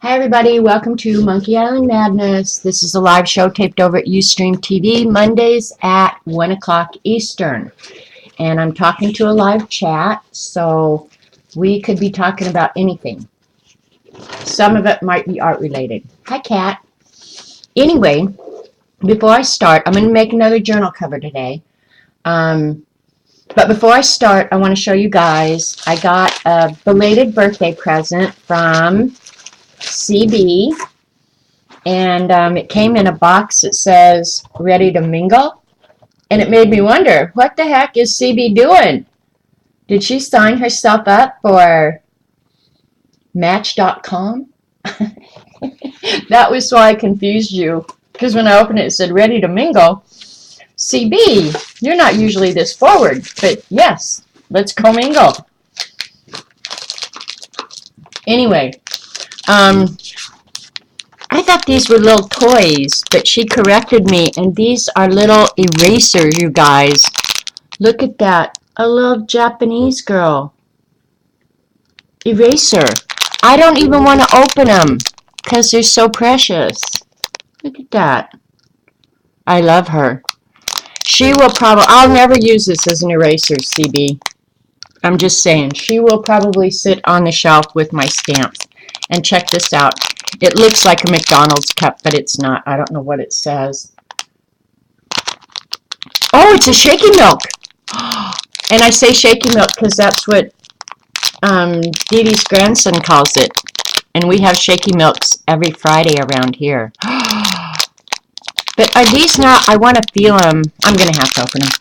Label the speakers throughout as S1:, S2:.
S1: Hi everybody, welcome to Monkey Island Madness. This is a live show taped over at Ustream TV Mondays at 1 o'clock Eastern. And I'm talking to a live chat, so we could be talking about anything. Some of it might be art related. Hi Kat. Anyway, before I start, I'm going to make another journal cover today. But before I start, I want to show you guys, I got a belated birthday present from CB. And it came in a box that says ready to mingle, and it made me wonder, what the heck is CB doing? Did she sign herself up for Match.com? That was why I confused you, because when I opened it, it said ready to mingle. CB, you're not usually this forward, but yes, let's go mingle. Anyway, I thought these were little toys, but she corrected me, and these are little erasers, you guys. Look at that. A little Japanese girl. Eraser. I don't even want to open them, because they're so precious. Look at that. I love her. She will probably, I'll never use this as an eraser, CB. I'm just saying, she will probably sit on the shelf with my stamps. And check this out. It looks like a McDonald's cup, but it's not. I don't know what it says. Oh, it's a Shaky Milk. And I say Shaky Milk because that's what Dee Dee's grandson calls it. And we have Shaky Milks every Friday around here. But are these not, I want to feel them. I'm going to have to open them.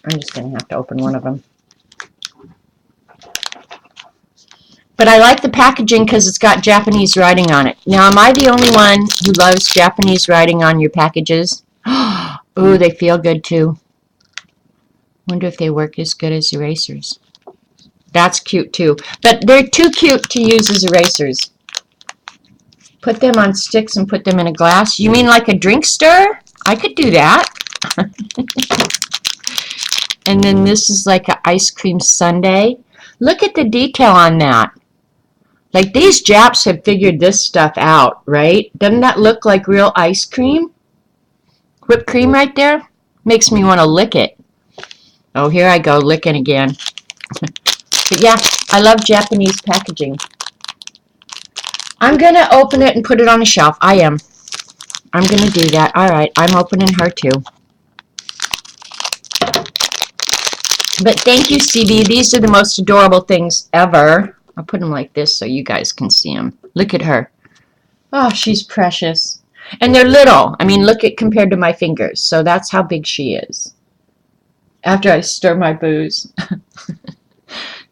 S1: I'm just going to have to open one of them. But I like the packaging because it's got Japanese writing on it. Now, am I the only one who loves Japanese writing on your packages? Ooh, they feel good too. Wonder if they work as good as erasers. That's cute too. But they're too cute to use as erasers. Put them on sticks and put them in a glass. You mean like a drink stir? I could do that. And then this is like an ice cream sundae. Look at the detail on that. Like, these Japs have figured this stuff out, right? Doesn't that look like real ice cream? Whipped cream right there? Makes me want to lick it. Oh, here I go, licking again. But yeah, I love Japanese packaging. I'm going to open it and put it on the shelf. I am. I'm going to do that. All right, I'm opening her too. But thank you, CB. These are the most adorable things ever. I'll put them like this so you guys can see them. Look at her. Oh, she's precious. And they're little. I mean, look at compared to my fingers. So that's how big she is. After I stir my booze.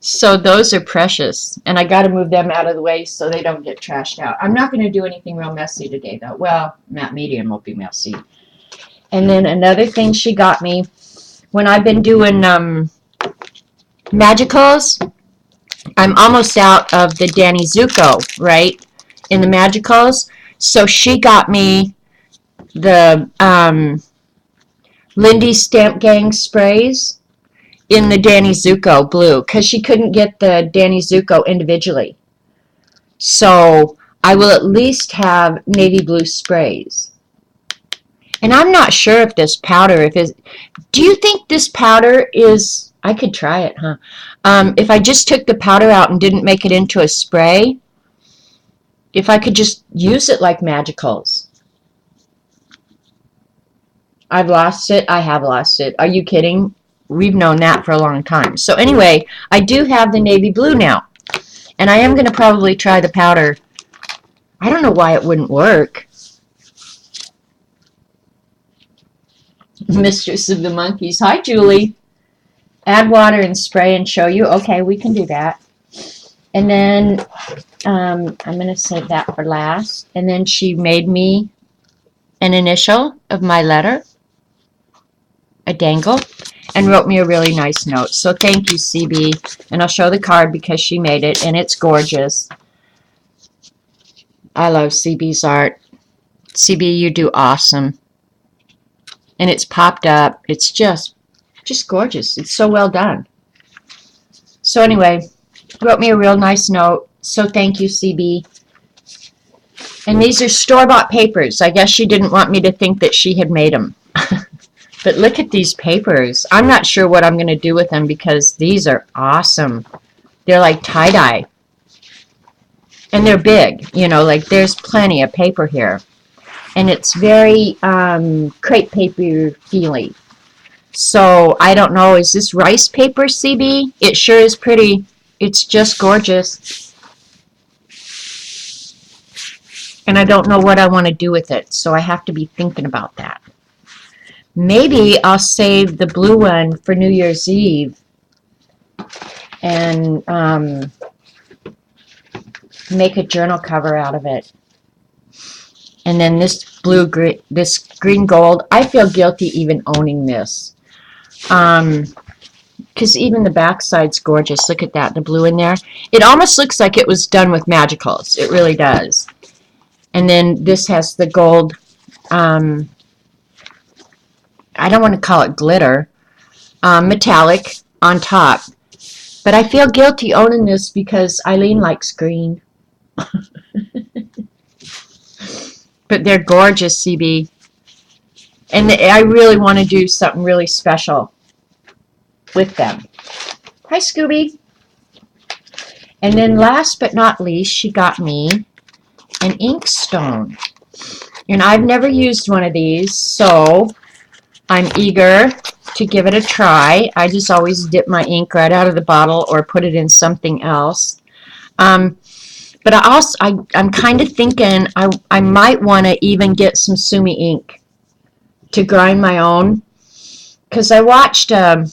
S1: So those are precious. And I got to move them out of the way so they don't get trashed out. I'm not going to do anything real messy today, though. Well, Matte Medium will be messy. And then another thing she got me, when I've been doing Magicals, I'm almost out of the Danny Zuko, right, in the Magicals. So she got me the Lindy Stamp Gang sprays in the Danny Zuko blue because she couldn't get the Danny Zuko individually. So I will at least have navy blue sprays. And I'm not sure if this powder, do you think this powder is, I could try it, huh? If I just took the powder out and didn't make it into a spray, if I could just use it like Magicals. I've lost it. I have lost it. Are you kidding? We've known that for a long time. So anyway, I do have the navy blue now. And I am going to probably try the powder. I don't know why it wouldn't work. Mistress of the Monkeys. Hi, Julie. Add water and spray and show you. Okay, we can do that. And then I'm going to save that for last. And then she made me an initial of my letter, a dangle, and wrote me a really nice note. So thank you, CB. And I'll show the card because she made it, and it's gorgeous. I love CB's art. CB, you do awesome. And it's popped up. It's just gorgeous. It's so well done. So anyway, wrote me a real nice note. So thank you, CB. And these are store-bought papers. I guess she didn't want me to think that she had made them. But look at these papers. I'm not sure what I'm going to do with them because these are awesome. They're like tie-dye. And they're big. You know, like there's plenty of paper here. And it's very crepe paper feely. So I don't know, is this rice paper, CB? It sure is pretty. It's just gorgeous. And I don't know what I want to do with it, so I have to be thinking about that. Maybe I'll save the blue one for New Year's Eve and make a journal cover out of it. And then this this green gold, I feel guilty even owning this. Because even the back side's gorgeous. Look at that, the blue in there. It almost looks like it was done with Magicals. It really does. And then this has the gold, I don't want to call it glitter, metallic on top. But I feel guilty owning this because Eileen likes green. But they're gorgeous, CB. And I really want to do something really special with them. Hi, Scooby. And then last but not least, she got me an Inkstone. And I've never used one of these, so I'm eager to give it a try. I just always dip my ink right out of the bottle or put it in something else. But I'm kind of thinking I might want to even get some Sumi ink to grind my own, because I watched a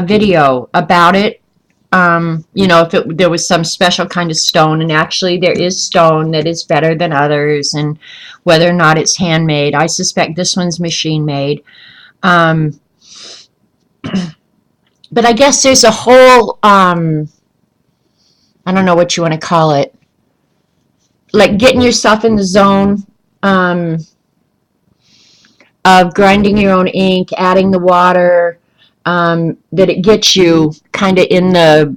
S1: video about it. You know, if there was some special kind of stone, and actually there is stone that is better than others, and whether or not it's handmade. I suspect this one's machine made. But I guess there's a whole, I don't know what you want to call it, like getting yourself in the zone of grinding your own ink, adding the water, that it gets you kind of in the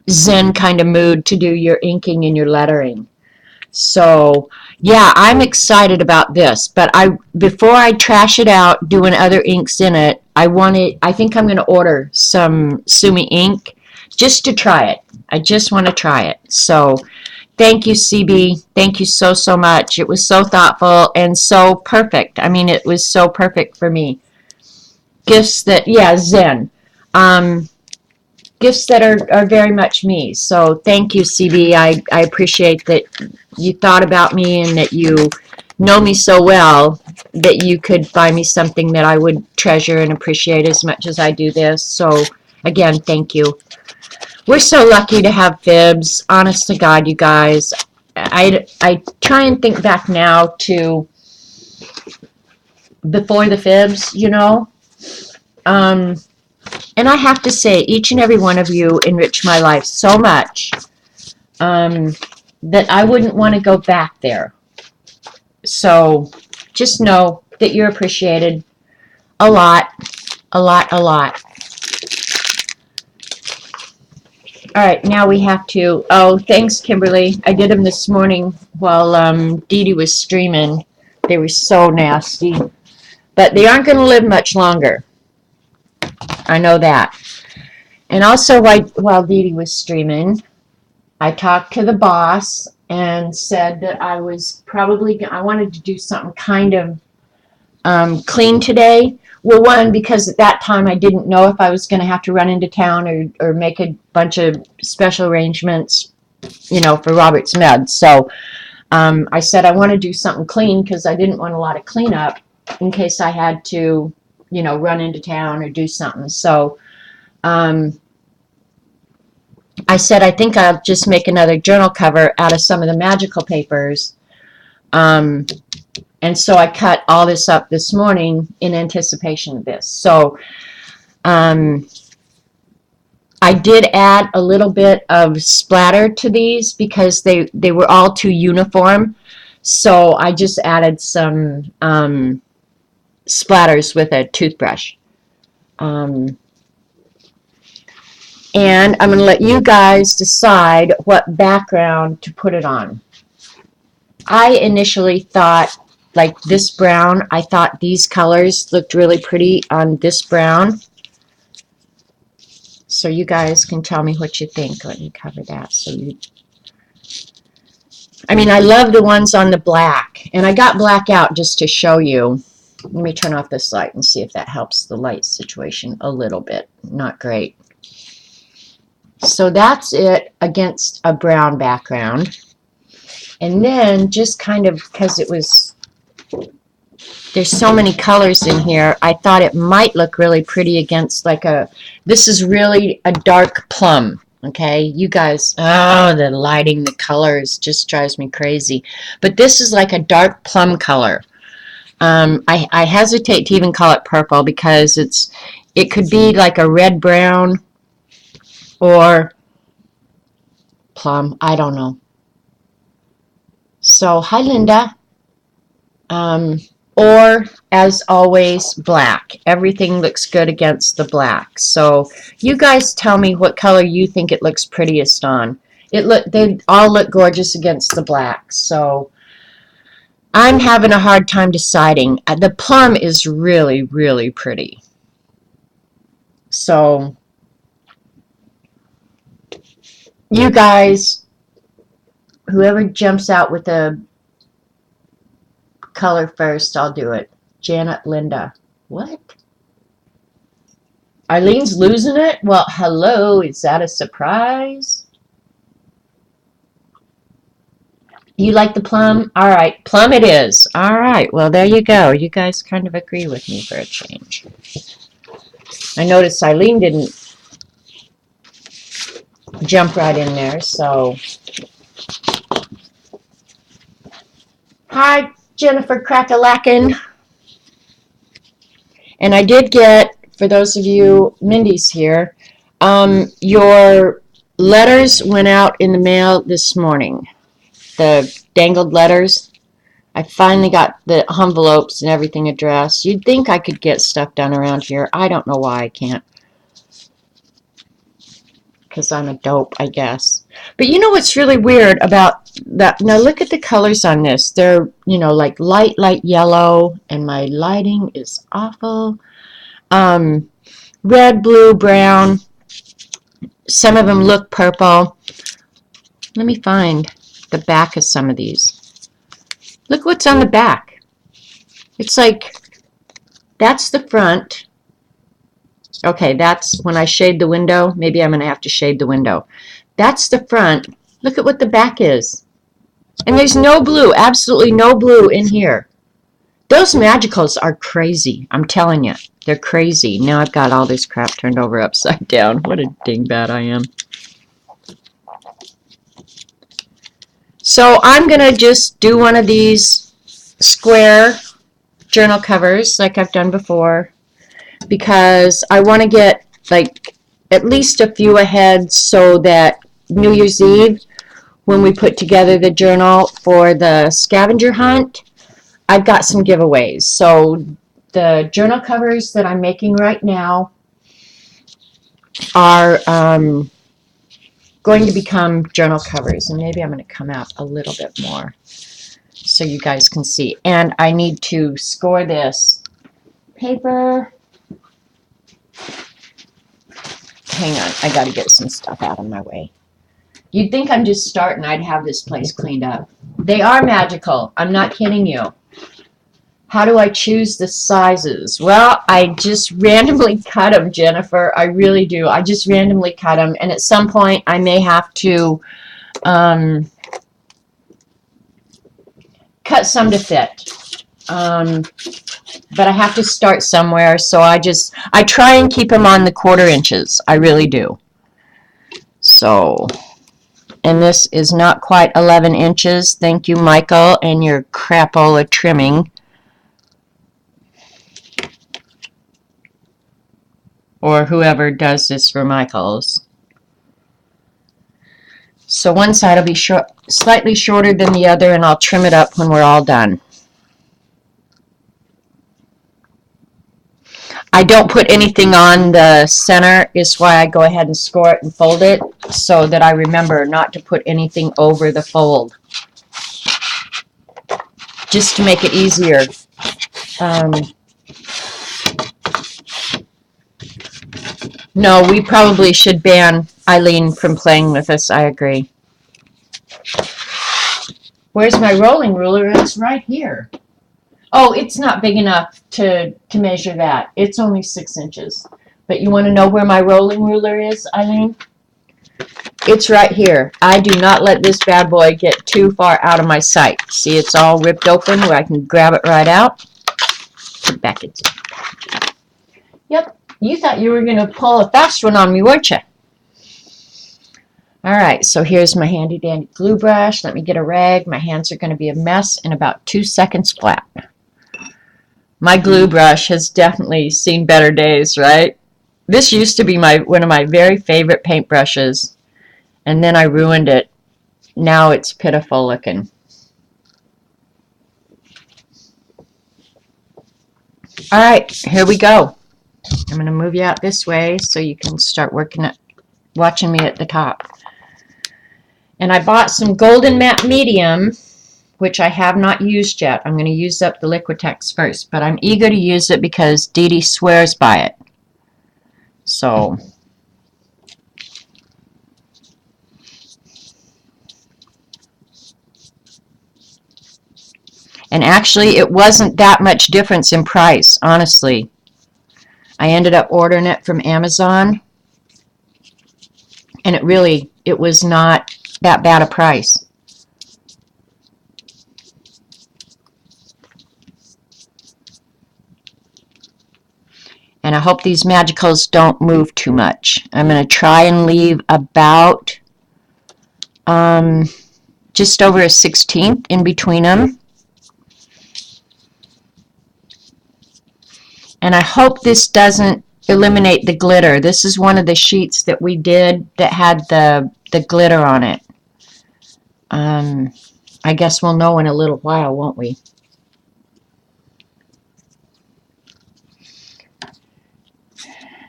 S1: Zen kind of mood to do your inking and your lettering. So yeah, I'm excited about this, but before I trash it out doing other inks in it, I think I'm going to order some Sumi ink just to try it. I just want to try it. So thank you, CB. Thank you so, so much. It was so thoughtful and so perfect. I mean, it was so perfect for me. Gifts that, yeah, Zen. Gifts that are very much me. So thank you, CB. I appreciate that you thought about me and that you know me so well that you could buy me something that I would treasure and appreciate as much as I do this. So again, thank you. We're so lucky to have Fibs. Honest to God, you guys. I try and think back now to before the Fibs, you know. And I have to say, each and every one of you enrich my life so much that I wouldn't want to go back there. So just know that you're appreciated a lot, a lot, a lot. All right, now we have to, oh, thanks, Kimberly. I did them this morning while Dee Dee was streaming. They were so nasty. But they aren't going to live much longer. I know that. And also, while Dee Dee was streaming, I talked to the boss and said that I wanted to do something kind of clean today. Well, one, because at that time I didn't know if I was going to have to run into town or make a bunch of special arrangements, you know, for Robert's meds. So I said I want to do something clean because I didn't want a lot of cleanup in case I had to, you know, run into town or do something. So I said I think I'll just make another journal cover out of some of the magical papers. And so I cut all this up this morning in anticipation of this. So I did add a little bit of splatter to these because they were all too uniform. So I just added some splatters with a toothbrush. And I'm going to let you guys decide what background to put it on. I initially thought, like this brown, I thought these colors looked really pretty on this brown. So you guys can tell me what you think. Let me cover that. I mean, I love the ones on the black. And I got black out just to show you. Let me turn off this light and see if that helps the light situation a little bit. Not great. So that's it against a brown background. And then just kind of, because there's so many colors in here, I thought it might look really pretty against like this is really a dark plum. Okay, you guys, oh, the lighting, the colors just drives me crazy. But this is like a dark plum color. I hesitate to even call it purple because it could be like a red-brown or plum. I don't know. So, hi, Linda. Or, as always, black. Everything looks good against the black. So, you guys tell me what color you think it looks prettiest on. They all look gorgeous against the black. So, I'm having a hard time deciding. The plum is really, really pretty. So, you guys, whoever jumps out with a color first, I'll do it. Janet, Linda. What? Eileen's losing it? Well, hello. Is that a surprise? You like the plum? All right. Plum it is. All right. Well, there you go. You guys kind of agree with me for a change. I noticed Eileen didn't jump right in there, so. Hi, Jennifer Crackalacken. And I did get, for those of you, Mindy's here, your letters went out in the mail this morning. The dangled letters. I finally got the envelopes and everything addressed. You'd think I could get stuff done around here. I don't know why I can't. Because I'm a dope, I guess. But you know what's really weird about that? Now look at the colors on this. They're, like light yellow, and my lighting is awful. Red, blue, brown. Some of them look purple. Let me find the back of some of these. Look what's on the back. It's like, that's the front. Okay, that's when I shade the window. Maybe I'm going to have to shade the window. That's the front. Look at what the back is. And there's no blue, absolutely no blue in here. Those magicals are crazy. I'm telling you, they're crazy. Now I've got all this crap turned over upside down. What a dingbat I am. So I'm going to just do one of these square journal covers like I've done before, because I want to get like at least a few ahead so that New Year's Eve, when we put together the journal for the scavenger hunt, I've got some giveaways. So the journal covers that I'm making right now are going to become journal covers, and maybe I'm going to come out a little bit more so you guys can see. And I need to score this paper. Hang on, I got to get some stuff out of my way. You'd think I'm just starting, I'd have this place cleaned up. They are magical. I'm not kidding you. How do I choose the sizes? Well, I just randomly cut them, Jennifer. I really do. I just randomly cut them, and at some point I may have to cut some to fit. But I have to start somewhere, so I try and keep them on the 1/4 inches. I really do. So, and this is not quite 11 inches. Thank you, Michael, and your crapola trimming. Or whoever does this for Michael's. So one side will be slightly shorter than the other, and I'll trim it up when we're all done. I don't put anything on the center, is why I go ahead and score it and fold it, so that I remember not to put anything over the fold, just to make it easier. No, we probably should ban Eileen from playing with us. I agree. Where's my rolling ruler? It's right here. Oh, it's not big enough to measure that. It's only 6 inches. But you want to know where my rolling ruler is, Eileen? It's right here. I do not let this bad boy get too far out of my sight. See, it's all ripped open where I can grab it right out. Put it back in. Yep, you thought you were going to pull a fast one on me, weren't you? All right, so here's my handy dandy glue brush. Let me get a rag. My hands are going to be a mess in about 2 seconds flat. My glue brush has definitely seen better days, right? This used to be one of my very favorite paintbrushes, and then I ruined it. Now it's pitiful looking. All right, here we go. I'm going to move you out this way so you can start watching me at the top. And I bought some Golden Matte Medium, which I have not used yet. I'm going to use up the Liquitex first, but I'm eager to use it because Dee Dee swears by it. So, and actually it wasn't that much difference in price, honestly. I ended up ordering it from Amazon, and it was not that bad a price. And I hope these magicals don't move too much. I'm going to try and leave about just over a 1/16 in between them. And I hope this doesn't eliminate the glitter. This is one of the sheets that we did that had the glitter on it. I guess we'll know in a little while, won't we?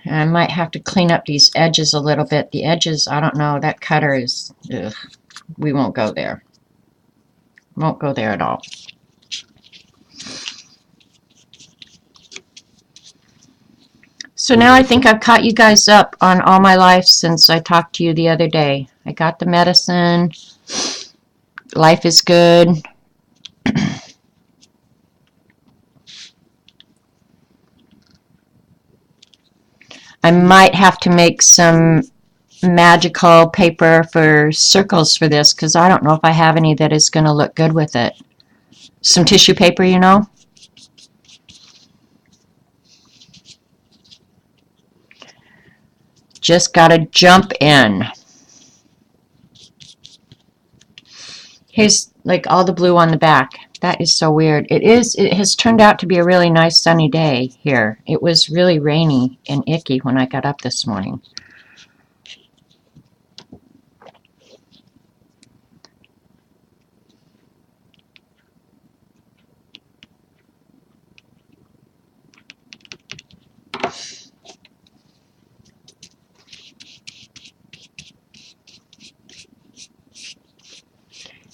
S1: I might have to clean up these edges a little bit. The edges, I don't know, that cutter is, ugh, we won't go there. Won't go there at all. So now I think I've caught you guys up on all my life since I talked to you the other day. I got the medicine. Life is good. I might have to make some magical paper for circles for this because I don't know if I have any that is going to look good with it. Some tissue paper, you know. Just got to jump in. Here's like all the blue on the back. That is so weird. It has turned out to be a really nice sunny day here. It was really rainy and icky when I got up this morning.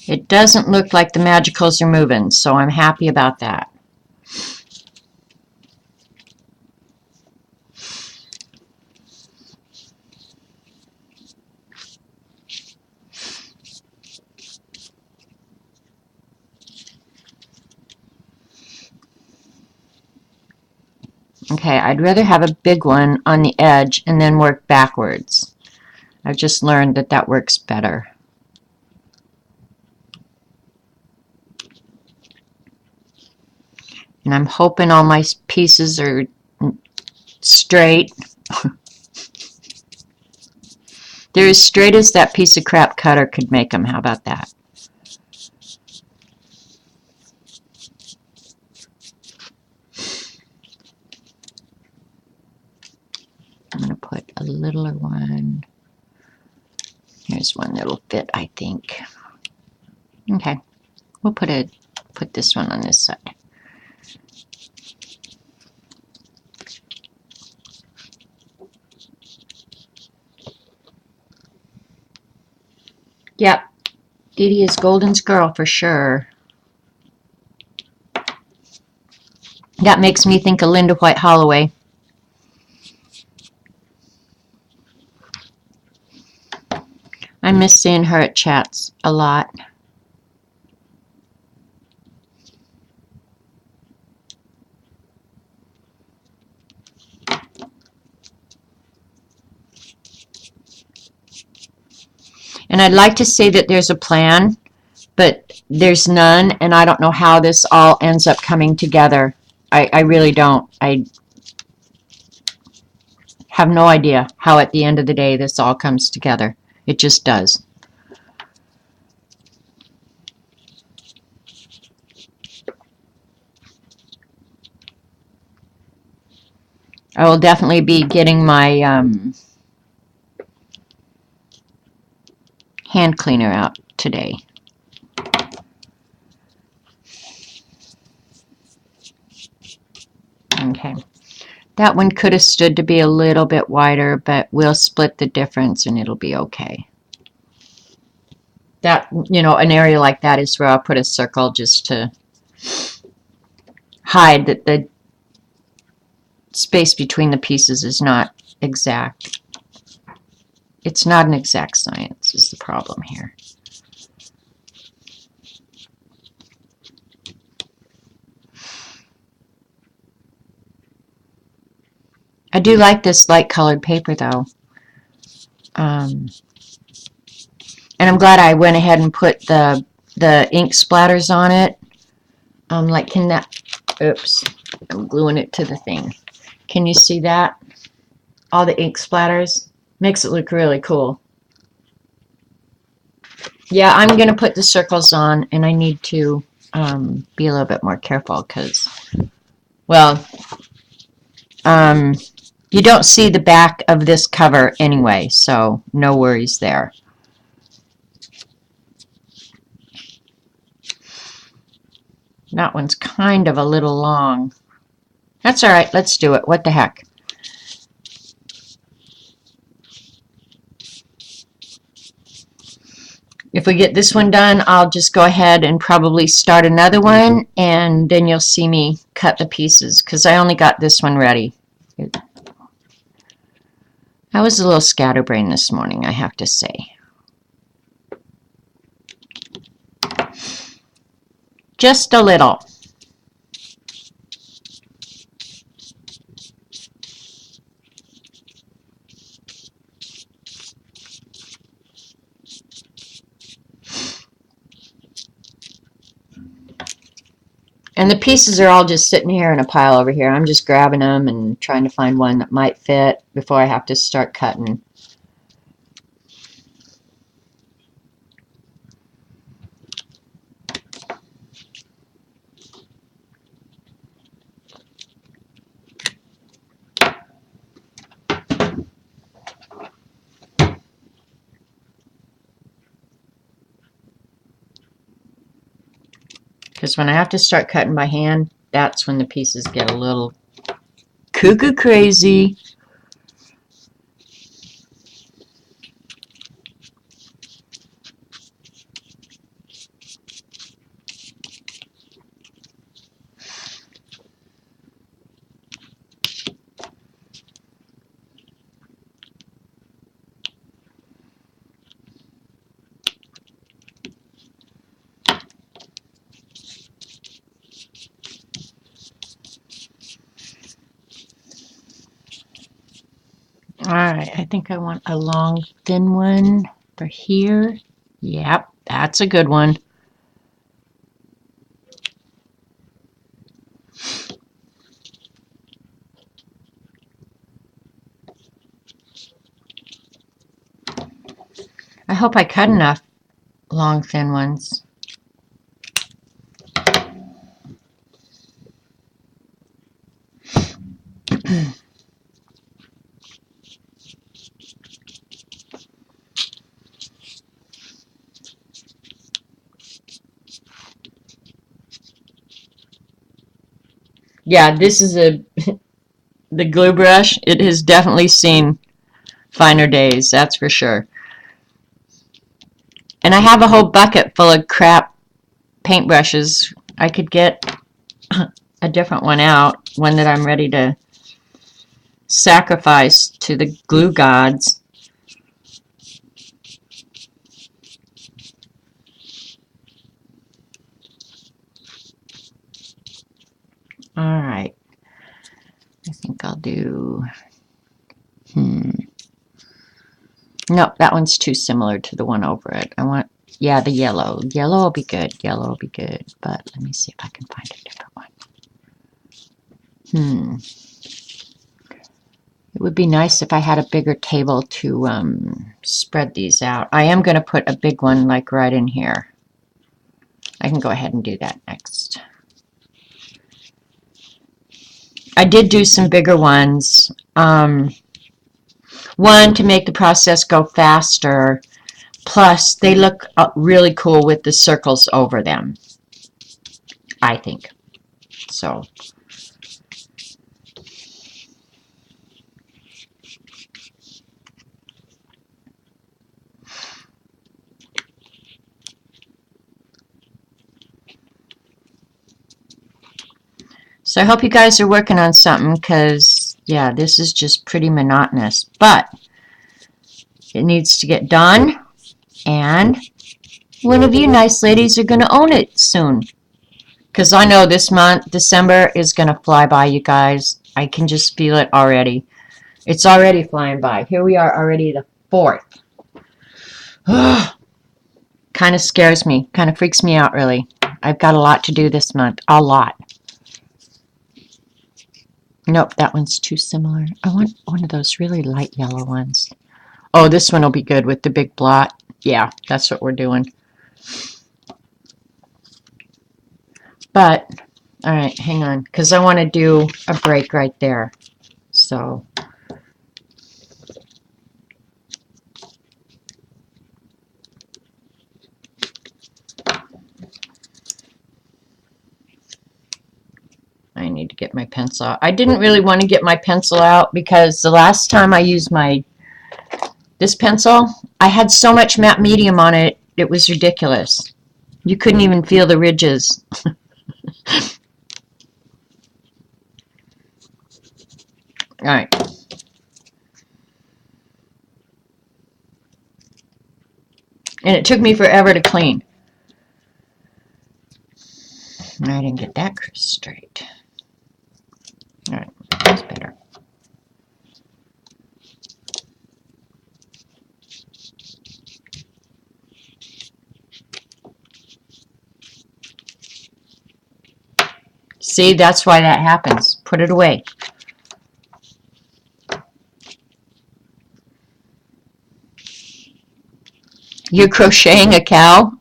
S1: It doesn't look like the magicals are moving, so I'm happy about that. Okay, I'd rather have a big one on the edge and then work backwards. I've just learned that that works better. And I'm hoping all my pieces are straight. They're as straight as that piece of crap cutter could make them. How about that? I'm going to put a littler one. Here's one that'll fit, I think. Okay, we'll put this one on this side. Yep, Dee Dee is Golden's girl for sure. That makes me think of Linda White Holloway. I miss seeing her at chats a lot. And I'd like to say that there's a plan, but there's none, and I don't know how this all ends up coming together. I really don't. I have no idea how at the end of the day this all comes together. It just does. I will definitely be getting my hand cleaner out today. Okay. That one could have stood to be a little bit wider, but we'll split the difference and it'll be okay. That, you know, an area like that is where I'll put a circle just to hide that the space between the pieces is not exact. It's not an exact science is the problem here. I do like this light colored paper though. And I'm glad I went ahead and put the ink splatters on it. Like, can that, oops, I'm gluing it to the thing. Can you see that? All the ink splatters. Makes it look really cool. Yeah, I'm going to put the circles on, and I need to be a little bit more careful because, well, you don't see the back of this cover anyway, so no worries there. That one's kind of a little long. That's all right. Let's do it. What the heck? If we get this one done, I'll just go ahead and probably start another one, and then you'll see me cut the pieces because I only got this one ready. I was a little scatterbrained this morning, I have to say. Just a little. And the pieces are all just sitting here in a pile over here. I'm just grabbing them and trying to find one that might fit before I have to start cutting. Because when I have to start cutting by hand, that's when the pieces get a little cuckoo crazy. Alright, I think I want a long, thin one for here. Yep, that's a good one. I hope I cut enough long, thin ones. Yeah, this is the glue brush. It has definitely seen finer days, that's for sure. And I have a whole bucket full of crap paintbrushes. I could get a different one out, one that I'm ready to sacrifice to the glue gods. All right. I think I'll do... Nope, that one's too similar to the one over it. I want, yeah, the yellow. Yellow will be good. Yellow will be good. But let me see if I can find a different one. It would be nice if I had a bigger table to spread these out. I am going to put a big one like right in here. I can go ahead and do that next. I did do some bigger ones. One, to make the process go faster, plus they look really cool with the circles over them, I think. So, I hope you guys are working on something, because, yeah, this is just pretty monotonous. But it needs to get done, and one of you nice ladies are going to own it soon. Because I know this month, December, is going to fly by, you guys. I can just feel it already. It's already flying by. Here we are, already the 4th. Kind of scares me. Kind of freaks me out, really. I've got a lot to do this month. A lot. Nope, that one's too similar. I want one of those really light yellow ones. Oh, this one will be good with the big blot. Yeah, that's what we're doing. But, all right, hang on, because I want to do a break right there. So, I need to get my pencil out. I didn't really want to get my pencil out because the last time I used this pencil, I had so much matte medium on it, it was ridiculous. You couldn't even feel the ridges. All right. And it took me forever to clean. I didn't get that straight. All right, that's better. See, that's why that happens. Put it away. You're crocheting a cow?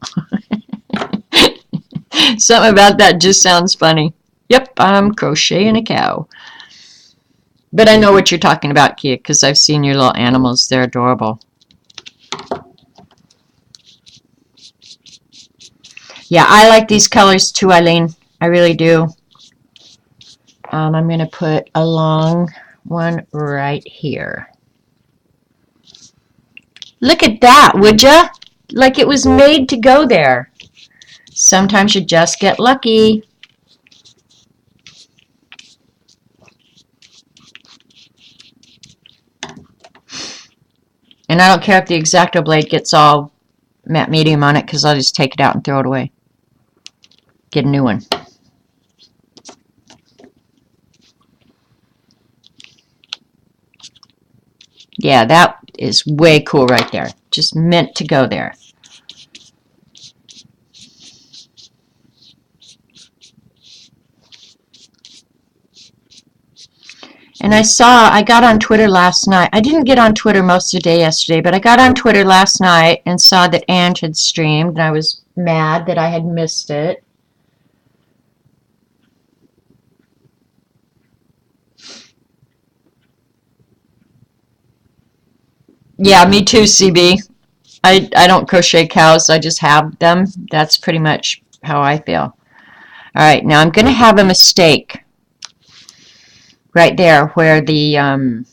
S1: Something about that just sounds funny. Yep, I'm crocheting a cow. But I know what you're talking about, Kia, because I've seen your little animals. They're adorable. Yeah, I like these colors too, Eileen. I really do. I'm going to put a long one right here. Look at that, would ya? Like it was made to go there. Sometimes you just get lucky. And I don't care if the X-Acto blade gets all matte medium on it, because I'll just take it out and throw it away. Get a new one. Yeah, that is way cool right there. Just meant to go there. And I got on Twitter last night. I didn't get on Twitter most of the day yesterday, but I got on Twitter last night and saw that Ange had streamed, and I was mad that I had missed it. Yeah, me too, CB. I don't crochet cows, I just have them. That's pretty much how I feel. All right, now I'm going to have a mistake right there where the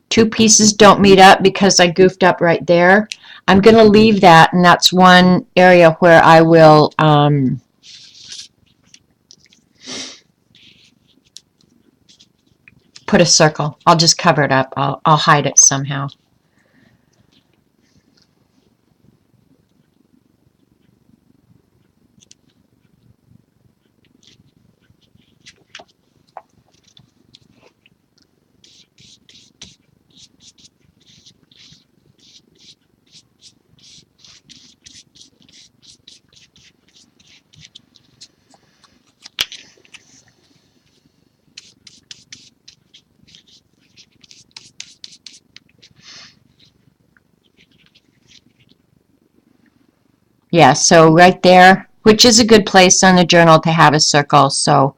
S1: two pieces don't meet up because I goofed up right there. I'm going to leave that, and that's one area where I will put a circle. I'll just cover it up. I'll hide it somehow. Yeah, so right there, which is a good place on the journal to have a circle. So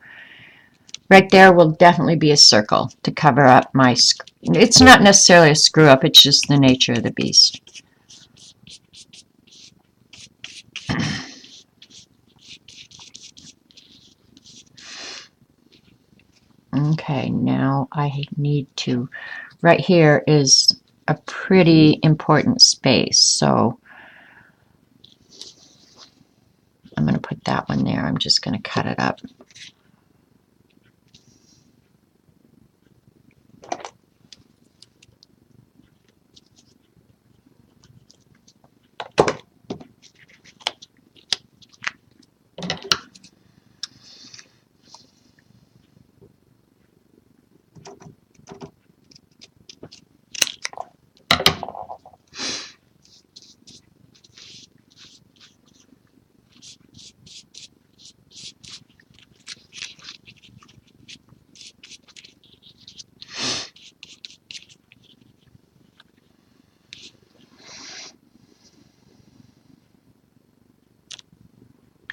S1: right there will definitely be a circle to cover up my, it's not necessarily a screw up, it's just the nature of the beast. Okay, now I need to, right here is a pretty important space, so I'm going to put that one there. I'm just going to cut it up.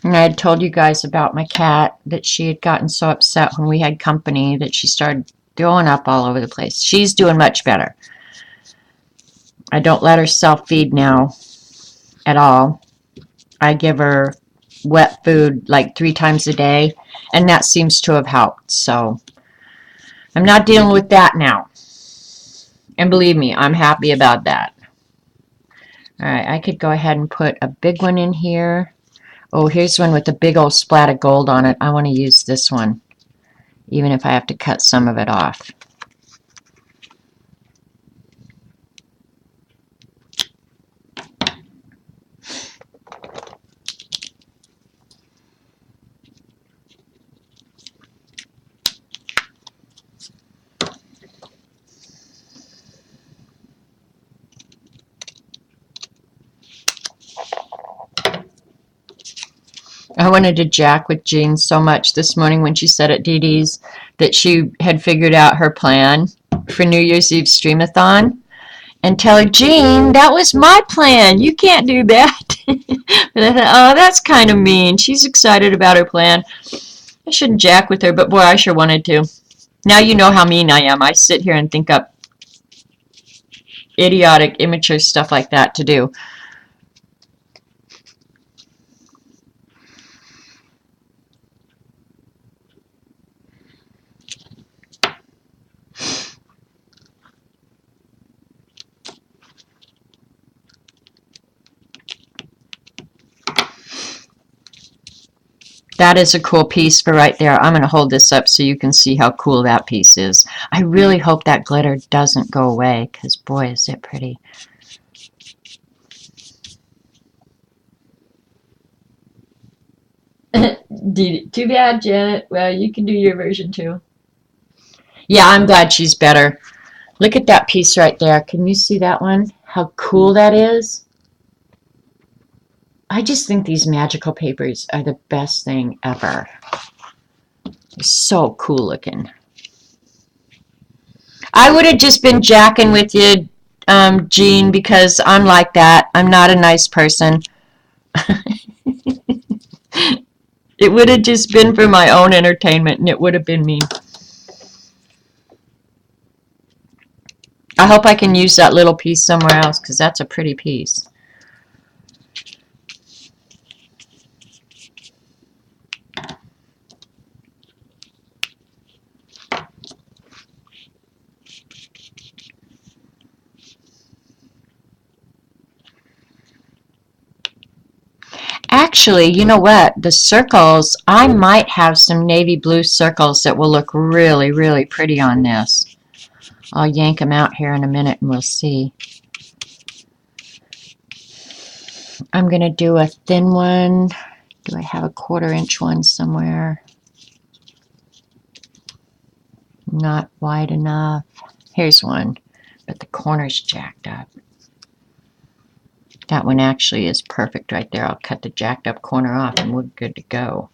S1: And I had told you guys about my cat, that she had gotten so upset when we had company that she started throwing up all over the place. She's doing much better. I don't let her self-feed now at all. I give her wet food like 3 times a day, and that seems to have helped. So I'm not dealing with that now. And believe me, I'm happy about that. All right, I could go ahead and put a big one in here. Oh, here's one with a big old splat of gold on it. I want to use this one, even if I have to cut some of it off. I wanted to jack with Jean so much this morning when she said at Dee Dee's that she had figured out her plan for New Year's Eve Streamathon, and tell her, Jean, that was my plan. You can't do that. But I thought, oh, that's kind of mean. She's excited about her plan. I shouldn't jack with her, but boy, I sure wanted to. Now you know how mean I am. I sit here and think up idiotic, immature stuff like that to do. That is a cool piece for right there. I'm going to hold this up so you can see how cool that piece is. I really hope that glitter doesn't go away, because boy, is it pretty. Too bad, Janet. Well, you can do your version too. Yeah, I'm glad she's better. Look at that piece right there. Can you see that one? How cool that is? I just think these magical papers are the best thing ever. They're so cool looking. I would have just been jacking with you, Jean, because I'm like that. I'm not a nice person. It would have just been for my own entertainment, and it would have been me. I hope I can use that little piece somewhere else, because that's a pretty piece. actually, you know what? The circles, I might have some navy blue circles that will look really, really pretty on this. I'll yank them out here in a minute and we'll see. I'm going to do a thin one. Do I have a 1/4 inch one somewhere? Not wide enough. Here's one, but the corner's jacked up. That one actually is perfect right there. I'll cut the jacked up corner off and we're good to go.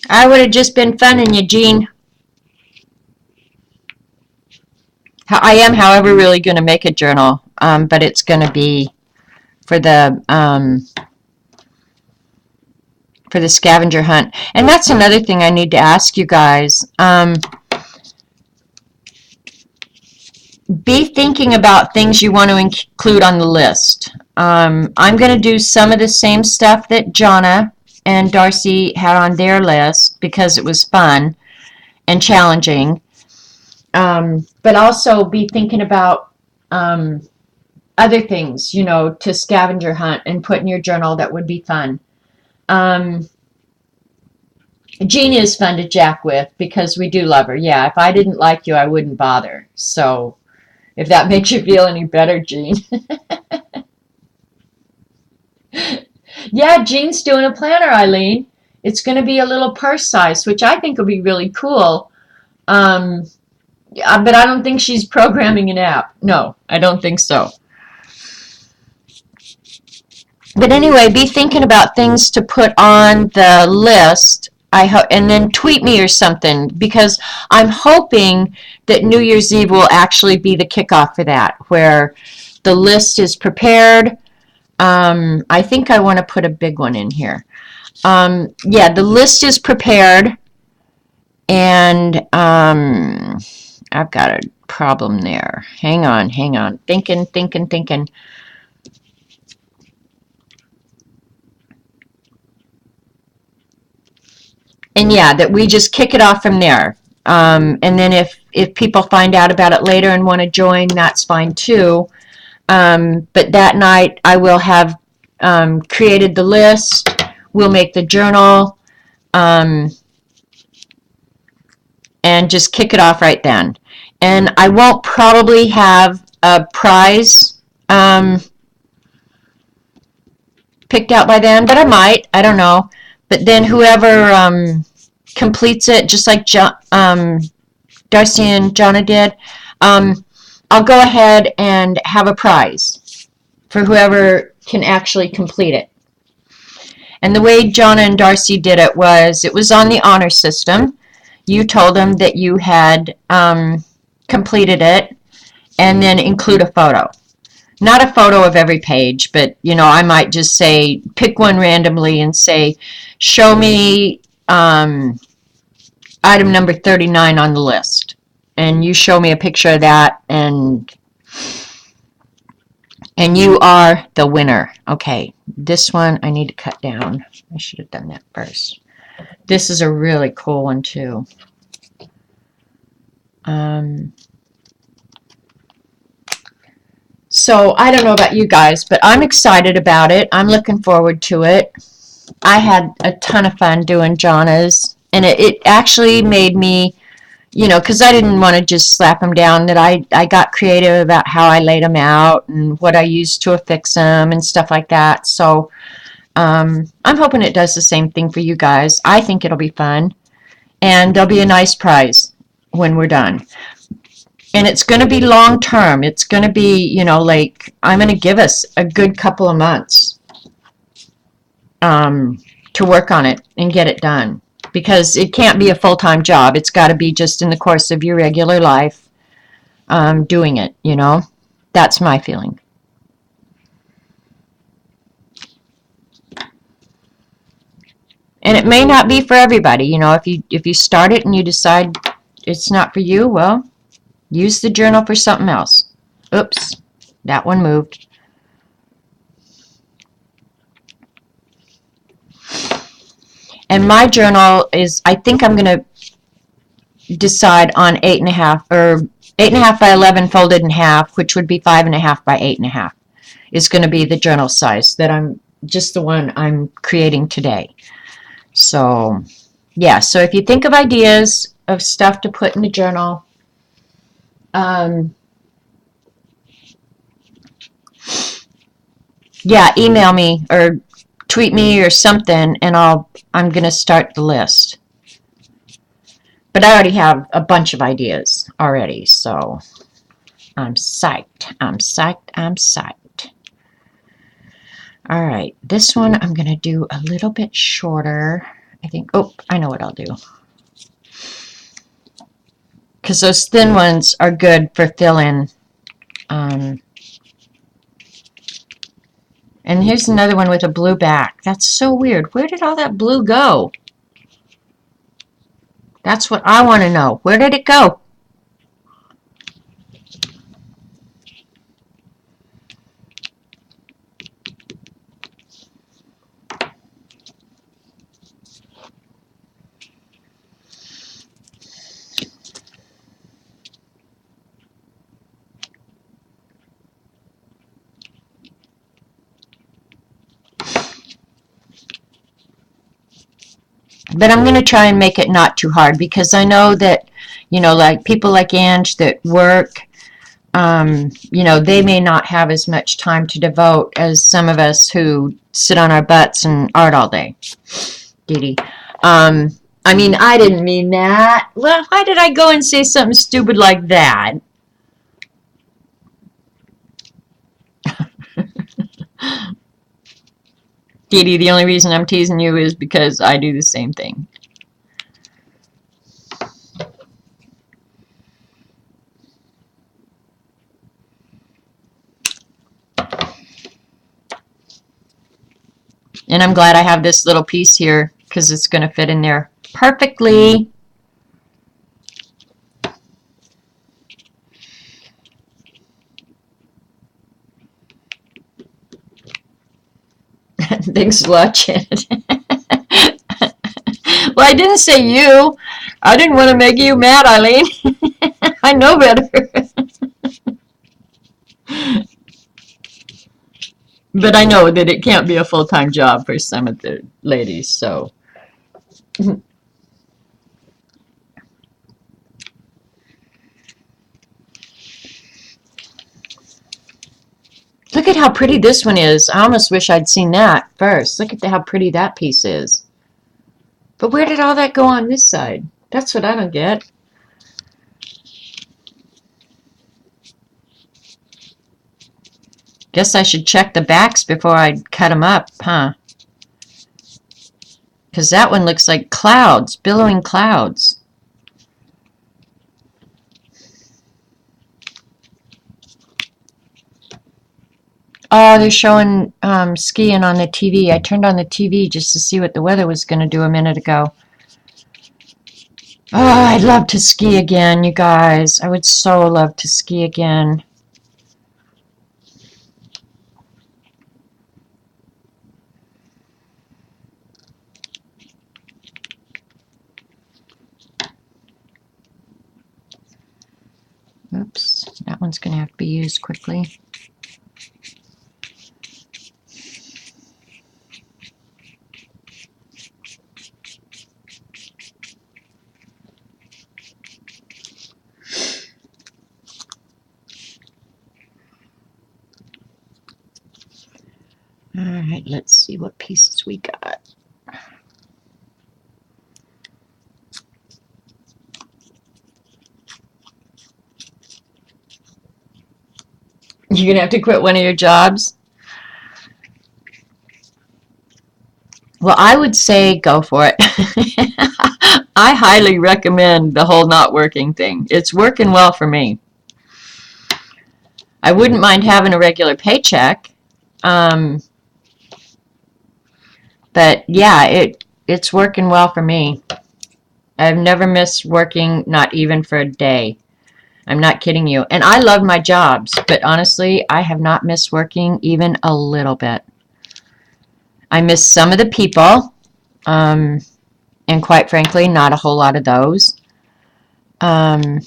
S1: I would have just been funning you, Jean. I am, however, really going to make a journal, but it's going to be for the scavenger hunt. And that's another thing I need to ask you guys. Be thinking about things you want to include on the list. I'm going to do some of the same stuff that Jonna and Darcy had on their list because it was fun and challenging. But also be thinking about other things, you know, to scavenger hunt and put in your journal that would be fun. Jean is fun to jack with because we do love her. Yeah, if I didn't like you, I wouldn't bother. So if that makes you feel any better, Jean. Yeah, Jean's doing a planner, Eileen. It's going to be a little purse size, which I think will be really cool. But I don't think she's programming an app. No, I don't think so. But anyway, be thinking about things to put on the list. And then tweet me or something, because I'm hoping that New Year's Eve will actually be the kickoff for that, where the list is prepared. I think I want to put a big one in here. Yeah, the list is prepared, and I've got a problem there. Hang on. Thinking. And yeah, that we just kick it off from there. And then if people find out about it later and want to join, that's fine too. But that night I will have created the list. We'll make the journal. And just kick it off right then. And I won't probably have a prize picked out by then, but I might. I don't know. But then whoever completes it, just like Darcy and Jonna did, I'll go ahead and have a prize for whoever can actually complete it. And the way Jonna and Darcy did it was on the honor system. You told them that you had completed it, and then include a photo. Not a photo of every page, but, you know, I might just say, pick one randomly and say, show me item number 39 on the list. And you show me a picture of that, and you are the winner. Okay, this one I need to cut down. I should have done that first. This is a really cool one, too. So I don't know about you guys, but I'm excited about it. I'm looking forward to it. I had a ton of fun doing Jonna's, and it actually made me, you know, because I didn't want to just slap them down, that I got creative about how I laid them out and what I used to affix them and stuff like that. So I'm hoping it does the same thing for you guys. I think it'll be fun, and there'll be a nice prize when we're done. And it's going to be long term. It's going to be, you know, like, I'm going to give us a good couple of months to work on it and get it done. Because it can't be a full-time job. It's got to be just in the course of your regular life doing it, you know. That's my feeling. And it may not be for everybody, you know. If you start it and you decide it's not for you, well, use the journal for something else. Oops, that one moved. And my journal is, I think I'm going to decide on 8.5 or 8.5 by 11 folded in half, which would be 5.5 by 8.5. Is going to be the journal size that I'm just the one I'm creating today. So, yeah. So if you think of ideas of stuff to put in the journal, yeah, email me or tweet me or something, and I'm going to start the list. But I already have a bunch of ideas already, so I'm psyched. I'm psyched. I'm psyched. All right, this one I'm going to do a little bit shorter. I think, oh, I know what I'll do. Because those thin ones are good for fill-in. And here's another one with a blue back. That's so weird. Where did all that blue go? That's what I want to know. Where did it go? But I'm going to try and make it not too hard, because I know that, you know, like people like Ange that work, you know, they may not have as much time to devote as some of us who sit on our butts and art all day. Dee Dee. I mean, I didn't mean that. Well, why did I go and say something stupid like that? Dee Dee, the only reason I'm teasing you is because I do the same thing. And I'm glad I have this little piece here, because it's going to fit in there perfectly. Thanks for watching. Well, I didn't say you. I didn't want to make you mad, Eileen. I know better. But I know that it can't be a full-time job for some of the ladies, so. Look at how pretty this one is. I almost wish I'd seen that first. Look at how pretty that piece is. But where did all that go on this side? That's what I don't get. Guess I should check the backs before I cut them up, huh? Because that one looks like clouds, billowing clouds. Oh, they're showing skiing on the TV. I turned on the TV just to see what the weather was going to do a minute ago. Oh, I'd love to ski again, you guys. I would so love to ski again. Oops, that one's going to have to be used quickly. All right, let's see what pieces we got. You're going to have to quit one of your jobs? Well, I would say go for it. I highly recommend the whole not working thing. It's working well for me. I wouldn't mind having a regular paycheck. But yeah, it's working well for me. I've never missed working, not even for a day. I'm not kidding you. And I love my jobs, but honestly, I have not missed working even a little bit. I miss some of the people, and quite frankly, not a whole lot of those. And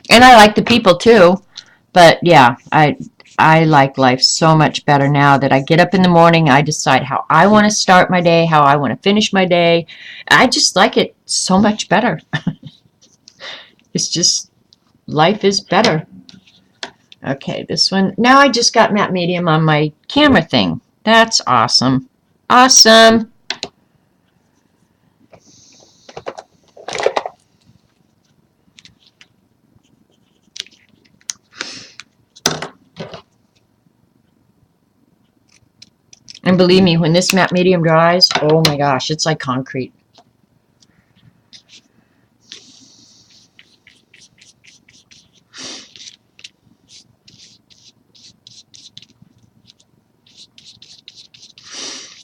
S1: I like the people too. But yeah, I like life so much better now that I get up in the morning, I decide how I want to start my day, how I want to finish my day. I just like it so much better. It's just, life is better. Okay, this one. Now I just got matte medium on my camera thing. That's awesome. Awesome. And believe me, when this matte medium dries, oh my gosh, it's like concrete.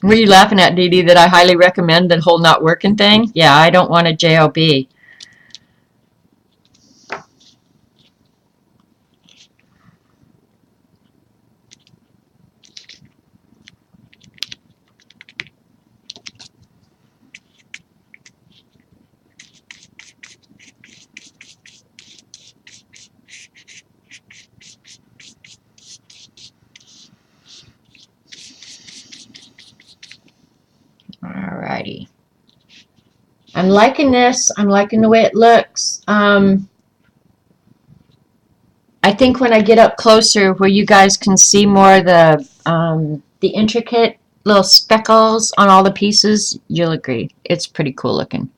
S1: What are you laughing at, Dee Dee, that I highly recommend that whole not working thing? Yeah, I don't want a JLB. Alrighty. I'm liking this. I'm liking the way it looks. I think when I get up closer where you guys can see more of the intricate little speckles on all the pieces, you'll agree. It's pretty cool looking.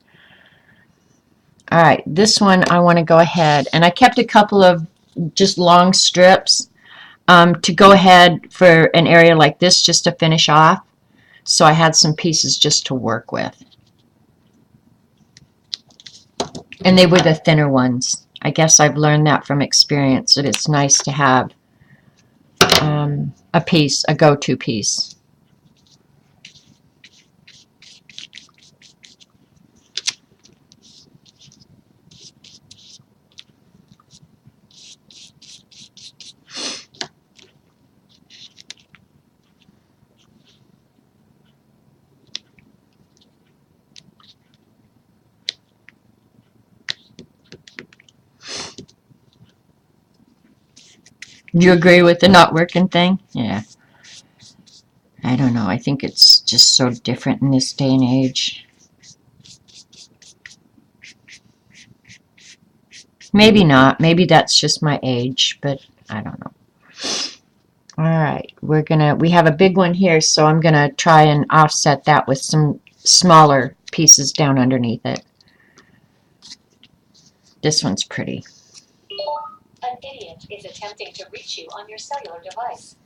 S1: All right, this one I want to go ahead, and I kept a couple of just long strips to go ahead for an area like this just to finish off. So I had some pieces just to work with. And they were the thinner ones. I guess I've learned that from experience, that it's nice to have a piece, a go-to piece. You agree with the not working thing? Yeah. I don't know. I think it's just so different in this day and age. Maybe not. Maybe that's just my age, but I don't know. All right. We have a big one here, so I'm going to try and offset that with some smaller pieces down underneath it. This one's pretty.
S2: An idiot is attempting to reach you on your cellular device.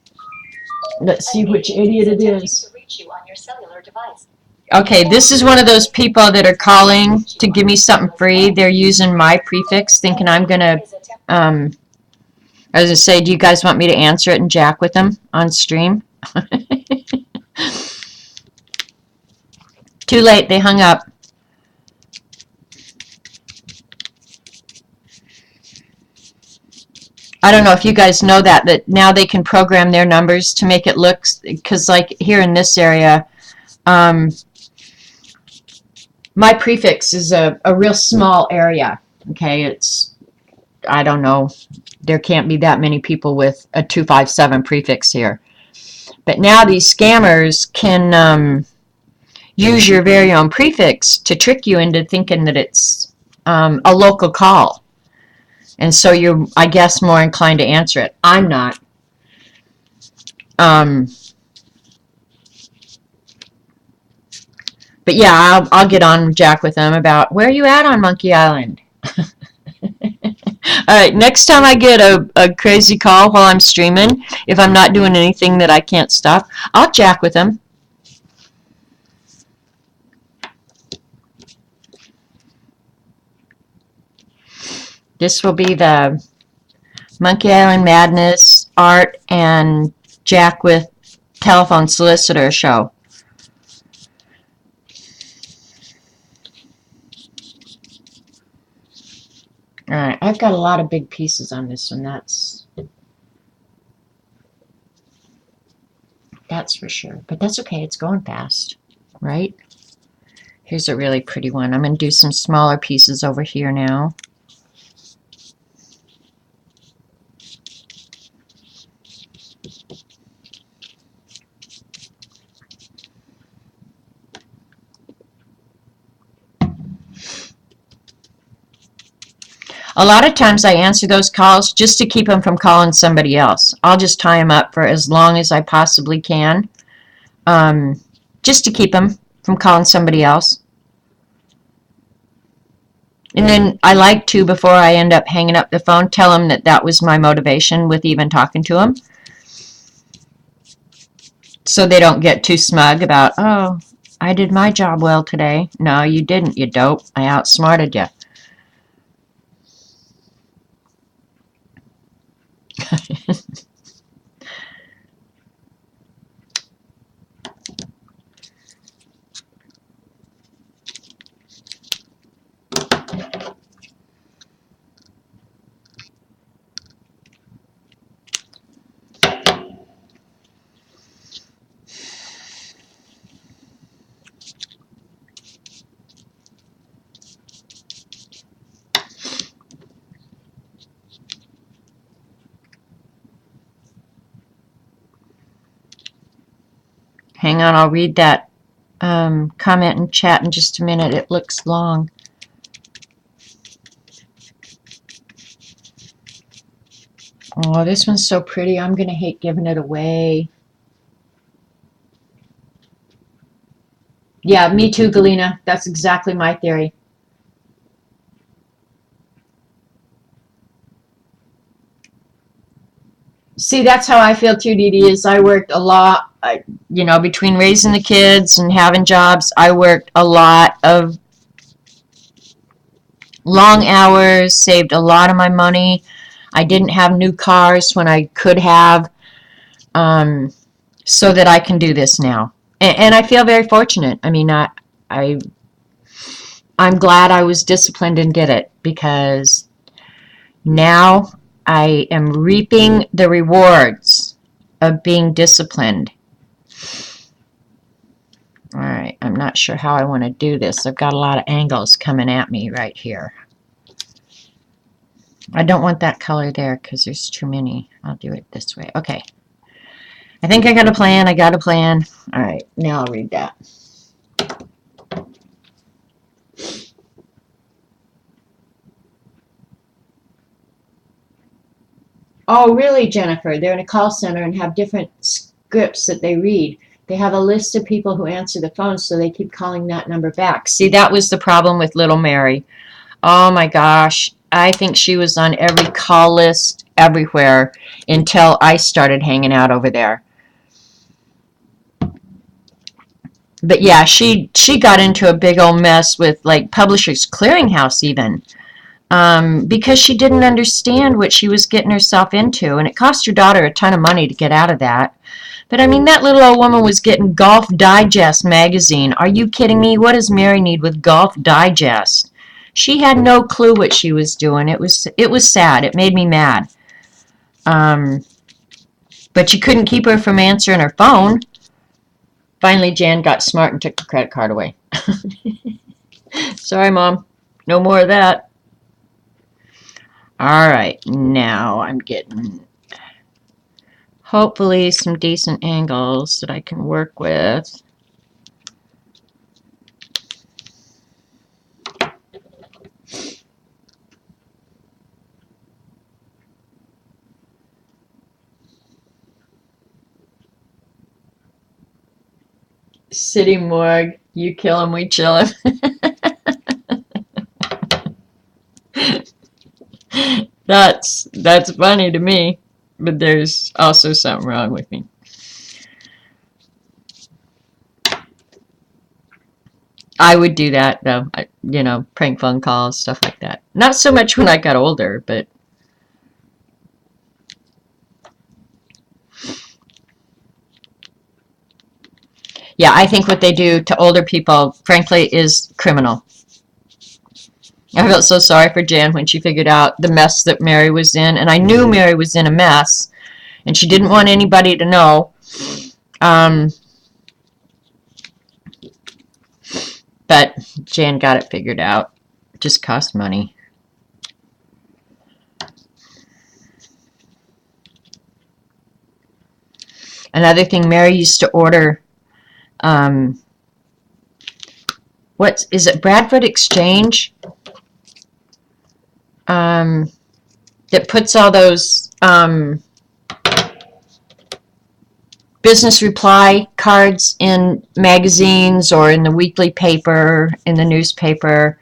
S1: Let's see which idiot it is.
S2: To reach you on your cellular device.
S1: Okay, this is one of those people that are calling to give me something free. They're using my prefix, thinking I'm going to, I was going to say, do you guys want me to answer it and jack with them on stream? Too late, they hung up. I don't know if you guys know that now they can program their numbers to make it look, because like here in this area, my prefix is a real small area. Okay, it's, I don't know, there can't be that many people with a 257 prefix here. But now these scammers can use your very own prefix to trick you into thinking that it's a local call. And so you're, I guess, more inclined to answer it. I'm not. But yeah, I'll get on Jack with them about, where are you at on Monkey Island? All right, next time I get a crazy call while I'm streaming, if I'm not doing anything that I can't stop, I'll jack with them. This will be the Monkey Island Madness Art and Jack with Telephone Solicitor show. All right, I've got a lot of big pieces on this one. That's for sure. But that's okay. It's going fast, right? Here's a really pretty one. I'm going to do some smaller pieces over here now. A lot of times I answer those calls just to keep them from calling somebody else. I'll just tie them up for as long as I possibly can, just to keep them from calling somebody else. And then I like to, before I end up hanging up the phone, tell them that that was my motivation with even talking to them. So they don't get too smug about, oh, I did my job well today. No, you didn't, you dope. I outsmarted you. Hang on, I'll read that comment in chat in just a minute. It looks long. Oh, this one's so pretty. I'm going to hate giving it away. Yeah, me too, Galena. That's exactly my theory. See, that's how I feel too, Dee Dee, is I worked a lot, you know, between raising the kids and having jobs, I worked a lot of long hours, saved a lot of my money. I didn't have new cars when I could have, so that I can do this now. And I feel very fortunate. I mean, I'm glad I was disciplined and did it, because now I am reaping the rewards of being disciplined. All right, I'm not sure how I want to do this. I've got a lot of angles coming at me right here. I don't want that color there because there's too many. I'll do it this way. Okay. I think I got a plan. I got a plan. All right, now I'll read that. Oh, really, Jennifer? They're in a call center and have different scripts that they read. They have a list of people who answer the phone, so they keep calling that number back. See, that was the problem with little Mary. Oh my gosh. I think she was on every call list everywhere until I started hanging out over there. But yeah, she got into a big old mess with like Publishers Clearinghouse even, because she didn't understand what she was getting herself into, and it cost her daughter a ton of money to get out of that. But I mean, that little old woman was getting Golf Digest magazine. Are you kidding me? What does Mary need with Golf Digest? She had no clue what she was doing. It was sad. It made me mad. But you couldn't keep her from answering her phone. Finally, Jan got smart and took the credit card away. Sorry, Mom. No more of that. All right, now I'm getting hopefully some decent angles that I can work with. City morgue, you kill him, we chill him. That's funny to me, but there's also something wrong with me. I would do that though, you know, prank phone calls, stuff like that. Not so much when I got older, but yeah, I think what they do to older people, frankly, is criminal. I felt so sorry for Jan when she figured out the mess that Mary was in, and I knew Mary was in a mess, and she didn't want anybody to know. But Jan got it figured out. Just cost money. Another thing, Mary used to order, what is it, Bradford Exchange? That puts all those business reply cards in magazines or in the weekly paper, in the newspaper.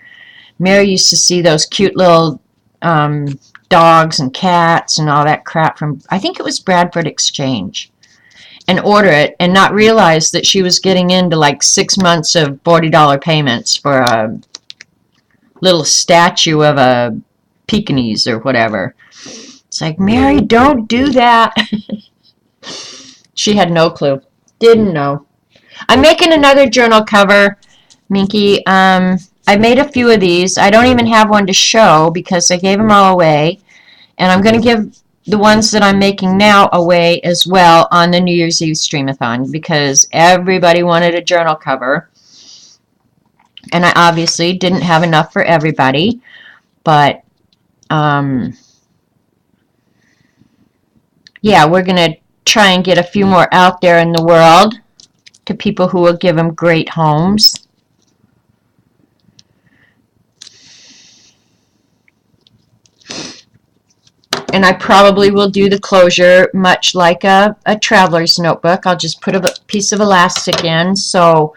S1: Mary used to see those cute little dogs and cats and all that crap from, I think it was Bradford Exchange, and order it and not realize that she was getting into like 6 months of $40 payments for a little statue of a Pekingese or whatever. It's like, Mary, don't do that. She had no clue. Didn't know. I'm making another journal cover, Minky. I made a few of these. I don't even have one to show because I gave them all away. And I'm going to give the ones that I'm making now away as well on the New Year's Eve Streamathon because everybody wanted a journal cover. And I obviously didn't have enough for everybody. But, yeah, we're going to try and get a few more out there in the world to people who will give them great homes. And I probably will do the closure much like a traveler's notebook. I'll just put a piece of elastic in so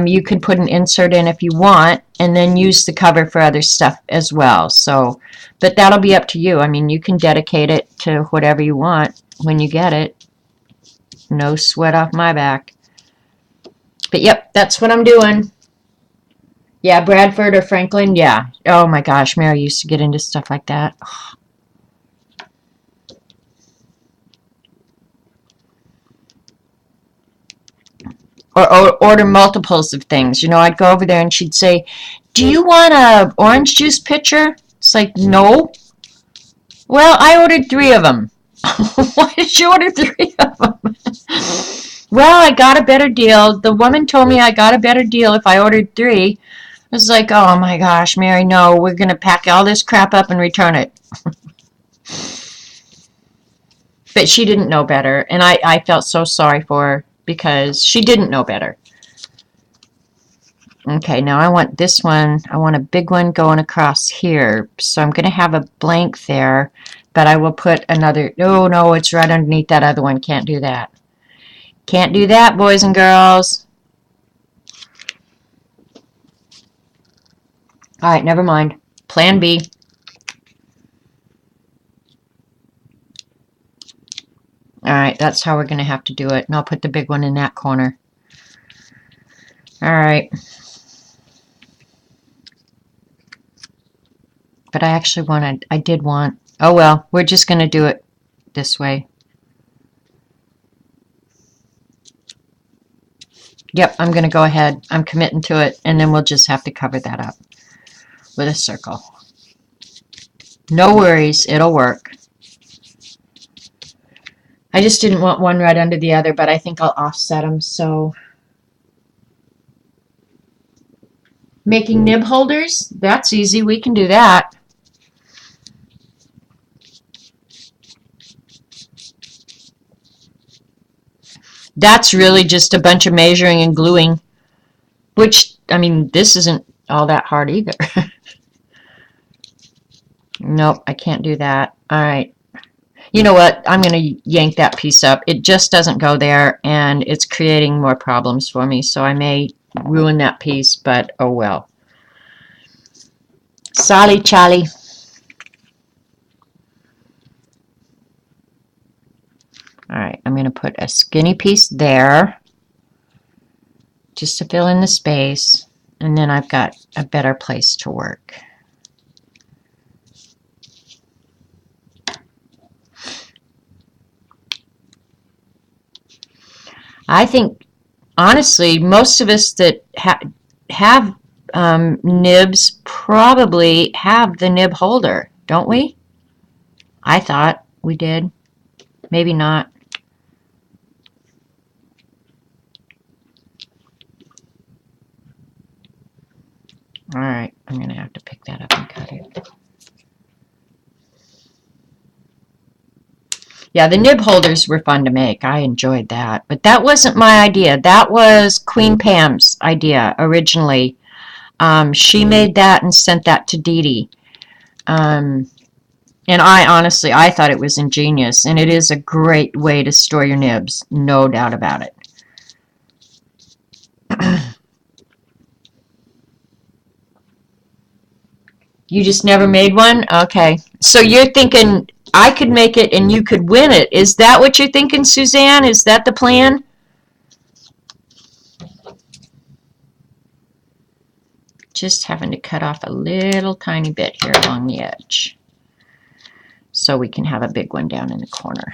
S1: you can put an insert in if you want and then use the cover for other stuff as well. So, but that'll be up to you. I mean, you can dedicate it to whatever you want when you get it. No sweat off my back. But yep, that's what I'm doing. Yeah, Bradford or Franklin, yeah. Oh my gosh, Mary used to get into stuff like that. Or order multiples of things. You know, I'd go over there and she'd say, do you want a orange juice pitcher? It's like, no. Well, I ordered 3 of them. Why did you order 3 of them? Well, I got a better deal. The woman told me I got a better deal if I ordered 3. I was like, oh my gosh, Mary, no, we're going to pack all this crap up and return it. But she didn't know better, and I felt so sorry for her because she didn't know better. Okay, now I want this one. I want a big one going across here. So I'm going to have a blank there, but I will put another. Oh, no, it's right underneath that other one. Can't do that. Can't do that, boys and girls. All right, never mind. Plan B. All right, that's how we're going to have to do it. And I'll put the big one in that corner. All right. But I actually wanted, I did want, oh well, we're just going to do it this way. Yep, I'm going to go ahead. I'm committing to it, and then we'll just have to cover that up with a circle. No worries, it'll work. I just didn't want one right under the other, but I think I'll offset them, so. Making nib holders, that's easy. We can do that. That's really just a bunch of measuring and gluing, which, I mean, this isn't all that hard either. Nope, I can't do that. All right. You know what? I'm going to yank that piece up. It just doesn't go there, and it's creating more problems for me, so I may ruin that piece, but oh well. Sorry, Charlie. All right, I'm going to put a skinny piece there just to fill in the space, and then I've got a better place to work. I think, honestly, most of us that have nibs probably have the nib holder, don't we? I thought we did. Maybe not. All right, I'm going to have to pick that up and cut it. Yeah, the nib holders were fun to make. I enjoyed that. But that wasn't my idea. That was Queen Pam's idea originally. She made that and sent that to Dee Dee. And I honestly, I thought it was ingenious. And it is a great way to store your nibs. No doubt about it. You just never made one? Okay. So you're thinking I could make it and you could win it. Is that what you're thinking, Suzanne? Is that the plan? Just having to cut off a little tiny bit here along the edge so we can have a big one down in the corner.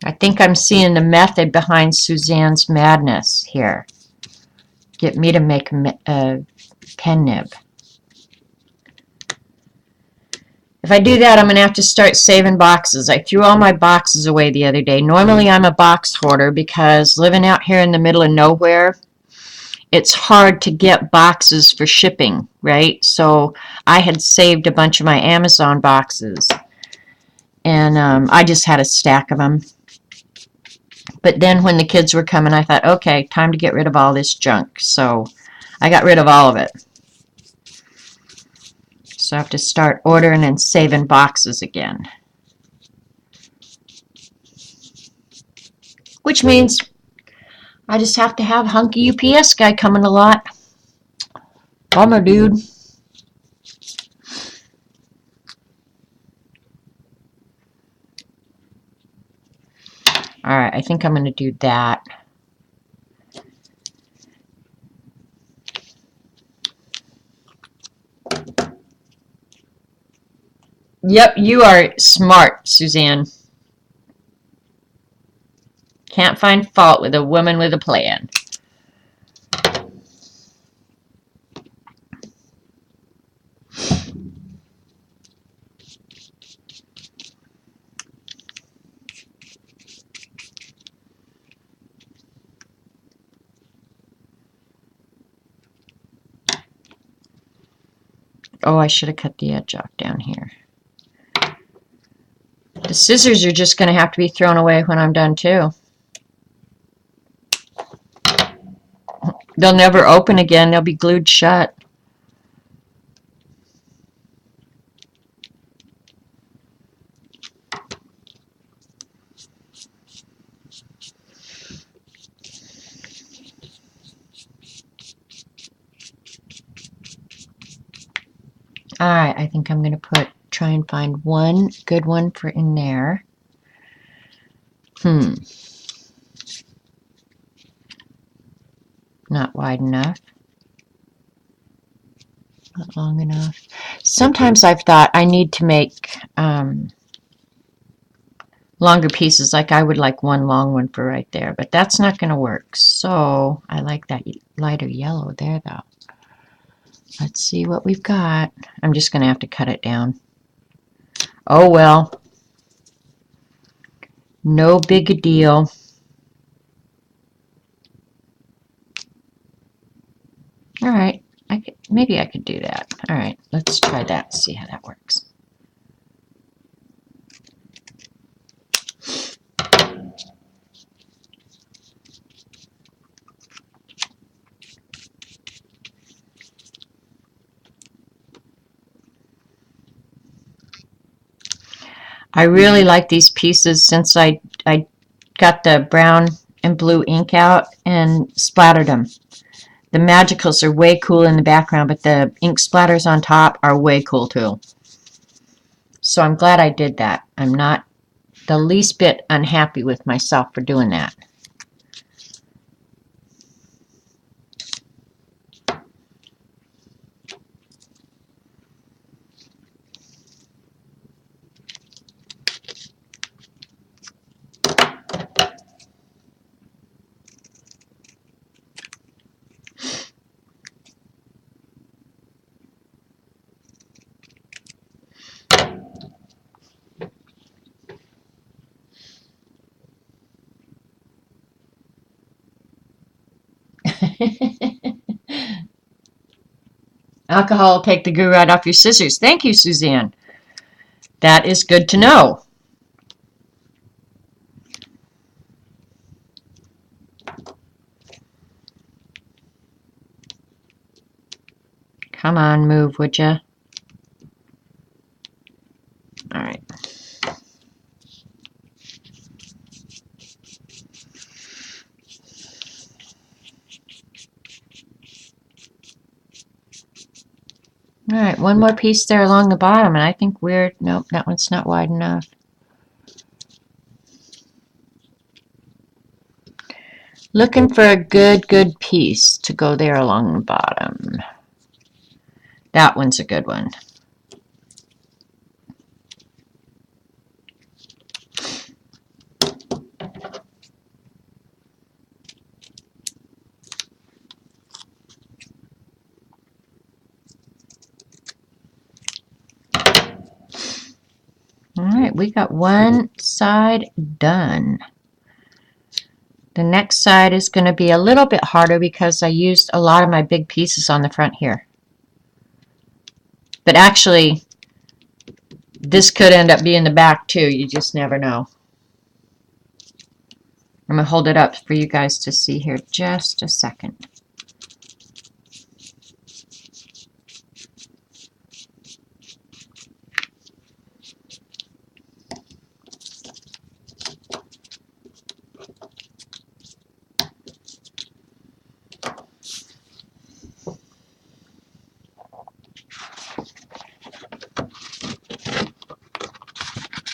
S1: I think I'm seeing the method behind Suzanne's madness here. Get me to make a pen nib. If I do that, I'm going to have to start saving boxes. I threw all my boxes away the other day. Normally, I'm a box hoarder because living out here in the middle of nowhere, it's hard to get boxes for shipping, right? So I had saved a bunch of my Amazon boxes, and I just had a stack of them. But then when the kids were coming, I thought, okay, time to get rid of all this junk. So I got rid of all of it. So I have to start ordering and saving boxes again. Which means I just have to have hunky UPS guy coming a lot. Bummer, dude. All right, I think I'm going to do that. Yep, you are smart, Suzanne. Can't find fault with a woman with a plan. Oh, I should have cut the edge off down here. The scissors are just going to have to be thrown away when I'm done, too. They'll never open again. They'll be glued shut. All right, I think I'm going to try and find one good one for in there. Not wide enough. Not long enough. Sometimes I've thought I need to make longer pieces, like I would like one long one for right there, but that's not going to work. So I like that lighter yellow there, though. Let's see what we've got. I'm just going to have to cut it down. Oh, well. No big deal. All right. Maybe I could do that. All right. Let's try that. See how that works. I really like these pieces since I got the brown and blue ink out and splattered them. The magicals are way cool in the background, but the ink splatters on top are way cool too. So I'm glad I did that. I'm not the least bit unhappy with myself for doing that. Alcohol will take the glue right off your scissors. Thank you, Suzanne. That is good to know. Come on, move, would ya? All right. All right, one more piece there along the bottom, and I think nope, that one's not wide enough. Looking for a good piece to go there along the bottom. That one's a good one. All right, we got one side done. The next side is going to be a little bit harder because I used a lot of my big pieces on the front here. But actually, this could end up being the back too. You just never know. I'm going to hold it up for you guys to see here just a second.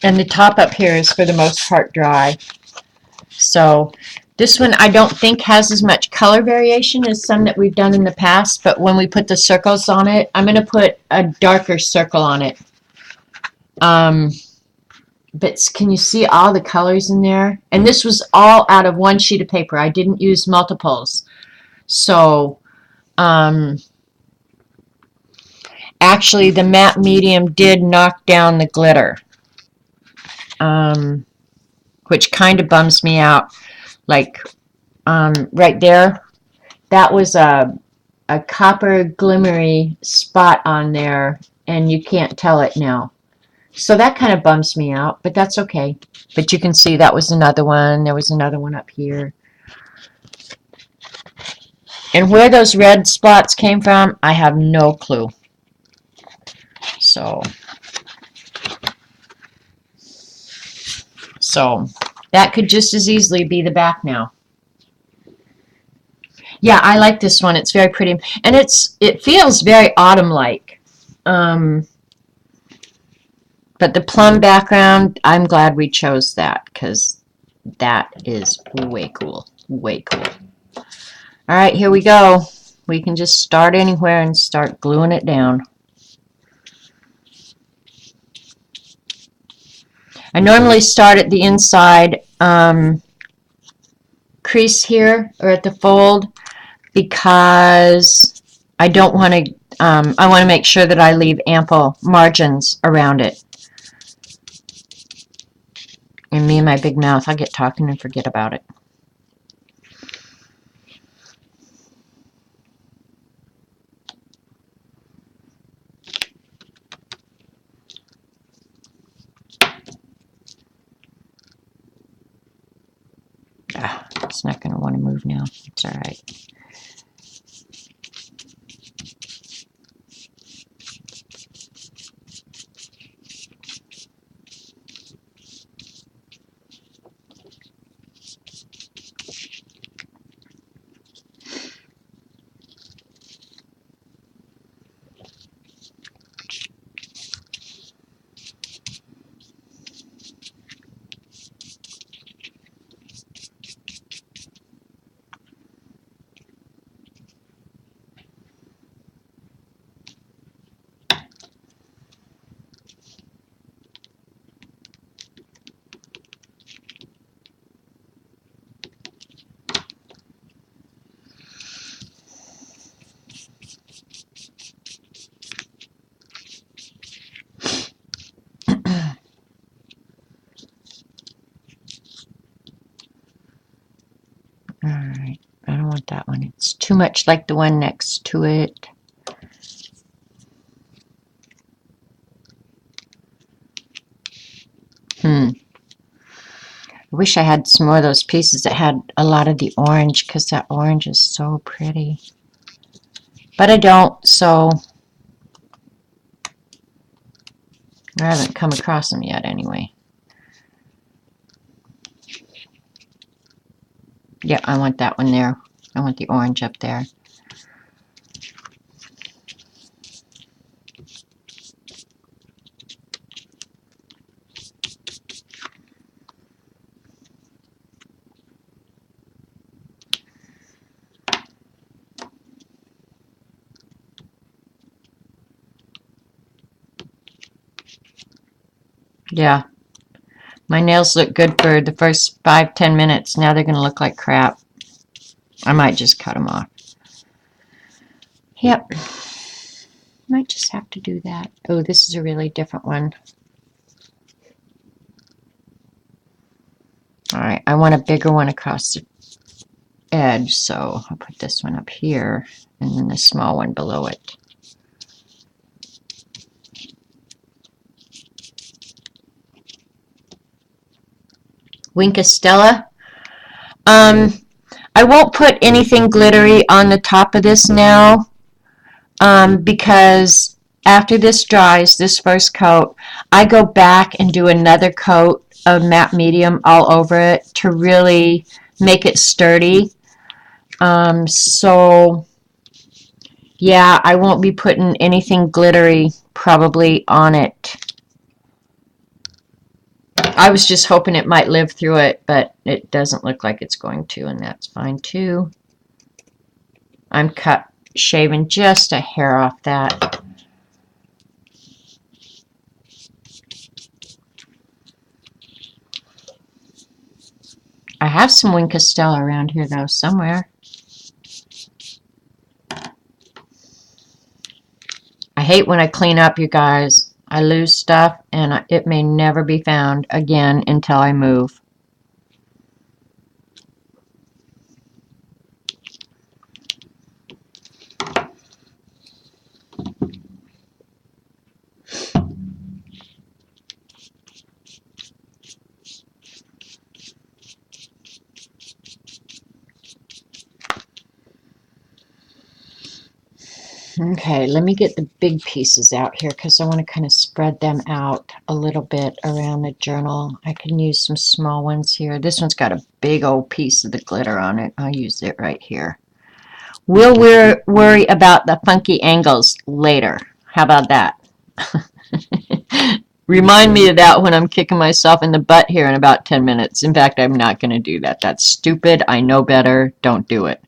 S1: And the top up here is for the most part dry. So this one I don't think has as much color variation as some that we've done in the past, but when we put the circles on it, I'm going to put a darker circle on it. But can you see all the colors in there? And this was all out of one sheet of paper. I didn't use multiples. So actually the matte medium did knock down the glitter. Which kind of bums me out. Like right there, that was a copper glimmery spot on there, and you can't tell it now. So that kind of bums me out, but that's okay. But you can see that was another one. There was another one up here. And where those red spots came from, I have no clue. So that could just as easily be the back now. Yeah, I like this one. It's very pretty. And it feels very autumn-like. But the plum background, I'm glad we chose that because that is way cool. Way cool. All right, here we go. We can just start anywhere and start gluing it down. I normally start at the inside crease here or at the fold because I don't want to, I want to make sure that I leave ample margins around it. And me and my big mouth, I get talking and forget about it. It's not going to want to move now. It's all right. that one. It's too much like the one next to it. I wish I had some more of those pieces that had a lot of the orange, because that orange is so pretty. But I don't, so I haven't come across them yet anyway. Yeah, I want that one there. I want the orange up there. Yeah, my nails look good for the first 5-10 minutes. Now they're going to look like crap. I might just cut them off. Yep. Might just have to do that. Oh, this is a really different one. Alright, I want a bigger one across the edge, so I'll put this one up here and then the small one below it. Wink Stella. I won't put anything glittery on the top of this now, because after this dries, this first coat, I go back and do another coat of matte medium all over it to really make it sturdy. So yeah, I won't be putting anything glittery probably on it. I was just hoping it might live through it, but it doesn't look like it's going to, and that's fine too. I'm shaving just a hair off that. I have some Wink Stella around here though, somewhere. I hate when I clean up, you guys. I lose stuff, and it may never be found again until I move. Okay, let me get the big pieces out here because I want to kind of spread them out a little bit around the journal. I can use some small ones here. This one's got a big old piece of the glitter on it. I'll use it right here. We'll worry about the funky angles later. How about that? Remind me of that when I'm kicking myself in the butt here in about 10 minutes. In fact, I'm not going to do that. That's stupid. I know better. Don't do it.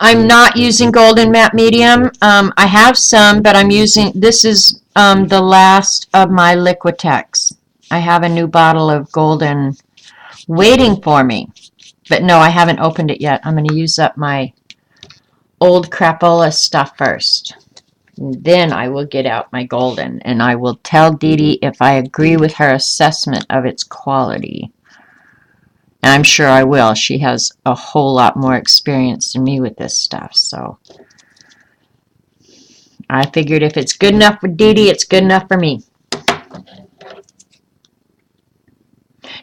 S1: I'm not using golden matte medium. I have some, but I'm using, this is the last of my Liquitex. I have a new bottle of golden waiting for me. But no, I haven't opened it yet. I'm going to use up my old crapola stuff first. And then I will get out my golden, and I will tell Dee Dee if I agree with her assessment of its quality. And I'm sure I will. She has a whole lot more experience than me with this stuff. So I figured if it's good enough for Dee Dee, it's good enough for me.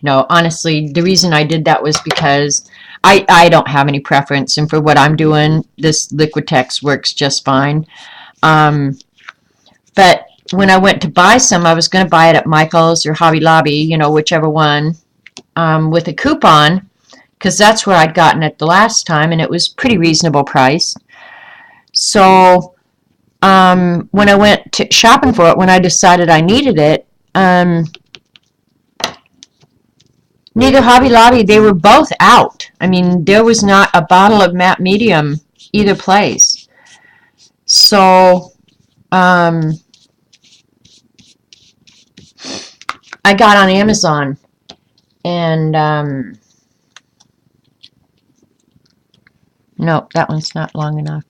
S1: No, honestly, the reason I did that was because I don't have any preference. And for what I'm doing, this Liquitex works just fine. But when I went to buy some, I was going to buy it at Michael's or Hobby Lobby, you know, whichever one. With a coupon, because that's where I'd gotten it the last time, and it was pretty reasonable price. So when I went to shopping for it, when I decided I needed it, neither Hobby Lobby, they were both out. I mean, there was not a bottle of matte medium either place. So, I got on Amazon and, nope, that one's not long enough.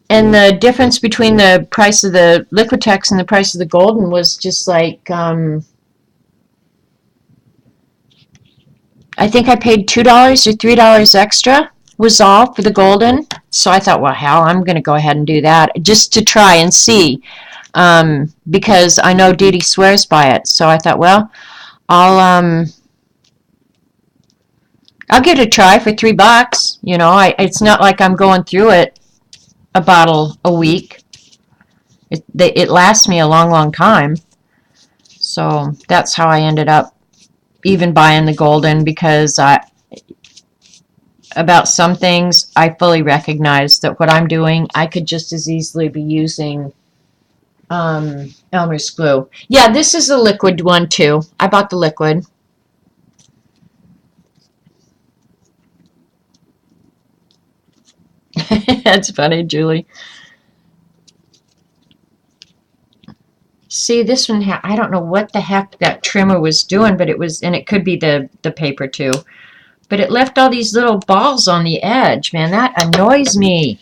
S1: And the difference between the price of the Liquitex and the price of the Golden was just like, I think I paid $2 or $3 extra was all for the Golden. So I thought, well, hell, I'm going to go ahead and do that just to try and see, because I know Dee Dee swears by it. So I thought, well, I'll I'll give it a try for $3. You know, it's not like I'm going through it a bottle a week. It lasts me a long, long time. So that's how I ended up even buying the Golden, because about some things I fully recognize that what I'm doing, I could just as easily be using Elmer's glue. Yeah, this is a liquid one too. I bought the liquid. That's funny, Julie. See, this one, I don't know what the heck that trimmer was doing, but it was, and it could be the paper too, but it left all these little balls on the edge. Man, that annoys me.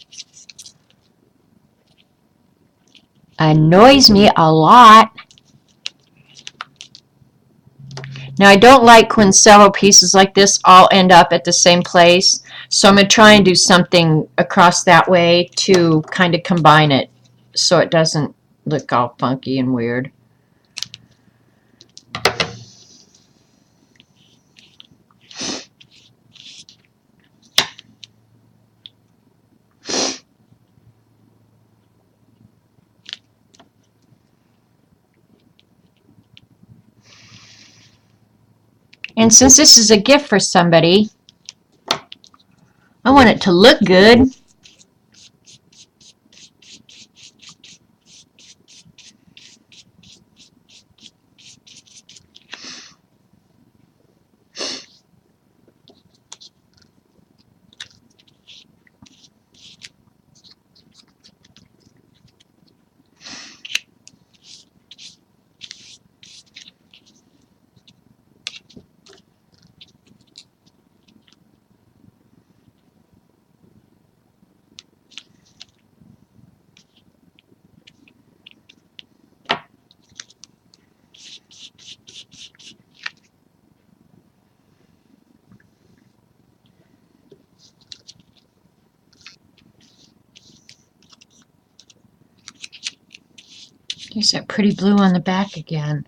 S1: Annoys me a lot. Now, I don't like when several pieces like this all end up at the same place, so I'm going to try and do something across that way to kind of combine it so it doesn't look all funky and weird. And since this is a gift for somebody, I want it to look good. There's that pretty blue on the back again.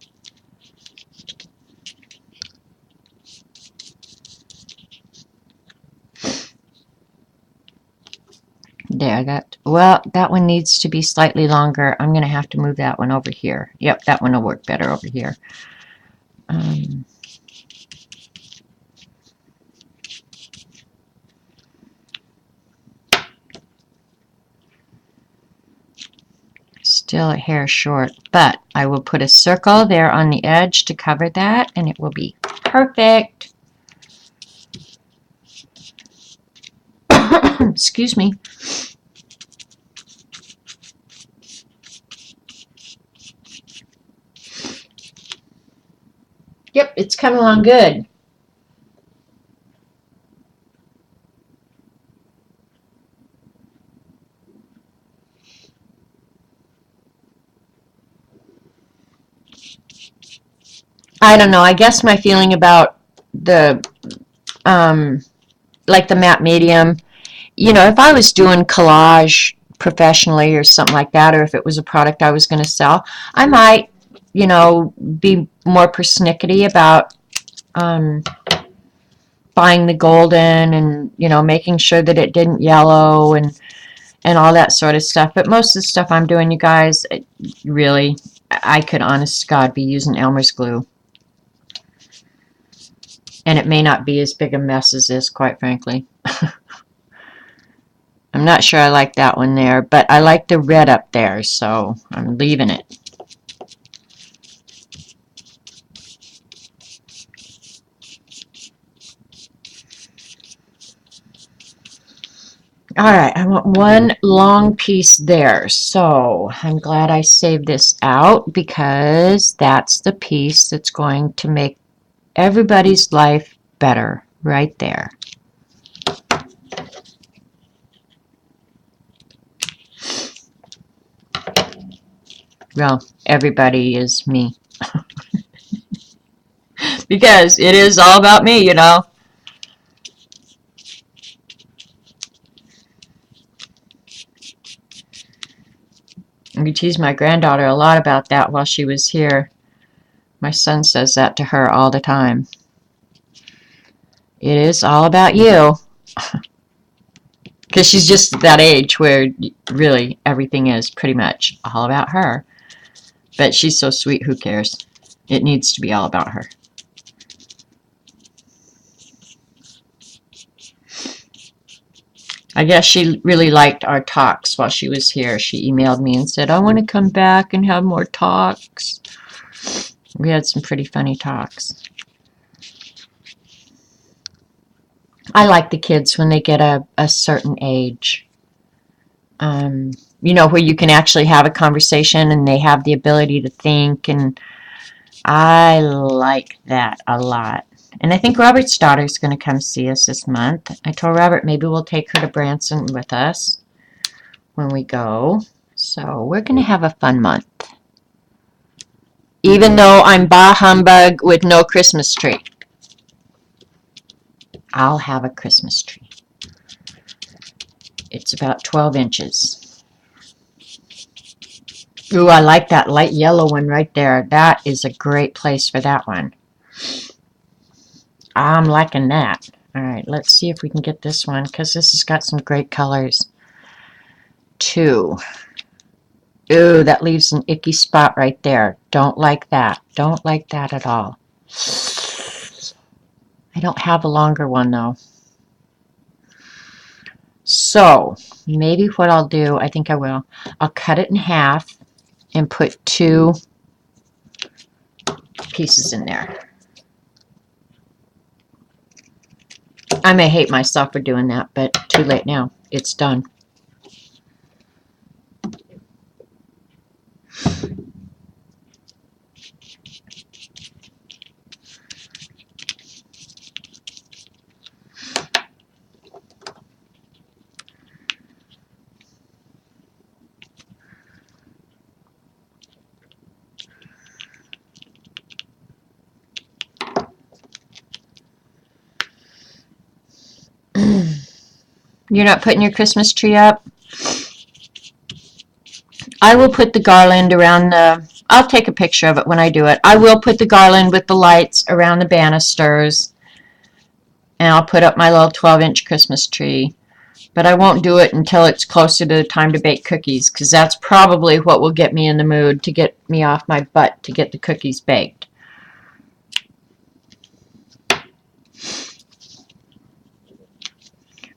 S1: There, I got, well, that one needs to be slightly longer. I'm going to have to move that one over here. Yep, that one will work better over here. Still a hair short, but I will put a circle there on the edge to cover that, and it will be perfect. Excuse me. Yep, it's coming along good. I don't know. I guess my feeling about the, like the matte medium, you know, if I was doing collage professionally or something like that, or if it was a product I was going to sell, I might, you know, be more persnickety about buying the Golden and, you know, making sure that it didn't yellow and all that sort of stuff. But most of the stuff I'm doing, you guys, really, I could, honest to God, be using Elmer's glue. And it may not be as big a mess as this, quite frankly. I'm not sure I like that one there, but I like the red up there, so I'm leaving it. All right, I want one long piece there. So I'm glad I saved this out because that's the piece that's going to make everybody's life better right there. Well, everybody is me. Because it is all about me, you know. We teased my granddaughter a lot about that while she was here. My son says that to her all the time. It is all about you. Because she's just that age where really everything is pretty much all about her. But she's so sweet, who cares? It needs to be all about her. I guess she really liked our talks while she was here. She emailed me and said, I want to come back and have more talks. We had some pretty funny talks. I like the kids when they get a certain age. You know, where you can actually have a conversation and they have the ability to think, and I like that a lot. And I think Robert's daughter is going to come see us this month. I told Robert maybe we'll take her to Branson with us when we go. So we're going to have a fun month. Even though I'm bah humbug with no Christmas tree. I'll have a Christmas tree. It's about 12 inches. Ooh, I like that light yellow one right there. That is a great place for that one. I'm liking that. All right, let's see if we can get this one because this has got some great colors too. Ooh, that leaves an icky spot right there. Don't like that. Don't like that at all. I don't have a longer one though. So maybe what I'll do, I think I will, I'll cut it in half and put 2 pieces in there. I may hate myself for doing that, but too late now. It's done. You're not putting your Christmas tree up? I will put the garland around the... I'll take a picture of it when I do it. I will put the garland with the lights around the banisters. And I'll put up my little 12-inch Christmas tree. But I won't do it until it's closer to the time to bake cookies, because that's probably what will get me in the mood to get me off my butt to get the cookies baked.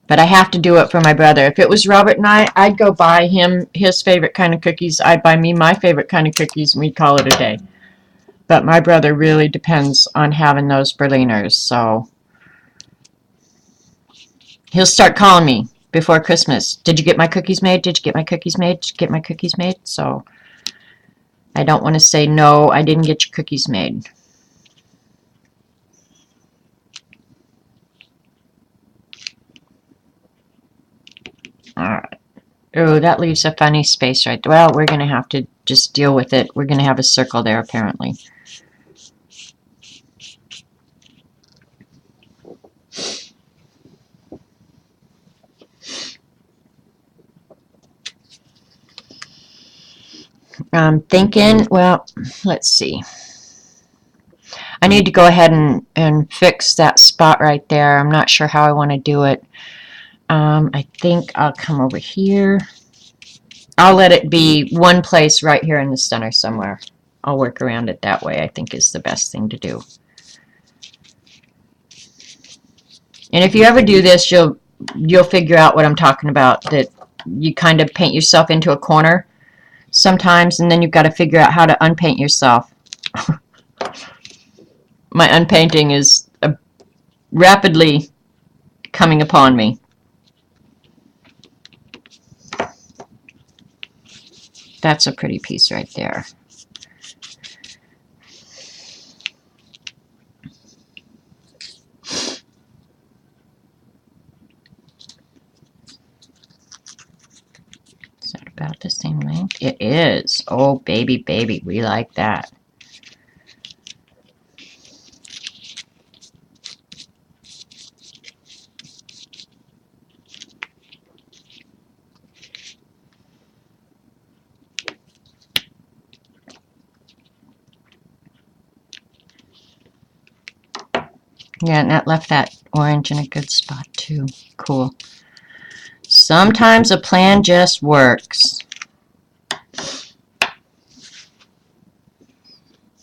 S1: But I have to do it for my brother. If it was Robert and I'd go buy him his favorite kind of cookies. I'd buy me my favorite kind of cookies, and we'd call it a day. But my brother really depends on having those Berliners, so he'll start calling me before Christmas. Did you get my cookies made? Did you get my cookies made? Did you get my cookies made? So I don't want to say, no, I didn't get your cookies made. Alright. Oh, that leaves a funny space right there. Well, we're going to have to just deal with it. We're going to have a circle there, apparently. I'm thinking, well, let's see. I need to go ahead and fix that spot right there. I'm not sure how I want to do it. I think I'll come over here. I'll let it be one place right here in the center somewhere. I'll work around it that way, I think is the best thing to do. And if you ever do this, you'll figure out what I'm talking about, that you kind of paint yourself into a corner sometimes, and then you've got to figure out how to unpaint yourself. My unpainting is rapidly coming upon me. That's a pretty piece right there. Is that about the same length? It is. Oh, baby, baby. We like that. Yeah, and that left that orange in a good spot too. Cool. Sometimes a plan just works.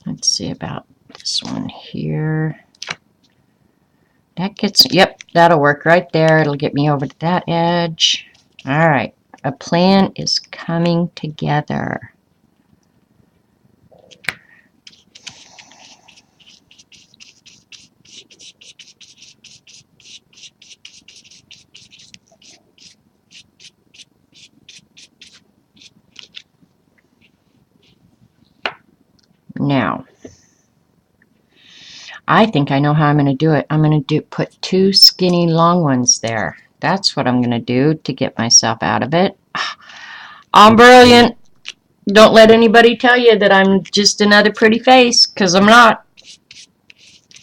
S1: Let's see about this one here. That gets, yep, that'll work right there. It'll get me over to that edge. All right, a plan is coming together. Now, I think I know how I'm going to do it. I'm going to put two skinny long ones there. That's what I'm going to do to get myself out of it. I'm brilliant. Don't let anybody tell you that I'm just another pretty face, because I'm not.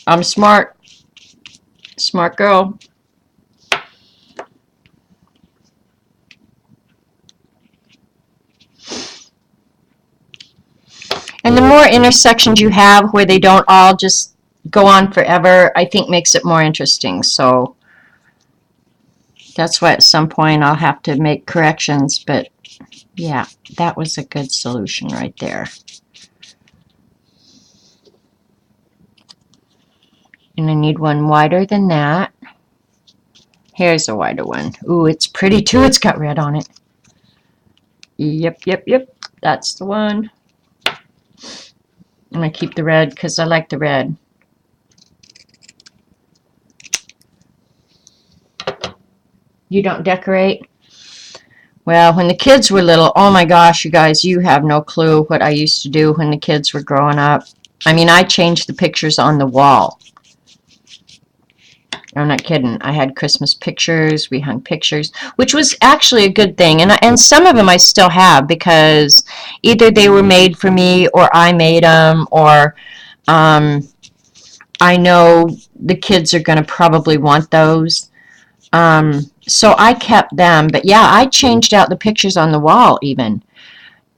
S1: I'm smart. Smart girl. And the more intersections you have where they don't all just go on forever, I think makes it more interesting. So that's why at some point I'll have to make corrections. But yeah, that was a good solution right there. And I need one wider than that. Here's a wider one. Ooh, it's pretty too. It's got red on it. Yep, yep, yep. That's the one. I'm going to keep the red because I like the red. You don't decorate? Well, when the kids were little, oh my gosh, you guys, you have no clue what I used to do when the kids were growing up. I mean, I changed the pictures on the wall. I'm not kidding. I had Christmas pictures. We hung pictures, which was actually a good thing. And some of them I still have because either they were made for me or I made them, or I know the kids are going to probably want those. So I kept them. But yeah, I changed out the pictures on the wall even.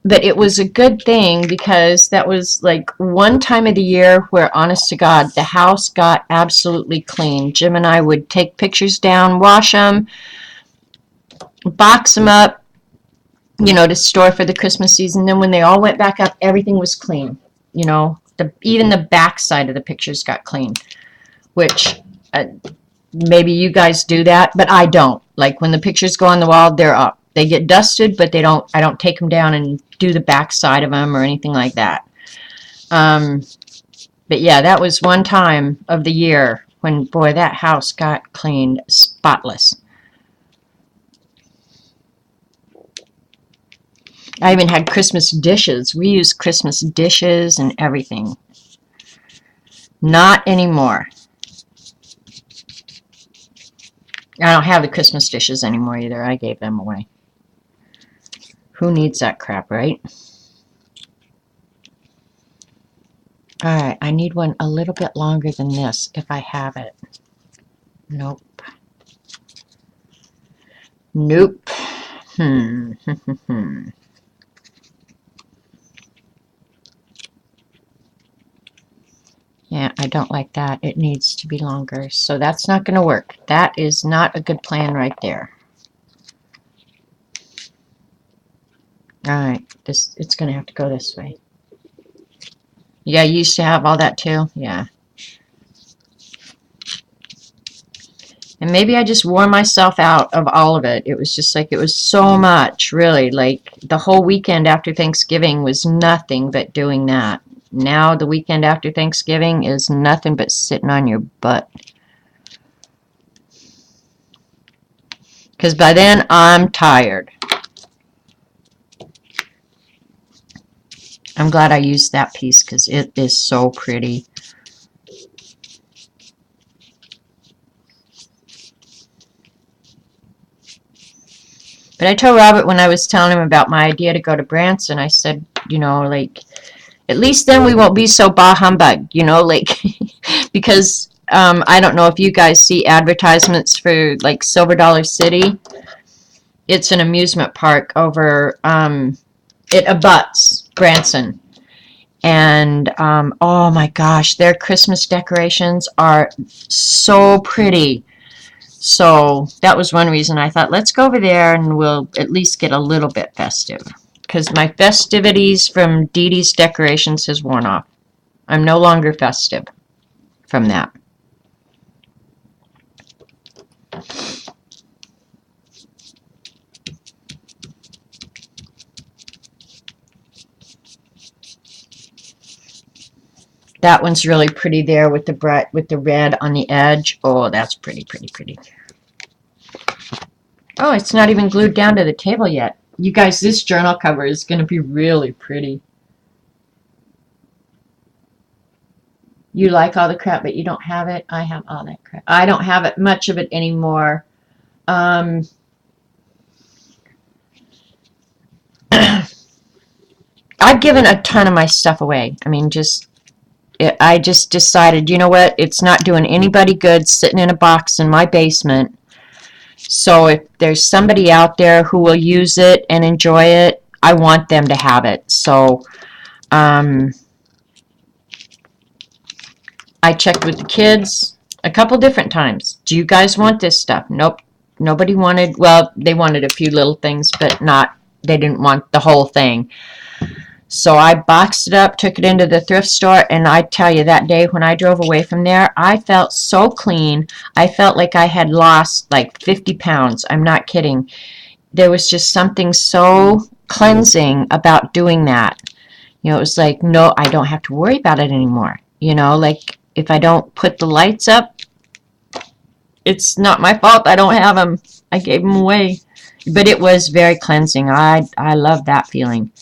S1: But it was a good thing because that was like one time of the year where, honest to God, the house got absolutely clean. Jim and I would take pictures down, wash them, box them up, you know, to store for the Christmas season. Then when they all went back up, everything was clean. You know, even the back side of the pictures got clean, which maybe you guys do that, but I don't. Like when the pictures go on the wall, they're up. They get dusted, but I don't take them down and do the back side of them or anything like that. But yeah, that was one time of the year when, boy, that house got cleaned spotless. I even had Christmas dishes. We used Christmas dishes and everything. Not anymore. I don't have the Christmas dishes anymore either. I gave them away. Who needs that crap, right? Alright, I need one a little bit longer than this if I have it. Nope. Nope. Yeah, I don't like that. It needs to be longer. So that's not going to work. That is not a good plan right there. Alright, it's going to have to go this way. Yeah, you used to have all that too? Yeah. And maybe I just wore myself out of all of it. It was just like, it was so much, really. Like, the whole weekend after Thanksgiving was nothing but doing that. Now, the weekend after Thanksgiving is nothing but sitting on your butt. Because by then, I'm tired. I'm glad I used that piece because it is so pretty. But I told Robert when I was telling him about my idea to go to Branson, I said, you know, like, at least then we won't be so bah humbug, you know, like, because I don't know if you guys see advertisements for like Silver Dollar City. It's an amusement park over, it abuts Branson. And oh my gosh, their Christmas decorations are so pretty. So that was one reason I thought, let's go over there and we'll at least get a little bit festive. Because my festivities from Dee Dee's decorations has worn off. I'm no longer festive from that. That one's really pretty there with the red on the edge. Oh, that's pretty, pretty, pretty. Oh, it's not even glued down to the table yet. You guys, this journal cover is going to be really pretty. You like all the crap, but you don't have it. I have all that crap. I don't have it, much of it anymore. I've given a ton of my stuff away. I mean, I just decided, you know what? It's not doing anybody good sitting in a box in my basement. So if there's somebody out there who will use it and enjoy it, I want them to have it. So I checked with the kids a couple different times. Do you guys want this stuff? Nope. Nobody wanted, well, they wanted a few little things, but they didn't want the whole thing. So I boxed it up, took it into the thrift store, and I tell you, that day when I drove away from there, I felt so clean. I felt like I had lost like 50 pounds. I'm not kidding. There was just something so cleansing about doing that. You know, it was like, no, I don't have to worry about it anymore. You know, like if I don't put the lights up, it's not my fault I don't have them. I gave them away. But it was very cleansing. I love that feeling.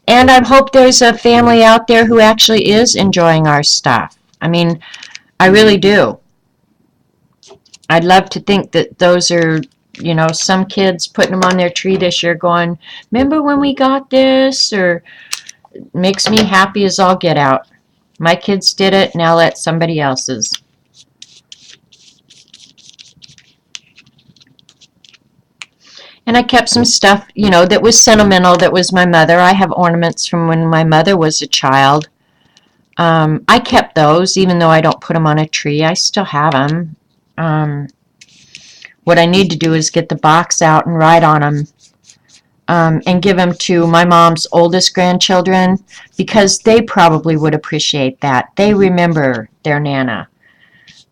S1: And I hope there's a family out there who actually is enjoying our stuff. I mean, I really do. I'd love to think that those are, you know, some kids putting them on their tree this year going, remember when we got this? Or it makes me happy as all get out. My kids did it, now let somebody else's. And I kept some stuff, you know, that was sentimental, that was my mother. I have ornaments from when my mother was a child. I kept those, even though I don't put them on a tree. I still have them. What I need to do is get the box out and write on them and give them to my mom's oldest grandchildren, because they probably would appreciate that. They remember their Nana.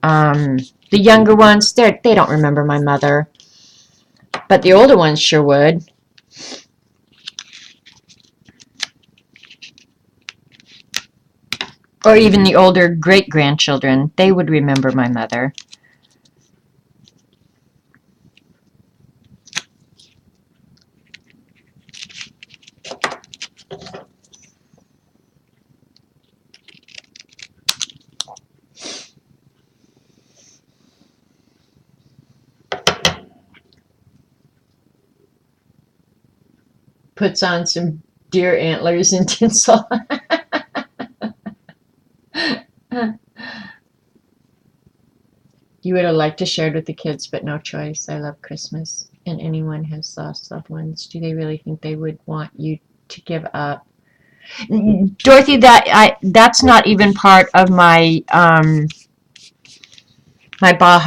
S1: The younger ones, they don't remember my mother. But the older ones sure would. Or even the older great-grandchildren, they would remember my mother. Puts on some deer antlers and tinsel. You would have liked to share it with the kids, but no choice. I love Christmas. And anyone has lost loved ones. Do they really think they would want you to give up? Dorothy, that's not even part of my my bah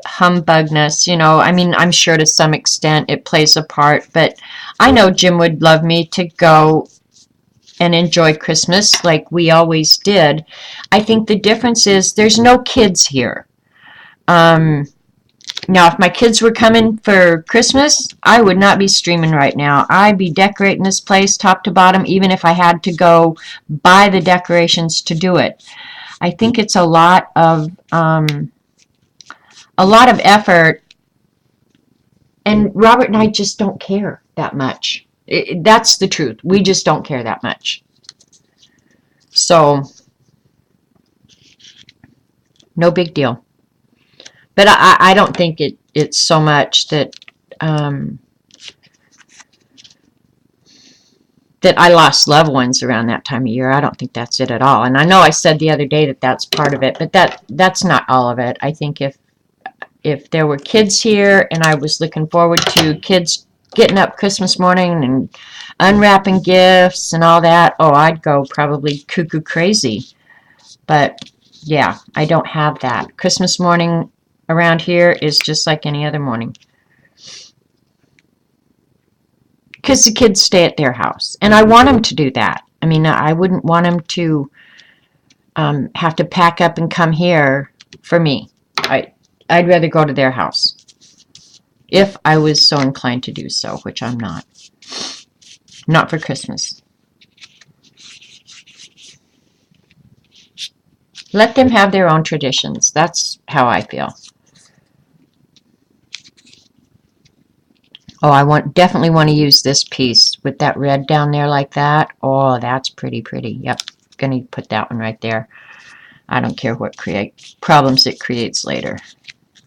S1: humbugness, you know. I mean, I'm sure to some extent it plays a part, but I know Jim would love me to go and enjoy Christmas like we always did. I think the difference is there's no kids here. Now, if my kids were coming for Christmas, I would not be streaming right now. I'd be decorating this place top to bottom, even if I had to go buy the decorations to do it. I think it's a lot of effort, and Robert and I just don't care that much. That's the truth. We just don't care that much. So, no big deal. But I don't think it's so much that that I lost loved ones around that time of year. I don't think that's it at all. And I know I said the other day that that's part of it, but that's not all of it. I think if there were kids here and I was looking forward to kids getting up Christmas morning and unwrapping gifts and all that, oh, I'd go probably cuckoo crazy. But yeah, I don't have that. Christmas morning around here is just like any other morning. Because the kids stay at their house. And I want them to do that. I mean, I wouldn't want them to have to pack up and come here for me. I'd rather go to their house. If I was so inclined to do so, which I'm not. Not for Christmas. Let them have their own traditions. That's how I feel. Oh, I definitely want to use this piece with that red down there like that. Oh, that's pretty. Yep, gonna put that one right there. I don't care what problems it creates later.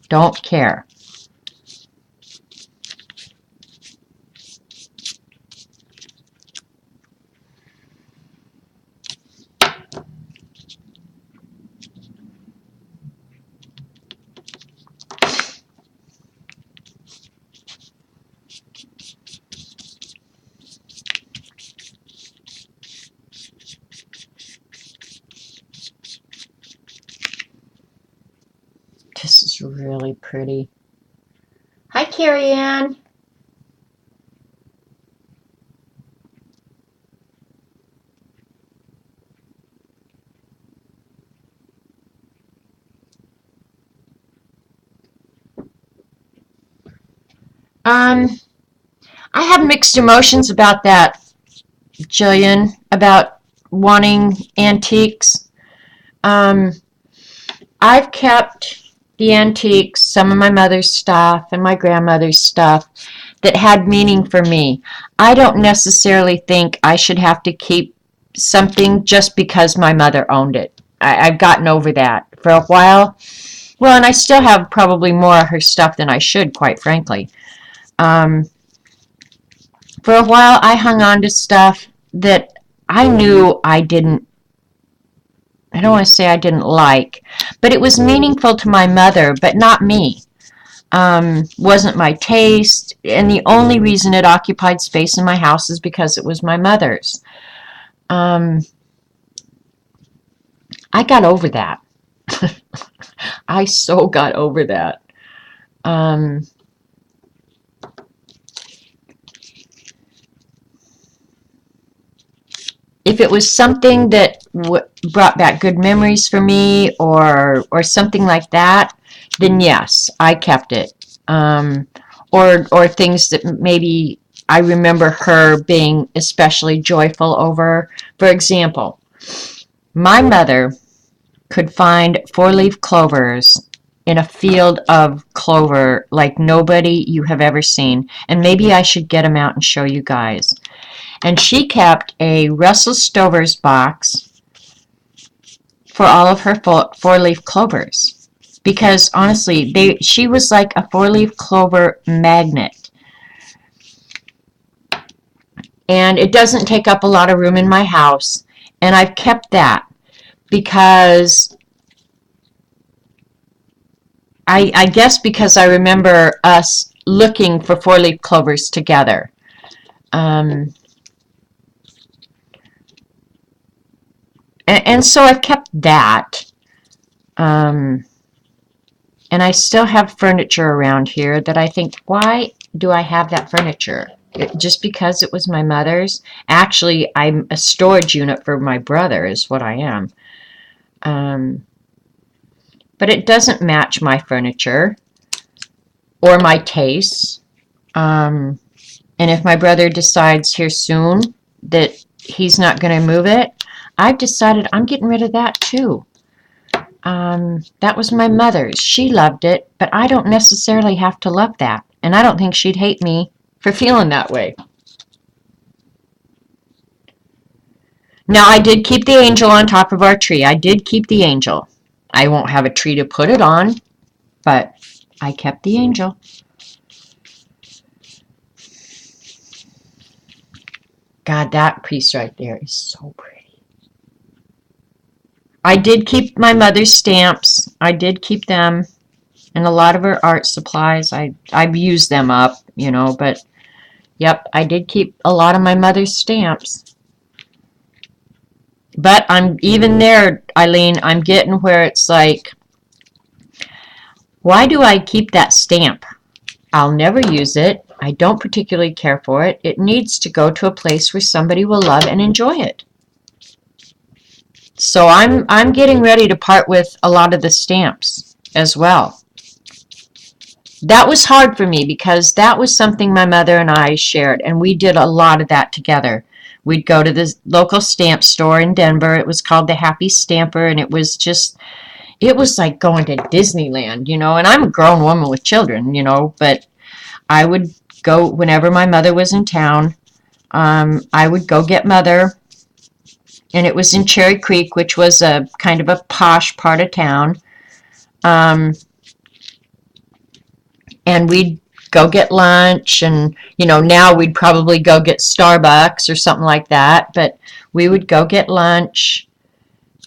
S1: Don't care. This is really pretty. Hi, Carrie Ann. I have mixed emotions about that, Jillian, about wanting antiques. I've kept the antiques, some of my mother's stuff and my grandmother's stuff that had meaning for me. I don't necessarily think I should have to keep something just because my mother owned it. I've gotten over that for a while. Well, and I still have probably more of her stuff than I should, quite frankly. For a while, I hung on to stuff that I knew I don't want to say I didn't like, but it was meaningful to my mother, but not me. Wasn't my taste, and the only reason it occupied space in my house is because it was my mother's. I got over that. I so got over that. If it was something that brought back good memories for me or something like that, then yes, I kept it. Or things that maybe I remember her being especially joyful over. For example, my mother could find four-leaf clovers in a field of clover like nobody you have ever seen. And maybe I should get them out and show you guys. And she kept a Russell Stover's box for all of her four-leaf clovers. Because honestly, she was like a four-leaf clover magnet. And it doesn't take up a lot of room in my house. And I've kept that because I guess because I remember us looking for four-leaf clovers together. And so I've kept that. And I still have furniture around here that I think, why do I have that furniture? Just because it was my mother's? Actually, I'm a storage unit for my brother is what I am. But it doesn't match my furniture or my tastes. And if my brother decides here soon that he's not going to move it, I've decided I'm getting rid of that too. That was my mother's. She loved it, but I don't necessarily have to love that. And I don't think she'd hate me for feeling that way. Now, I did keep the angel on top of our tree. I did keep the angel. I won't have a tree to put it on, but I kept the angel. God, that piece right there is so pretty. I did keep my mother's stamps. I did keep them. And a lot of her art supplies. I've used them up, you know, but yep, I did keep a lot of my mother's stamps. But I'm even there, Eileen, I'm getting where it's like, why do I keep that stamp? I'll never use it. I don't particularly care for it. It needs to go to a place where somebody will love and enjoy it. So I'm getting ready to part with a lot of the stamps as well. That was hard for me because that was something my mother and I shared, and we did a lot of that together. We'd go to the local stamp store in Denver. It was called the Happy Stamper, and it was like going to Disneyland, you know, and I'm a grown woman with children, you know, but I would go whenever my mother was in town. I would go get Mother, and it was in Cherry Creek, which was a kind of a posh part of town. And we'd go get lunch, and, you know, now we'd probably go get Starbucks or something like that, but we would go get lunch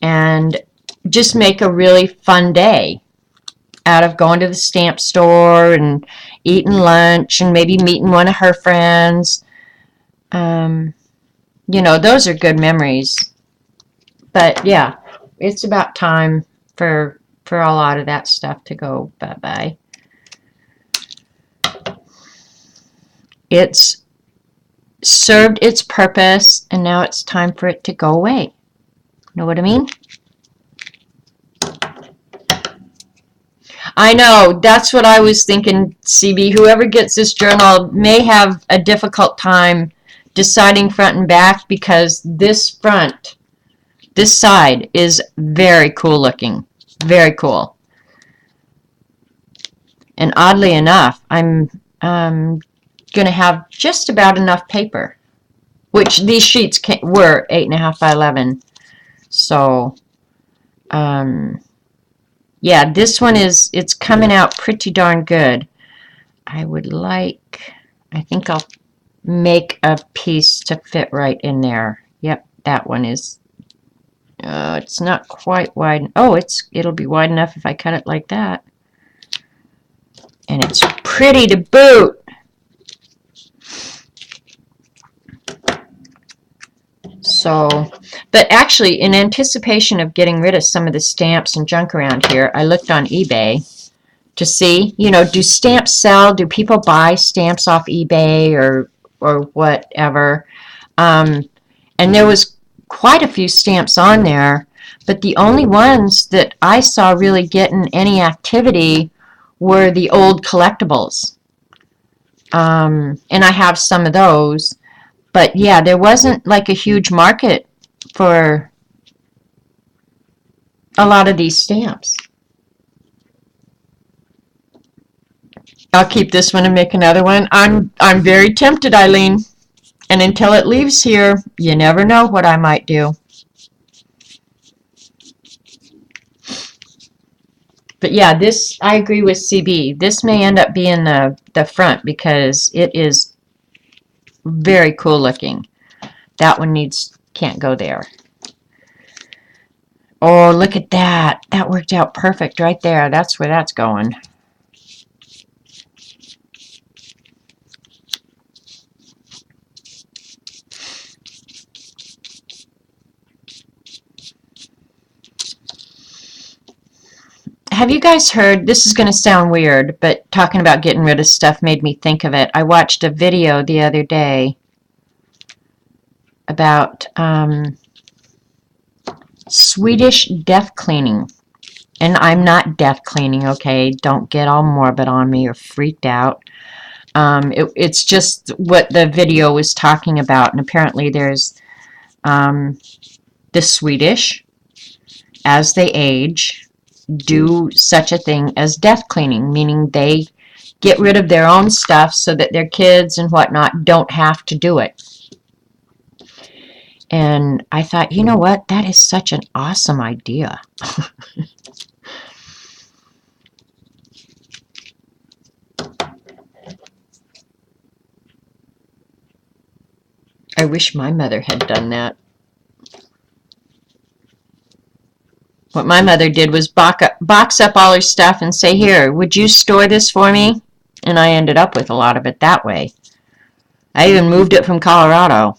S1: and just make a really fun day out of going to the stamp store and eating lunch and maybe meeting one of her friends. You know, those are good memories. But yeah, it's about time for a lot of that stuff to go bye-bye. It's served its purpose, and now it's time for it to go away. Know what I mean? I know, that's what I was thinking, CB. Whoever gets this journal may have a difficult time deciding front and back, because this side is very cool looking. Very cool. And oddly enough, I'm going to have just about enough paper, which these sheets were 8.5 by 11. So, yeah, this one it's coming out pretty darn good. I think I'll make a piece to fit right in there. Yep, that one is, it's not quite wide. Oh, it'll be wide enough if I cut it like that. And it's pretty to boot. So, but actually, in anticipation of getting rid of some of the stamps and junk around here, I looked on eBay to see, you know, do stamps sell? Do people buy stamps off eBay or whatever? And there was quite a few stamps on there, but the only ones that I saw really getting any activity were the old collectibles. And I have some of those. But yeah, there wasn't like a huge market for a lot of these stamps. I'll keep this one and make another one. I'm very tempted, Eileen. And until it leaves here, you never know what I might do. But yeah, this, I agree with CB. This may end up being the front because it is very cool looking. That one can't go there. Oh, look at that. That worked out perfect right there. That's where that's going. Have you guys heard, this is going to sound weird, but talking about getting rid of stuff made me think of it. I watched a video the other day about Swedish death cleaning. And I'm not death cleaning, okay? Don't get all morbid on me or freaked out. It's just what the video was talking about. And apparently there's the Swedish, as they age, do such a thing as death cleaning, meaning they get rid of their own stuff so that their kids and whatnot don't have to do it. And I thought, you know what? That is such an awesome idea. I wish my mother had done that. What my mother did was box up all her stuff and say, here, would you store this for me? And I ended up with a lot of it that way. I even moved it from Colorado.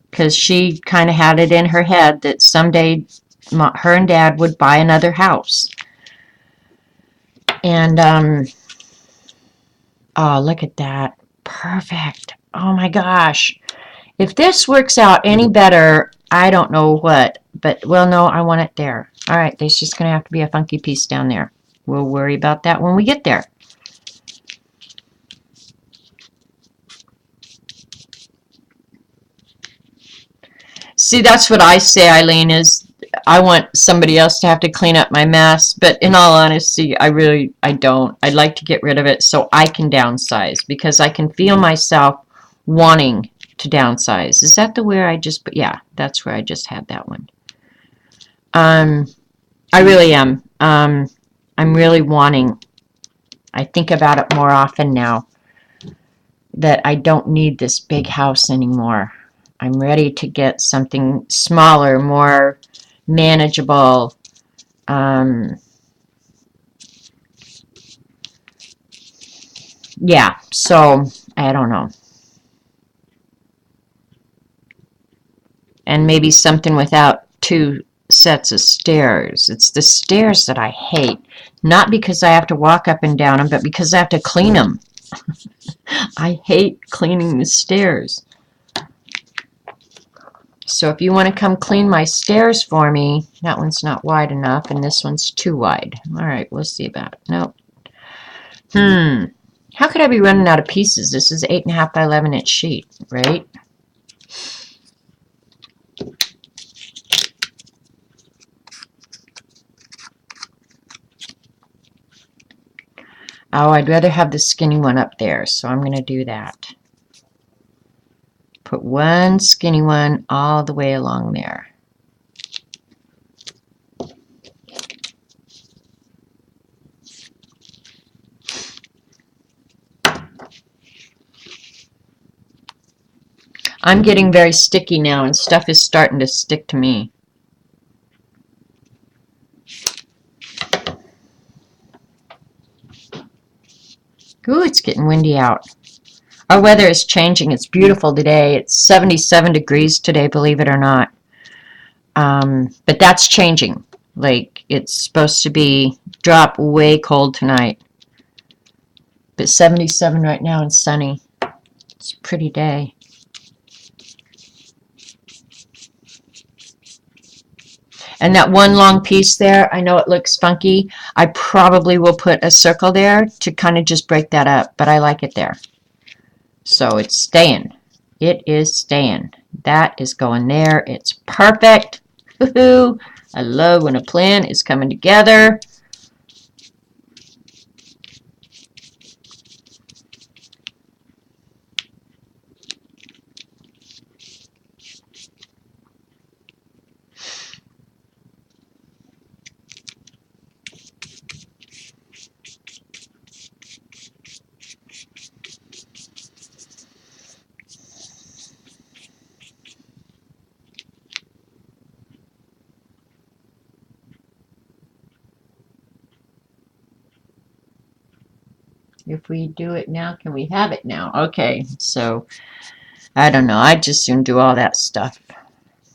S1: Because she kind of had it in her head that someday her and Dad would buy another house. And, oh, look at that. Perfect. Oh my gosh. If this works out any better, I don't know what. But, well, no, I want it there. All right, there's just going to have to be a funky piece down there. We'll worry about that when we get there. See, that's what I say, Eileen, is I want somebody else to have to clean up my mess. But in all honesty, I don't. I'd like to get rid of it so I can downsize because I can feel myself wanting to downsize. Is that the where I just, yeah, that's where I just had that one. I really am. I'm really wanting. I think about it more often now that I don't need this big house anymore. I'm ready to get something smaller, more manageable. Yeah, so I don't know. And maybe something without 2 sets of stairs. It's the stairs that I hate. Not because I have to walk up and down them, but because I have to clean them. I hate cleaning the stairs. So if you want to come clean my stairs for me, that one's not wide enough, and this one's too wide. All right, we'll see about it. Nope. How could I be running out of pieces? This is 8.5 by 11-inch sheet, right? Oh, I'd rather have the skinny one up there, so I'm going to do that. Put one skinny one all the way along there. I'm getting very sticky now, and stuff is starting to stick to me. Ooh, it's getting windy out. Our weather is changing. It's beautiful today. It's 77 degrees today, believe it or not. But that's changing. Like, it's supposed to be drop way cold tonight. But 77 right now and sunny. It's a pretty day. And that one long piece there, I know it looks funky. I probably will put a circle there to kind of just break that up, but I like it there. So it's staying. It is staying. That is going there. It's perfect. Woohoo! I love when a plan is coming together. If we do it now, can we have it now? Okay, so I don't know. I'd just soon do all that stuff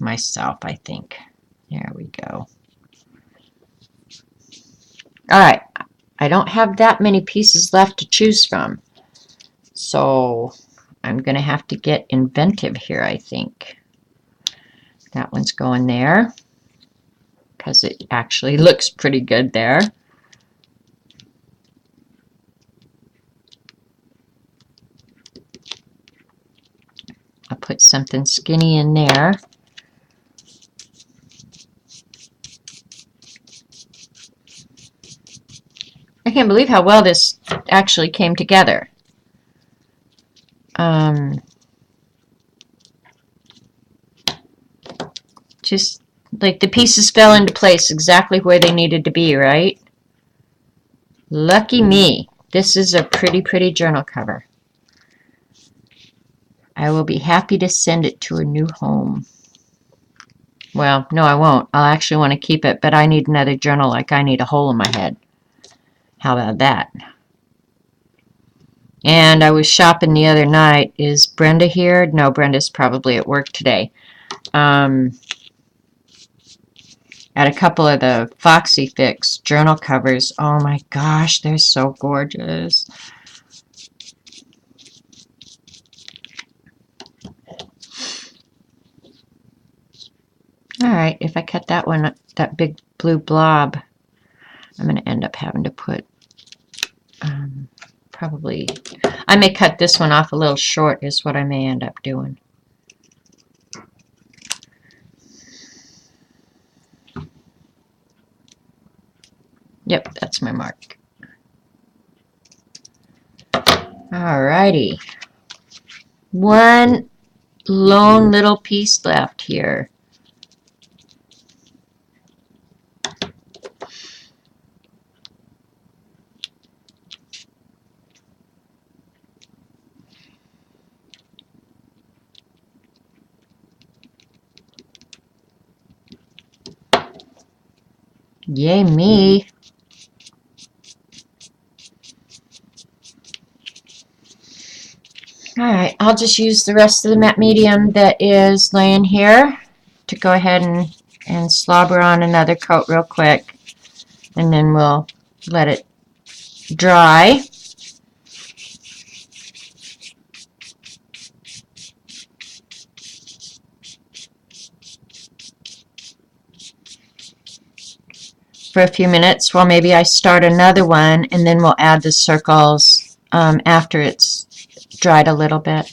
S1: myself, I think. There we go. All right. I don't have that many pieces left to choose from. So I'm going to have to get inventive here, I think. That one's going there because it actually looks pretty good there. I'll put something skinny in there. I can't believe how well this actually came together. Just like the pieces fell into place exactly where they needed to be, right? Lucky me. This is a pretty journal cover. I will be happy to send it to a new home. Well, no, I won't. I'll actually want to keep it, but I need another journal like I need a hole in my head. How about that? And I was shopping the other night. Is Brenda here? No, Brenda's probably at work today. At a couple of the Foxy Fix journal covers. Oh my gosh, they're so gorgeous. Alright, if I cut that one, that big blue blob, I'm going to end up having to put, probably, I may cut this one off a little short is what I may end up doing. Yep, that's my mark. Alrighty. One lone little piece left here. Yay me. Alright, I'll just use the rest of the matte medium that is laying here to go ahead and slobber on another coat real quick. And then we'll let it dry. For a few minutes while maybe I start another one, and then we'll add the circles after it's dried a little bit.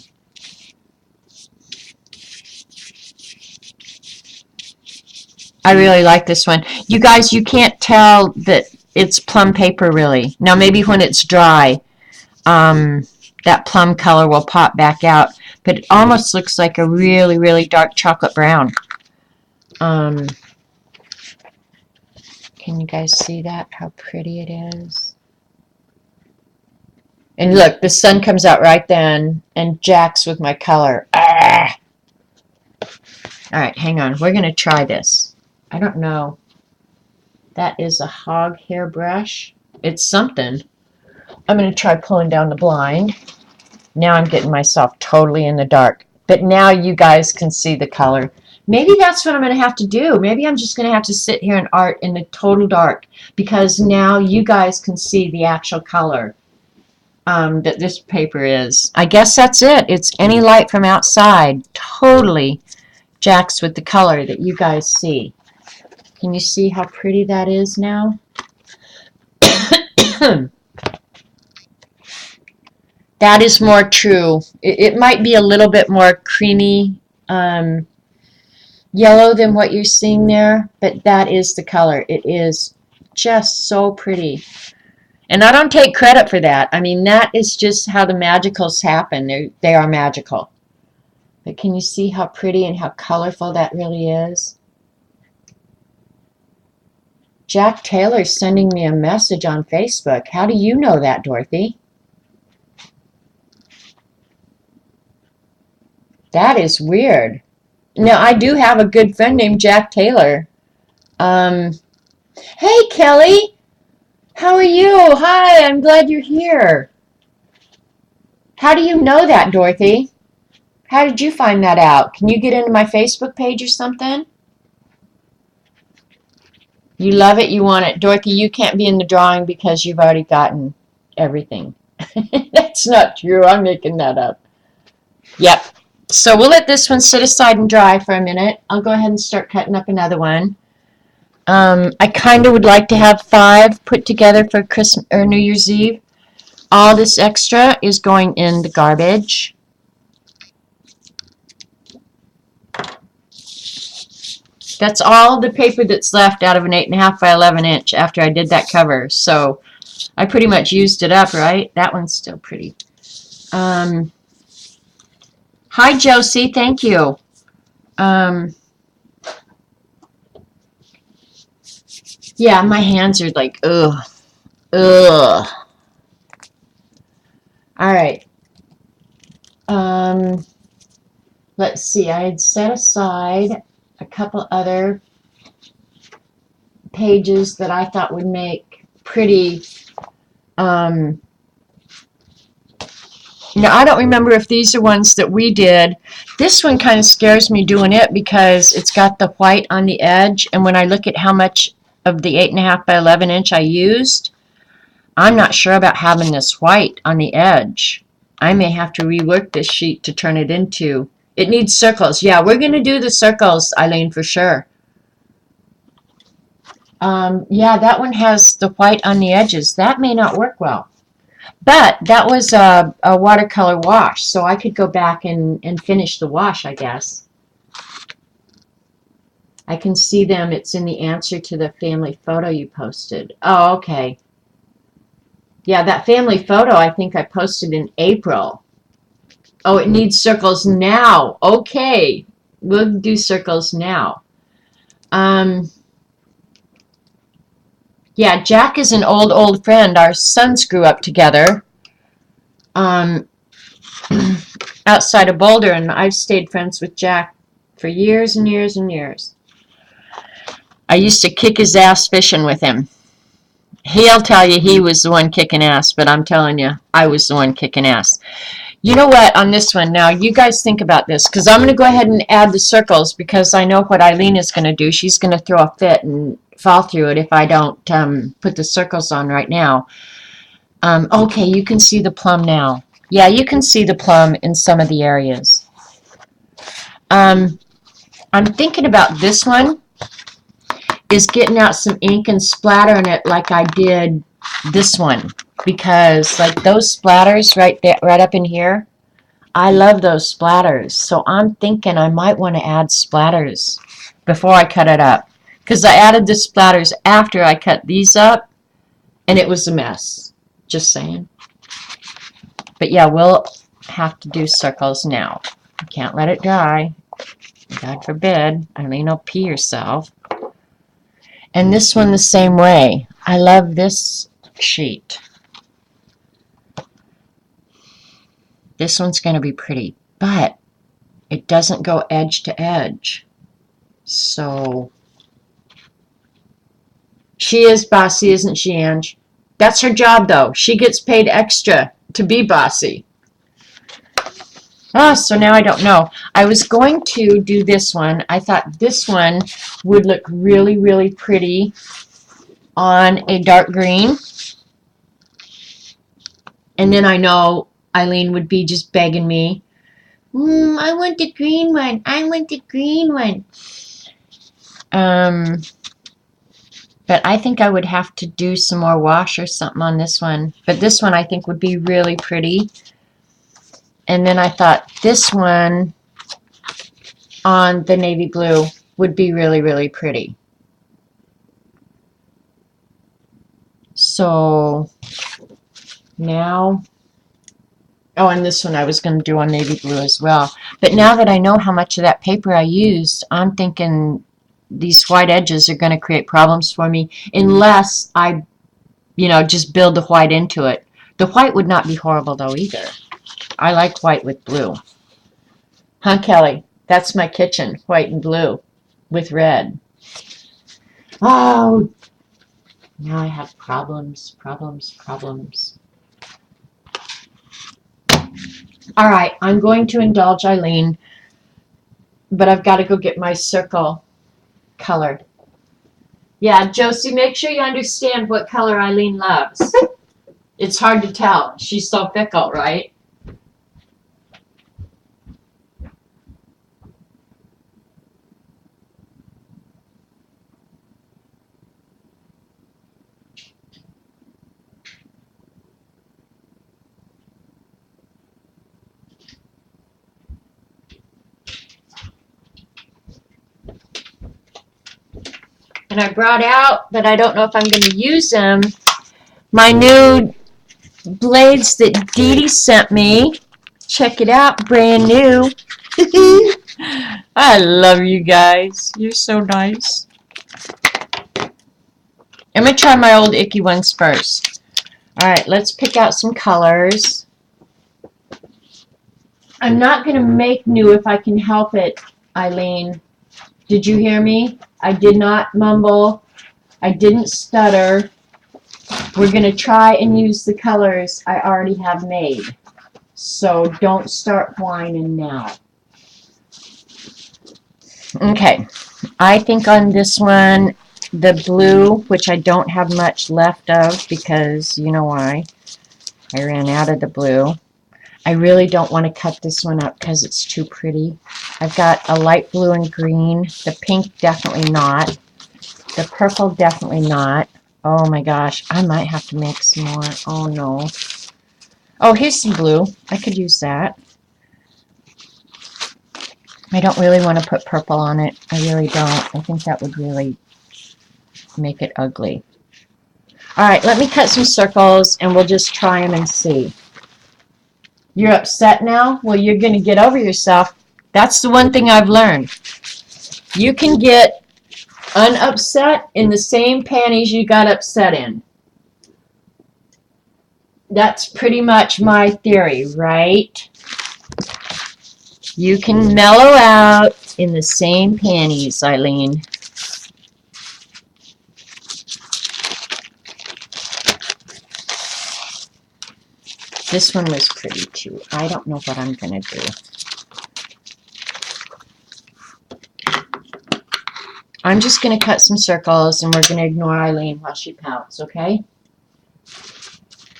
S1: I really like this one. You guys, you can't tell that it's plum paper really. Now maybe when it's dry, that plum color will pop back out, but it almost looks like a really dark chocolate brown. Can you guys see that? How pretty it is. And look, the sun comes out right then and jacks with my color. Ah! All right, hang on. We're going to try this. I don't know. That is a hog hair brush. It's something. I'm going to try pulling down the blind. Now I'm getting myself totally in the dark. But now you guys can see the color. Maybe that's what I'm going to have to do. Maybe I'm just going to have to sit here and art in the total dark, because now you guys can see the actual color that this paper is. I guess that's it. It's any light from outside totally jacks with the color that you guys see. Can you see how pretty that is now? That is more true. It might be a little bit more creamy yellow than what you're seeing there, but that is the color. It is just so pretty. And I don't take credit for that. I mean, that is just how the magicals happen. They are magical. But can you see how pretty and how colorful that really is? Jack Taylor's sending me a message on Facebook. How do you know that, Dorothy? That is weird. Now, I do have a good friend named Jack Taylor. Hey, Kelly. How are you? Hi, I'm glad you're here. How do you know that, Dorothy? How did you find that out? Can you get into my Facebook page or something? You love it, you want it. Dorothy, you can't be in the drawing because you've already gotten everything. That's not true. I'm making that up. Yep. So we'll let this one sit aside and dry for a minute. I'll go ahead and start cutting up another one. I kind of would like to have 5 put together for Christmas or New Year's Eve. All this extra is going in the garbage. That's all the paper that's left out of an 8.5 by 11 inch after I did that cover. So I pretty much used it up, right? That one's still pretty. Hi, Josie. Thank you. Yeah, my hands are like, ugh. Ugh. All right. Let's see. I had set aside a couple other pages that I thought would make pretty. Now, I don't remember if these are ones that we did. This one kind of scares me doing it because it's got the white on the edge, and when I look at how much of the 8.5 by 11 inch I used, I'm not sure about having this white on the edge. I may have to rework this sheet to turn it into. It needs circles. Yeah, we're going to do the circles, Eileen, for sure. Yeah, that one has the white on the edges. That may not work well. But that was a watercolor wash, so I could go back and finish the wash, I guess. I can see them. It's in the answer to the family photo you posted. Oh, okay. Yeah, that family photo I think I posted in April. Oh, it needs circles now. Okay. We'll do circles now. Yeah, Jack is an old friend. Our sons grew up together outside of Boulder, and I've stayed friends with Jack for years and years and years. I used to kick his ass fishing with him. He'll tell you he was the one kicking ass, but I'm telling you, I was the one kicking ass. You know what, on this one, now you guys think about this, because I'm going to go ahead and add the circles, because I know what Eileen is going to do. She's going to throw a fit and fall through it if I don't put the circles on right now. Okay, you can see the plum now. Yeah, you can see the plum in some of the areas. I'm thinking about this one is getting out some ink and splattering it like I did this one, because like those splatters right there, right up in here, I love those splatters. So I'm thinking I might want to add splatters before I cut it up, because I added the splatters after I cut these up and it was a mess. Just saying. But yeah, we'll have to do circles now. You can't let it dry. God forbid. Eileen will pee herself. And this one the same way. I love this sheet. This one's going to be pretty, but it doesn't go edge to edge. So she is bossy, isn't she, Ange? That's her job, though. She gets paid extra to be bossy. Oh, so now I don't know. I was going to do this one. I thought this one would look really, really pretty on a dark green. And then I know Eileen would be just begging me, I want the green one. I want the green one. But I think I would have to do some more wash or something on this one. But this one I think would be really pretty. And then I thought this one on the navy blue would be really, really pretty. So now, oh, and this one I was going to do on navy blue as well. But now that I know how much of that paper I used, I'm thinking these white edges are going to create problems for me unless I, just build the white into it. The white would not be horrible though either. I like white with blue. Huh, Kelly? That's my kitchen, white and blue with red. Oh, now I have problems. All right, I'm going to indulge Eileen, but I've got to go get my circle colored. Yeah, Josie, make sure you understand what color Eileen loves. It's hard to tell. She's so fickle, right? And I brought out, but I don't know if I'm going to use them, my new blades that Dee Dee sent me. Check it out, brand new. I love you guys. You're so nice. I'm going to try my old icky ones first. Alright, let's pick out some colors. I'm not going to make new if I can help it, Eileen. Did you hear me? I did not mumble. I didn't stutter. We're going to try and use the colors I already have made. So don't start whining now. Okay, I think on this one, the blue, which I don't have much left of because you know why. I ran out of the blue. I really don't want to cut this one up because it's too pretty. I've got a light blue and green. The pink, definitely not. The purple, definitely not. Oh my gosh, I might have to make some more. Oh no. Oh, here's some blue. I could use that. I don't really want to put purple on it. I really don't. I think that would really make it ugly. Alright, let me cut some circles and we'll just try them and see. You're upset now? Well, you're going to get over yourself. That's the one thing I've learned. You can get unupset in the same panties you got upset in. That's pretty much my theory, right? You can mellow out in the same panties, Eileen. This one was pretty too. I don't know what I'm going to do. I'm just going to cut some circles and we're going to ignore Eileen while she pouts, okay?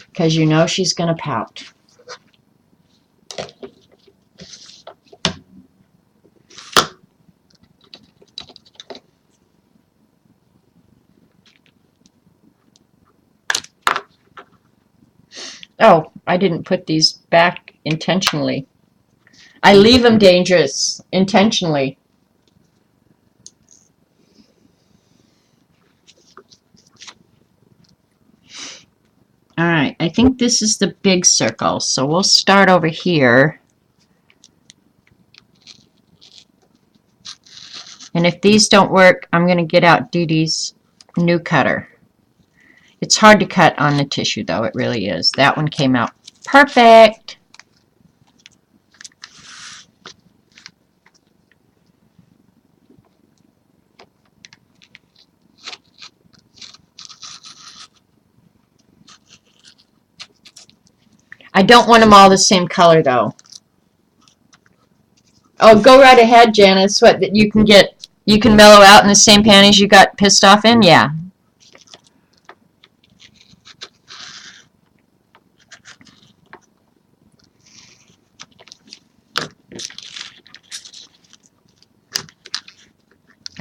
S1: Because you know she's going to pout. Oh, I didn't put these back intentionally. I leave them dangerous intentionally. Alright, I think this is the big circle, so we'll start over here. And if these don't work, I'm going to get out Dee Dee's new cutter. It's hard to cut on the tissue, though. It really is. That one came out perfect. I don't want them all the same color, though. Oh, go right ahead, Janice. What, that you can mellow out in the same panties you got pissed off in? Yeah.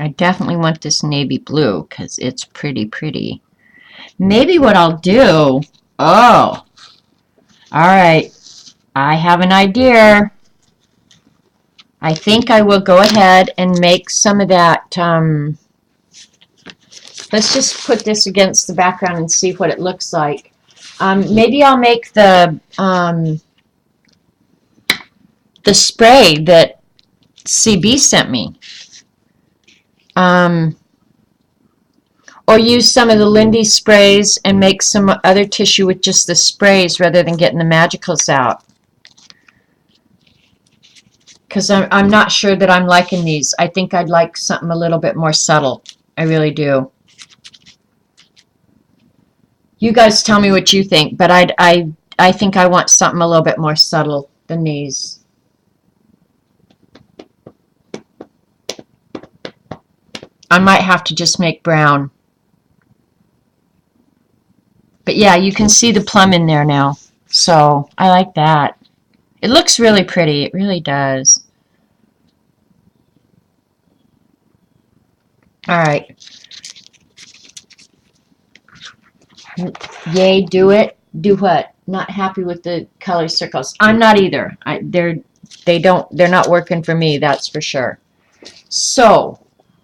S1: I definitely want this navy blue because it's pretty. Maybe what I'll do... Oh. Alright. I have an idea. I think I will go ahead and make some of that... let's just put this against the background and see what it looks like. Maybe I'll make the spray that CB sent me. Or use some of the Lindy sprays and make some other tissue with just the sprays rather than getting the magicals out. Because I'm not sure that I'm liking these. I think I'd like something a little bit more subtle. I really do. You guys tell me what you think, but I think I want something a little bit more subtle than these. I might have to just make brown. But yeah, you can see the plum in there now. So I like that. It looks really pretty. It really does. Alright. Yay, do it. Do what? Not happy with the color circles. I'm not either. They're not working for me, that's for sure. So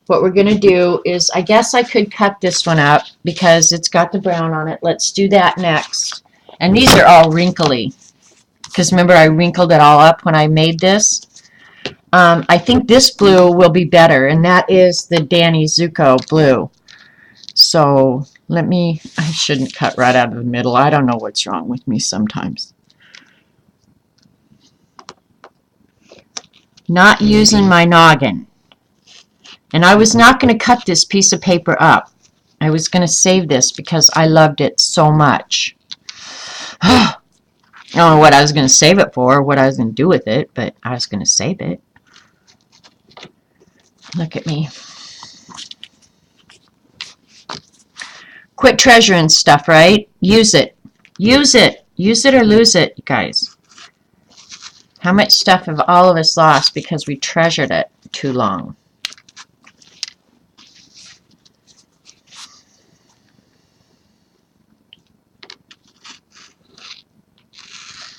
S1: what we're going to do is, I guess I could cut this one up because it's got the brown on it. Let's do that next. And these are all wrinkly. because remember I wrinkled it all up when I made this. I think this blue will be better, and that is the Danny Zuko blue. So I shouldn't cut right out of the middle. I don't know what's wrong with me sometimes. Not using my noggin. And I was not going to cut this piece of paper up. I was going to save this because I loved it so much. I don't know what I was going to save it for, what I was going to do with it, but I was going to save it. Look at me. Quit treasuring stuff, right? Use it. Use it. Use it or lose it, you guys. How much stuff have all of us lost because we treasured it too long?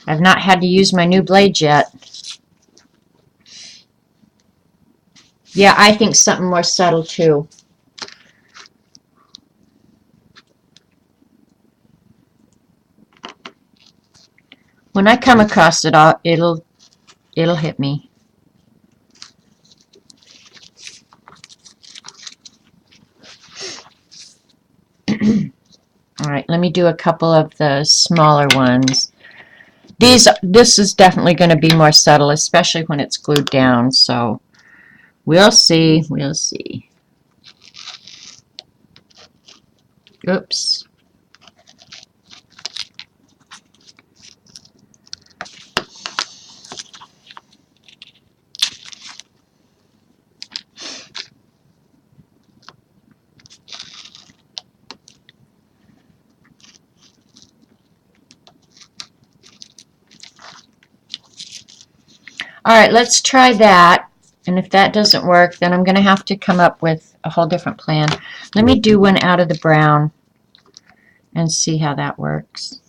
S1: I've not had to use my new blades yet. Yeah, I think something more subtle too. When I come across it, it'll hit me. All right, let me do a couple of the smaller ones. This is definitely going to be more subtle, especially when it's glued down. So we'll see. We'll see. Oops. All right, let's try that. And if that doesn't work, then I'm going to have to come up with a whole different plan. Let me do one out of the brown and see how that works.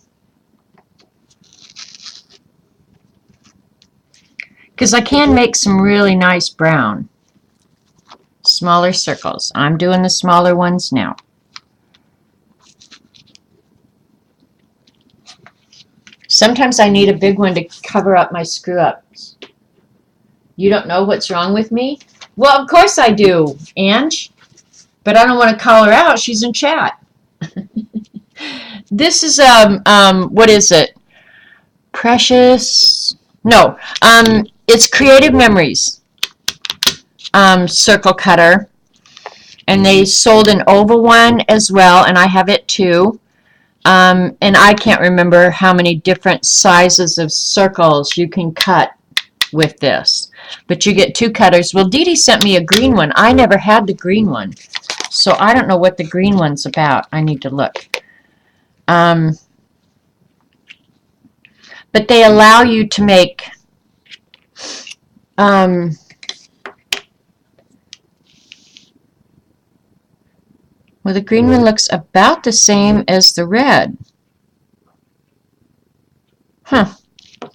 S1: Because I can make some really nice brown. Smaller circles. I'm doing the smaller ones now. Sometimes I need a big one to cover up my screw-ups. You don't know what's wrong with me? Well, of course I do, Ange. But I don't want to call her out. She's in chat. This is, what is it? Precious? No. It's Creative Memories circle cutter. And they sold an oval one as well, and I have it too. And I can't remember how many different sizes of circles you can cut with this. But you get two cutters. Well, Dee Dee sent me a green one. I never had the green one. So I don't know what the green one's about. I need to look. But they allow you to make well, the green one looks about the same as the red. Huh.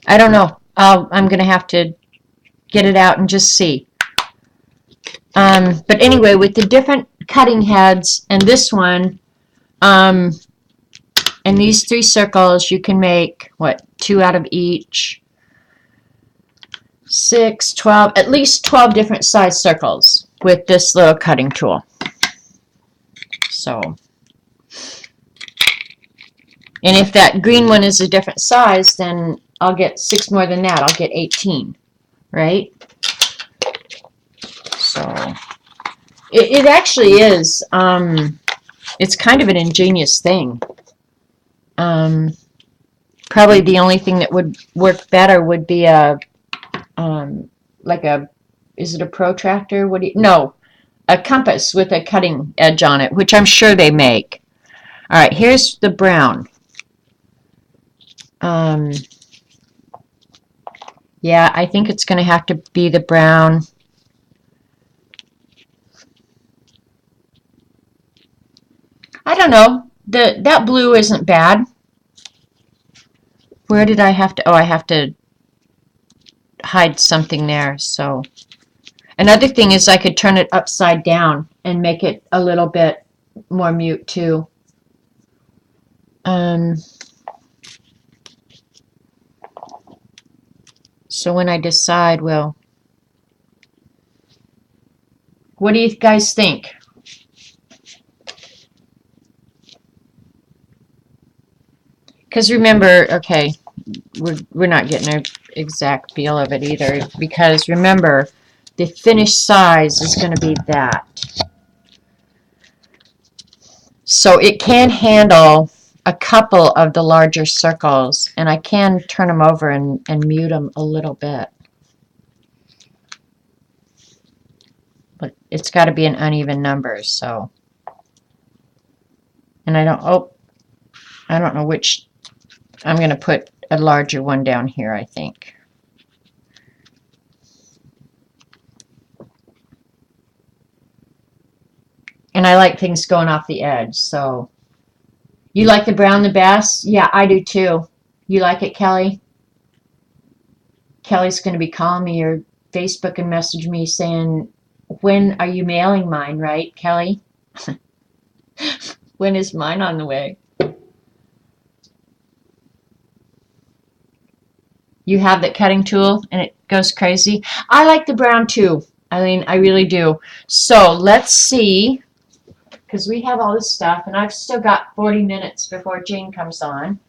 S1: I don't know. I'm going to have to get it out and just see. But anyway, with the different cutting heads and this one, and these three circles, you can make, what, 2 out of each? 6, 12, at least 12 different size circles with this little cutting tool. So, and if that green one is a different size, then I'll get 6 more than that. I'll get 18, right? So, it actually is, it's kind of an ingenious thing. Probably the only thing that would work better would be a, like a, is it a protractor? No, a compass with a cutting edge on it, which I'm sure they make. All right, here's the brown. Yeah, I think it's going to have to be the brown. I don't know. That blue isn't bad. Where did I have to? Oh, I have to hide something there. So another thing is I could turn it upside down and make it a little bit more mute too. So when I decide, well, what do you guys think? Because remember, okay, we're not getting an exact feel of it either. Because remember, the finished size is going to be that. So it can handle a couple of the larger circles, and I can turn them over and mute them a little bit. But it's got to be an uneven number, so. And I don't know which, I'm going to put a larger one down here, I think. And I like things going off the edge, so. You like the brown the best? Yeah, I do too. You like it, Kelly? Kelly's going to be calling me or Facebook and message me saying, when are you mailing mine, right, Kelly? When is mine on the way? You have that cutting tool and it goes crazy. I like the brown too, Eileen. I really do. So let's see, because we have all this stuff and I've still got 40 minutes before Jane comes on.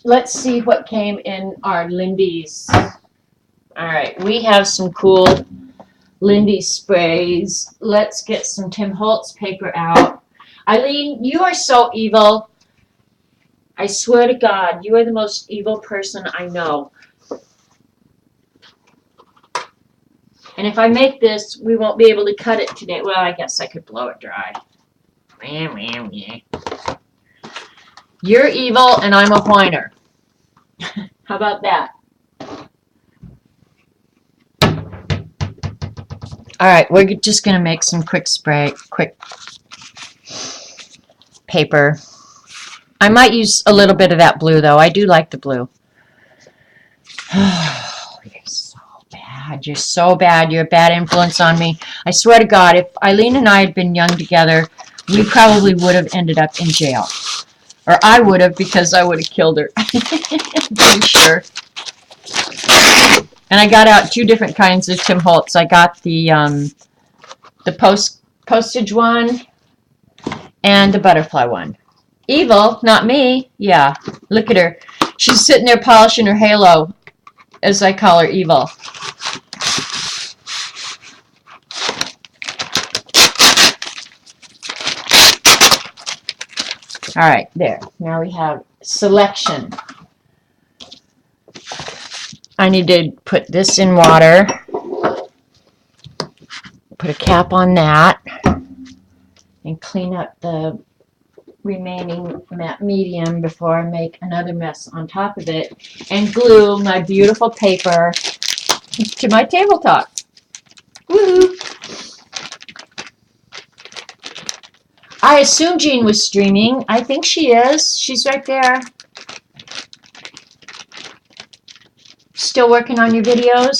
S1: Let's see what came in our Lindy's. All right, we have some cool Lindy sprays. Let's get some Tim Holtz paper out. Eileen, you are so evil. I swear to God, you are the most evil person I know. And if I make this, we won't be able to cut it today. Well, I guess I could blow it dry. You're evil and I'm a whiner. How about that? All right, we're just going to make some quick paper. I might use a little bit of that blue, though. I do like the blue. Oh, you're so bad. You're so bad. You're a bad influence on me. I swear to God, if Eileen and I had been young together, we probably would have ended up in jail. Or I would have, because I would have killed her. I'm pretty sure. And I got out 2 different kinds of Tim Holtz. I got the postage one and the butterfly one. Evil, not me. Yeah, look at her. She's sitting there polishing her halo, as I call her, evil. All right, there. Now we have selection. I need to put this in water. Put a cap on that. And clean up the remaining matte medium before I make another mess on top of it. And glue my beautiful paper to my tabletop. Woohoo! I assume Jean was streaming. I think she is. She's right there. Still working on your videos?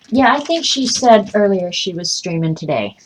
S1: Yeah, I think she said earlier she was streaming today.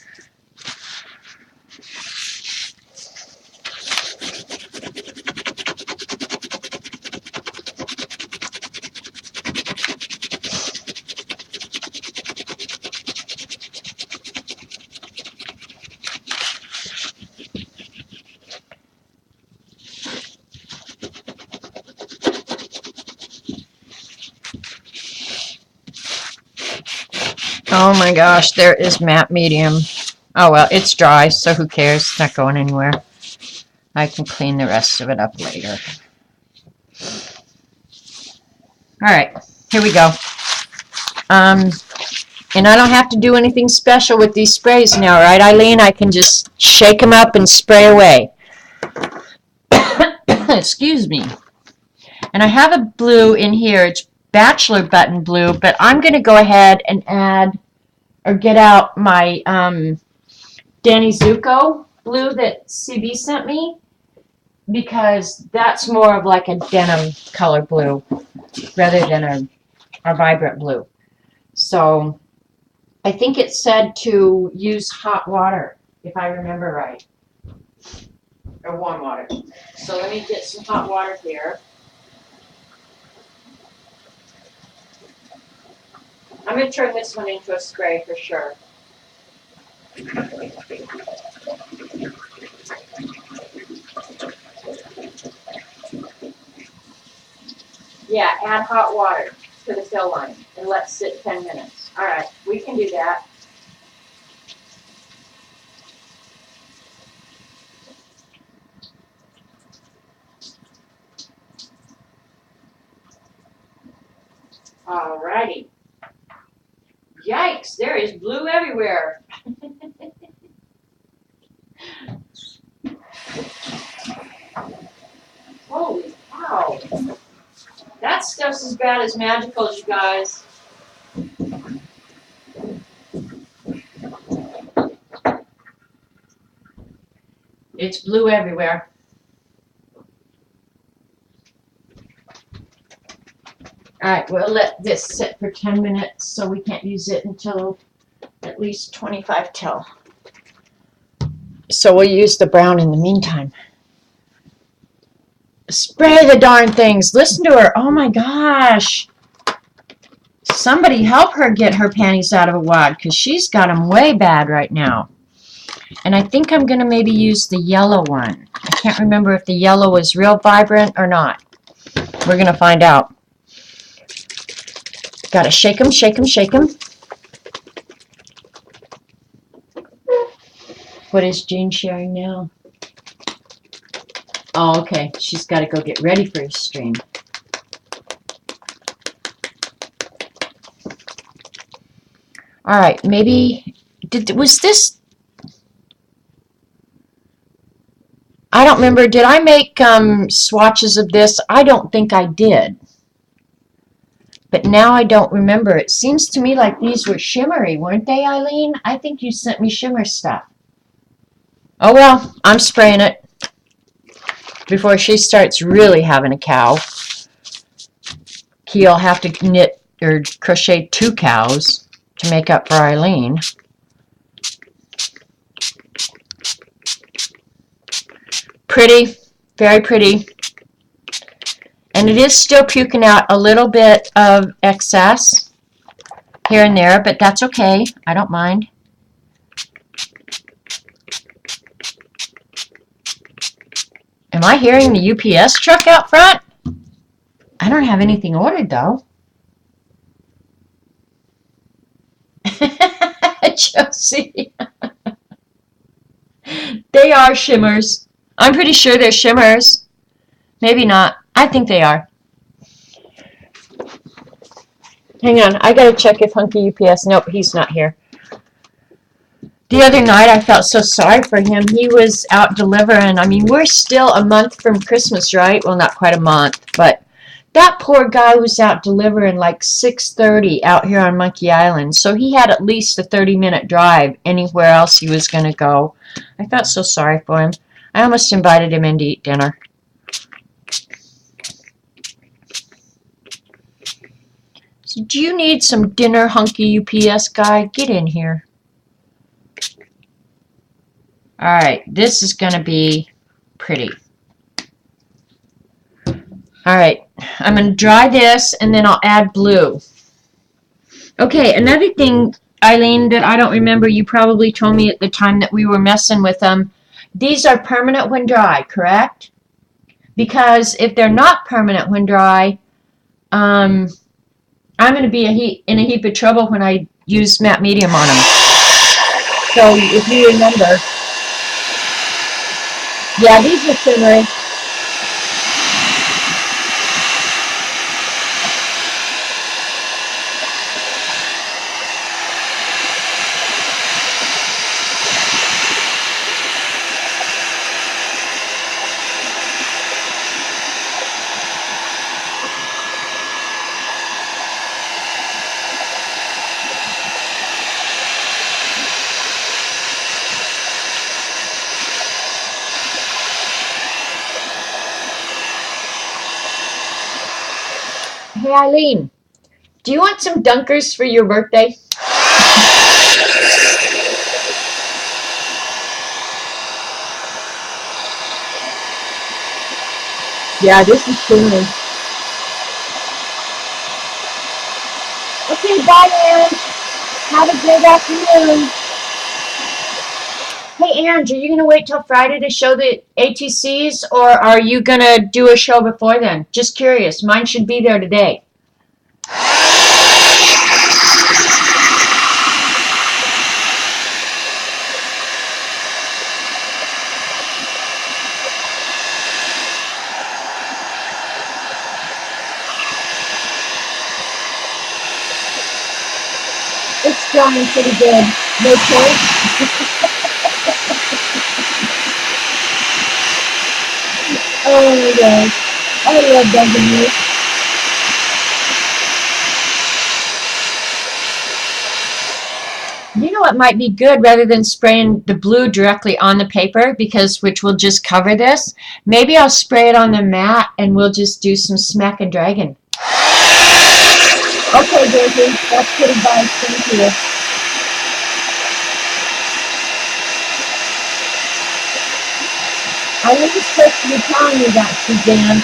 S1: Oh my gosh, there is matte medium. Oh well, it's dry, so who cares? It's not going anywhere. I can clean the rest of it up later. Alright, here we go. And I don't have to do anything special with these sprays now, right, Eileen? I can just shake them up and spray away. Excuse me. And I have a blue in here. It's Bachelor Button Blue, but I'm going to go ahead and add or get out my Danny Zuko blue that CB sent me, because that's more of like a denim color blue rather than a vibrant blue. So I think it said to use hot water, if I remember right, or warm water. So let me get some hot water here. I'm going to turn this one into a spray for sure. Yeah, add hot water to the fill line and let it sit 10 minutes. All right, we can do that. All righty. Yikes, there is blue everywhere. Holy cow. That stuff's as bad as Magicals, you guys. It's blue everywhere. All right, we'll let this sit for 10 minutes so we can't use it until at least 25 till. So we'll use the brown in the meantime. Spray the darn things. Listen to her. Oh my gosh. Somebody help her get her panties out of a wad because she's got them way bad right now. And I think I'm going to maybe use the yellow one. I can't remember if the yellow is real vibrant or not. We're going to find out. Got to shake them, shake them, shake them. What is Jean sharing now? Oh, okay. She's got to go get ready for his stream. All right, maybe was this? I don't remember. Did I make swatches of this? I don't think I did. But now I don't remember. It seems to me like these were shimmery, weren't they, Eileen? I think you sent me shimmer stuff. Oh well, I'm spraying it before she starts really having a cow. Key'll have to knit or crochet 2 cows to make up for Eileen. Pretty, very pretty. And it is still puking out a little bit of excess here and there, but that's okay. I don't mind. Am I hearing the UPS truck out front? I don't have anything ordered, though. Josie. They are shimmers. I'm pretty sure they're shimmers. Maybe not. I think they are. Hang on. I gotta check if Hunky UPS... Nope, he's not here. The other night, I felt so sorry for him. He was out delivering. I mean, we're still a month from Christmas, right? Well, not quite a month, but that poor guy was out delivering like 6:30 out here on Monkey Island. So he had at least a 30-minute drive anywhere else he was going to go. I felt so sorry for him. I almost invited him in to eat dinner. So do you need some dinner, Hunky UPS guy? Get in here. All right, this is going to be pretty. All right, I'm going to dry this, and then I'll add blue. Okay, another thing, Eileen, that I don't remember, you probably told me at the time that we were messing with them. These are permanent when dry, correct? Because if they're not permanent when dry, I'm going to be in a heap of trouble when I use matte medium on them. So if you remember, yeah, these are shimmery. Hey, Eileen, do you want some Dunkers for your birthday? Yeah, this is shimmery. Okay, Okay, bye, Ange. Have a great afternoon. Hey, Ange, are you going to wait till Friday to show the ATCs, or are you going to do a show before then? Just curious. Mine should be there today. It's going pretty good. No choice. Oh my gosh. I love bugging you. You know what might be good rather than spraying the blue directly on the paper, because which will just cover this. Maybe I'll spray it on the mat and we'll just do some smack and dragon. Okay, Daisy, that's good advice. Thank you. I was supposed to be telling you that, Suzanne.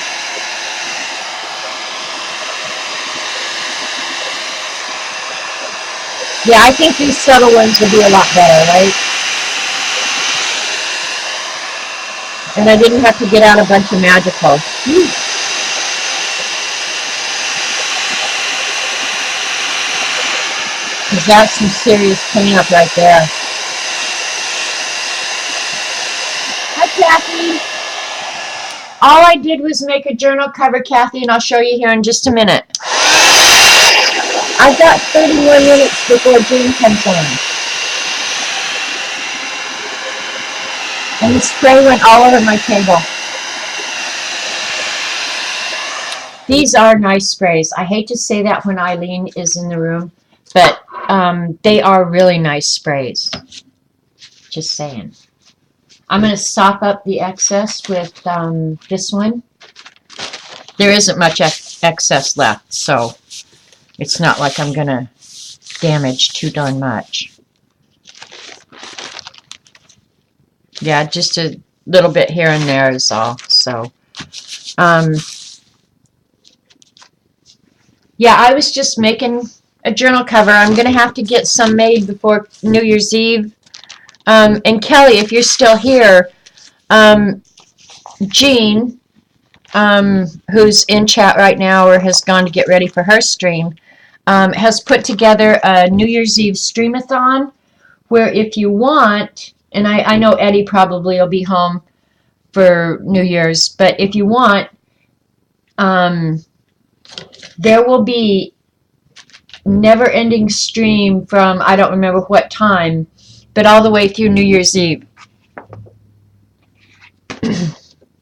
S1: Yeah, I think these subtle ones will be a lot better, right? And I didn't have to get out a bunch of magical. Because that's some serious cleanup right there. Hi, Kathy. All I did was make a journal cover, Kathy, and I'll show you here in just a minute. I've got 30 more minutes before June comes on. And the spray went all over my table. These are nice sprays. I hate to say that when Eileen is in the room, but they are really nice sprays. Just saying. I'm going to sop up the excess with this one. There isn't much excess left, so it's not like I'm going to damage too darn much. Yeah, just a little bit here and there is all. So, yeah, I was just making a journal cover. I'm going to have to get some made before New Year's Eve. And Kelly, if you're still here, Jean, who's in chat right now or has gone to get ready for her stream, has put together a New Year's Eve streamathon where if you want, and I know Eddie probably will be home for New Year's, but if you want, there will be never-ending stream from, I don't remember what time, but all the way through New Year's Eve.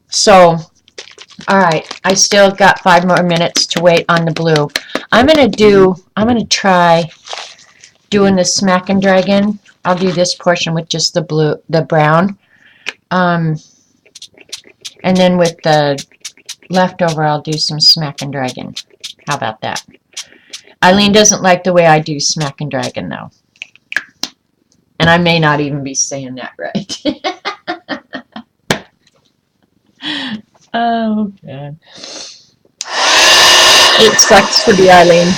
S1: So, all right, I still got 5 more minutes to wait on the blue. I'm gonna try doing the Smack and Dragon. I'll do this portion with just the brown. And then with the leftover, I'll do some Smack and Dragon. How about that? Eileen doesn't like the way I do Smack and Dragon, though. And I may not even be saying that right. Oh, God. It sucks to be Eileen.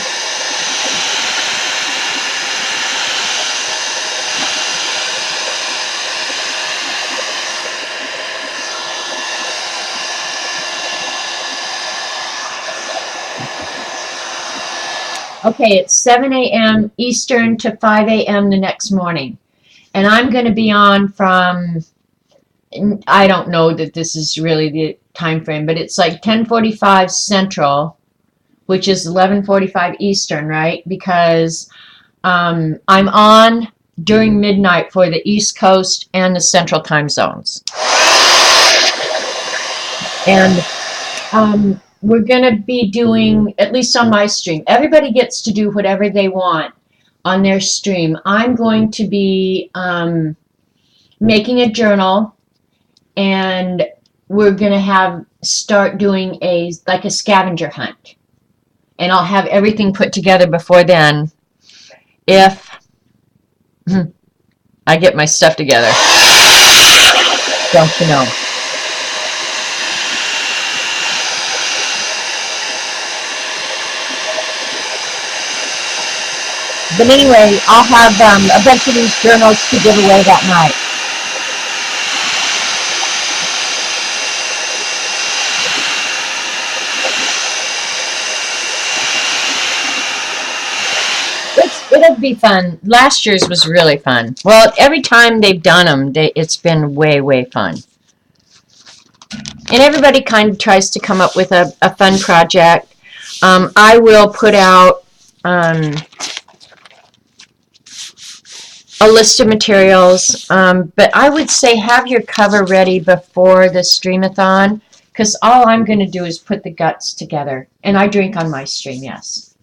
S1: Okay, it's 7 a.m. Eastern to 5 a.m. the next morning. And I'm going to be on from, I don't know that this is really the time frame, but it's like 10:45 Central, which is 11:45 Eastern, right? Because I'm on during midnight for the East Coast and the Central time zones. And we're going to be doing, at least on my stream, everybody gets to do whatever they want on their stream. I'm going to be making a journal, and we're going to start doing like a scavenger hunt. And I'll have everything put together before then if I get my stuff together. Don't you know? But anyway, I'll have a bunch of these journals to give away that night. It'll be fun. Last year's was really fun. Well, every time they've done them, it's been way, way fun. And everybody kind of tries to come up with a fun project. I will put out a list of materials, but I would say have your cover ready before the streamathon, because all I'm going to do is put the guts together. And I drink on my stream, yes.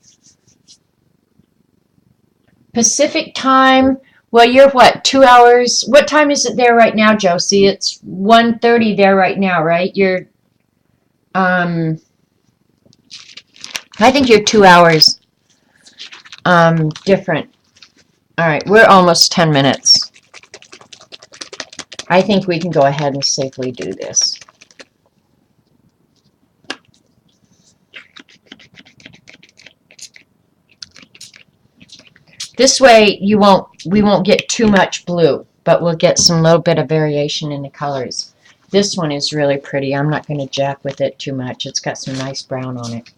S1: Pacific time, well, you're what, 2 hours? What time is it there right now, Josie? It's 1:30 there right now, right? You're, I think you're 2 hours different. All right, we're almost 10 minutes. I think we can go ahead and safely do this. This way we won't get too much blue, but we'll get some little bit of variation in the colors. This one is really pretty. I'm not going to jack with it too much. It's got some nice brown on it.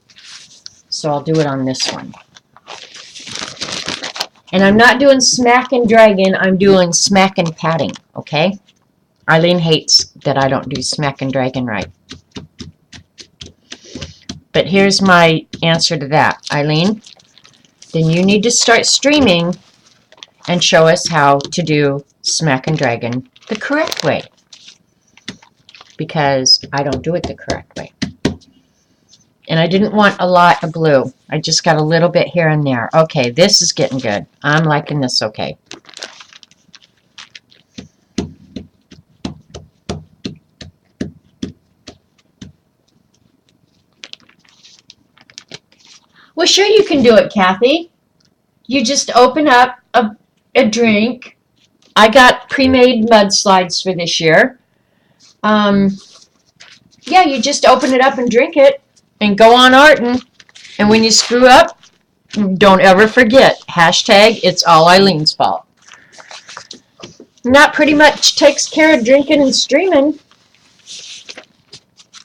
S1: So I'll do it on this one. And I'm not doing smack and dragon, I'm doing smack and patting, okay? Eileen hates that I don't do smack and dragon right. But here's my answer to that, Eileen. Then you need to start streaming and show us how to do smack and dragon the correct way. Because I don't do it the correct way. And I didn't want a lot of blue. I just got a little bit here and there. Okay, this is getting good. I'm liking this okay. Well, sure you can do it, Kathy. You just open up a drink. I got pre-made mudslides for this year. Yeah, you just open it up and drink it and go on artin'. And when you screw up, don't ever forget, hashtag it's all Eileen's fault. And that pretty much takes care of drinking and streaming.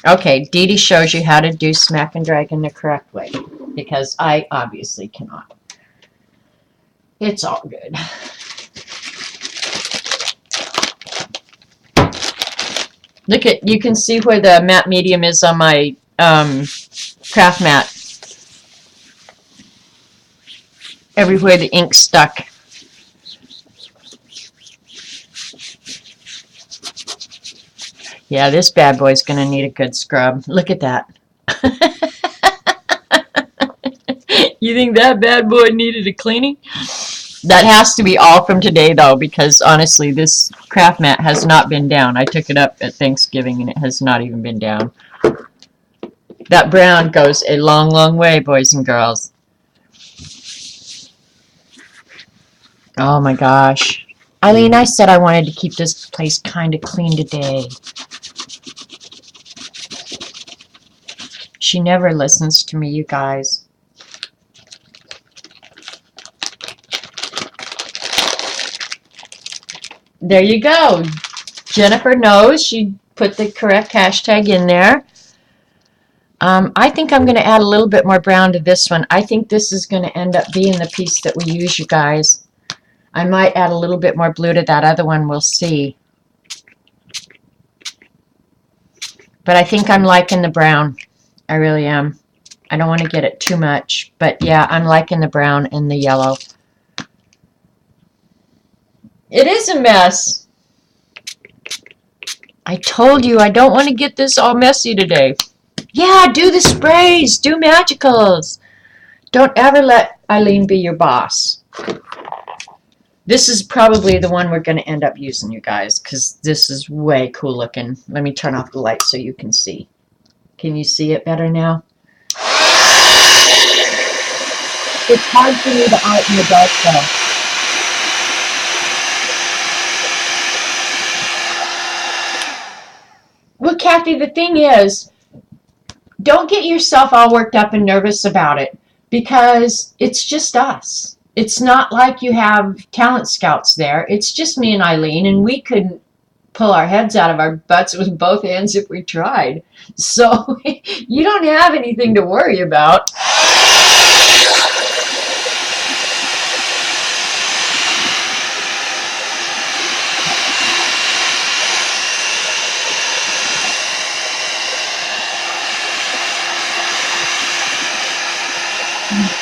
S1: Okay, Dee Dee shows you how to do smack and dragon the correct way, because I obviously cannot. It's all good. Look at, you can see where the matte medium is on my craft mat. Everywhere the ink's stuck. Yeah, this bad boy's gonna need a good scrub. Look at that. You think that bad boy needed a cleaning? That has to be all from today, though, because honestly, this craft mat has not been down. I took it up at Thanksgiving, and it has not even been down. That brown goes a long, long way, boys and girls. Oh, my gosh. Eileen, I said I wanted to keep this place kind of clean today. She never listens to me, you guys. There you go. Jennifer knows. She put the correct hashtag in there. I think I'm going to add a little bit more brown to this one. I think this is going to end up being the piece that we use, you guys. I might add a little bit more blue to that other one. We'll see. But I think I'm liking the brown. I really am. I don't want to get it too much. But yeah, I'm liking the brown and the yellow. It is a mess. I told you I don't want to get this all messy today. Yeah, do the sprays. Do magicals. Don't ever let Eileen be your boss. This is probably the one we're going to end up using, you guys, because this is way cool looking. Let me turn off the light so you can see. Can you see it better now? It's hard for me to art in the dark, though. Well, Kathy, the thing is, don't get yourself all worked up and nervous about it, because it's just us. It's not like you have talent scouts there. It's just me and Eileen, and we couldn't pull our heads out of our butts with both hands if we tried. So you don't have anything to worry about.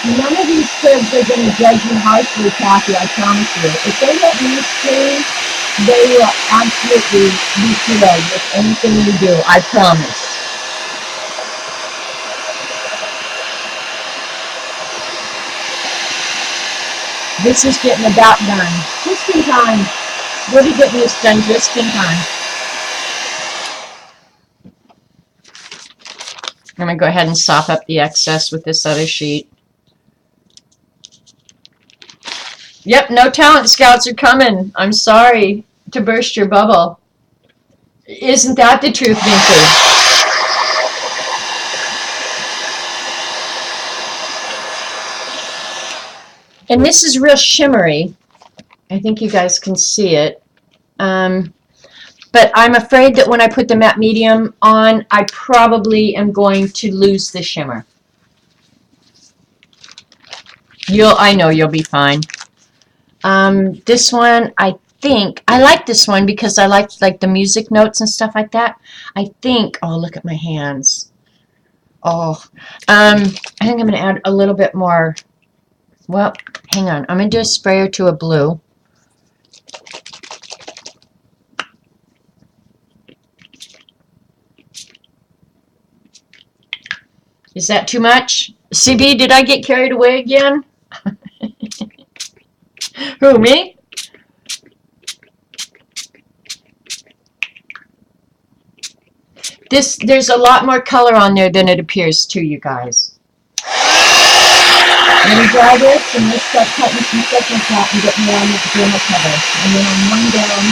S1: None of these kids are going to judge you harshly, Kathy, I promise you. If they let me stream, they will absolutely be thrilled with anything you do, I promise. This is getting about done. Just in time. We'll be getting this done just in time. I'm going to go ahead and sop up the excess with this other sheet. Yep, no talent scouts are coming. I'm sorry to burst your bubble. Isn't that the truth, Vinci? And this is real shimmery. I think you guys can see it. But I'm afraid that when I put the matte medium on, I probably am going to lose the shimmer. I know you'll be fine. This one, I think, I like this one because I like the music notes and stuff like that. I think, oh, look at my hands. Oh, I think I'm going to add a little bit more. Well, hang on. I'm going to do a spray or two of blue. Is that too much? CB, did I get carried away again? Who, me? There's a lot more color on there than it appears to you guys. Let me dry this and let's start cutting some stuff like that and get me on the pajama cover. And then I'm one down.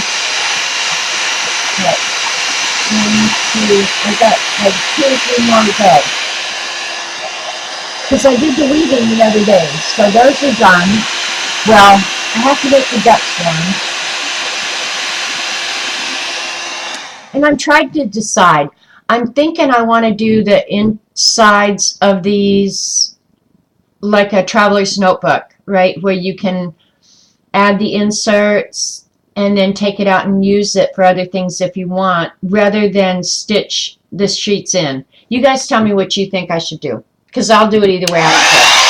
S1: Okay. 1, 2, I've got like 2 or 3 more to go. Because I did the weaving the other day, so those are done. Well, I have to make the ducks one. And I'm trying to decide. I'm thinking I want to do the insides of these like a traveler's notebook, right? Where you can add the inserts and then take it out and use it for other things if you want, rather than stitch the sheets in. You guys tell me what you think I should do, because I'll do it either way. I don't care.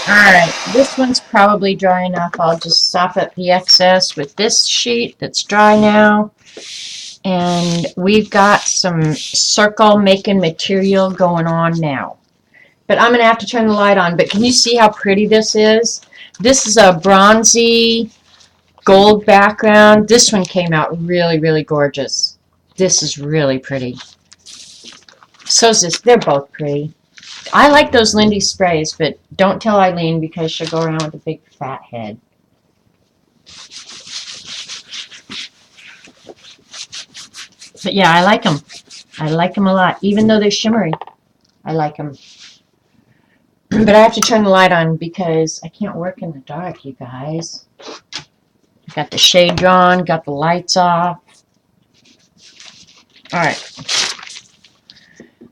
S1: Alright, this one's probably dry enough. I'll just sop up the excess with this sheet that's dry now. And we've got some circle making material going on now. But I'm going to have to turn the light on. But can you see how pretty this is? This is a bronzy gold background. This one came out really, really gorgeous. This is really pretty. So is this. They're both pretty. I like those Lindy sprays, but don't tell Eileen because she'll go around with a big fat head. But yeah, I like them. I like them a lot. Even though they're shimmery, I like them. But I have to turn the light on because I can't work in the dark, you guys. Got the shade on, got the lights off. Alright.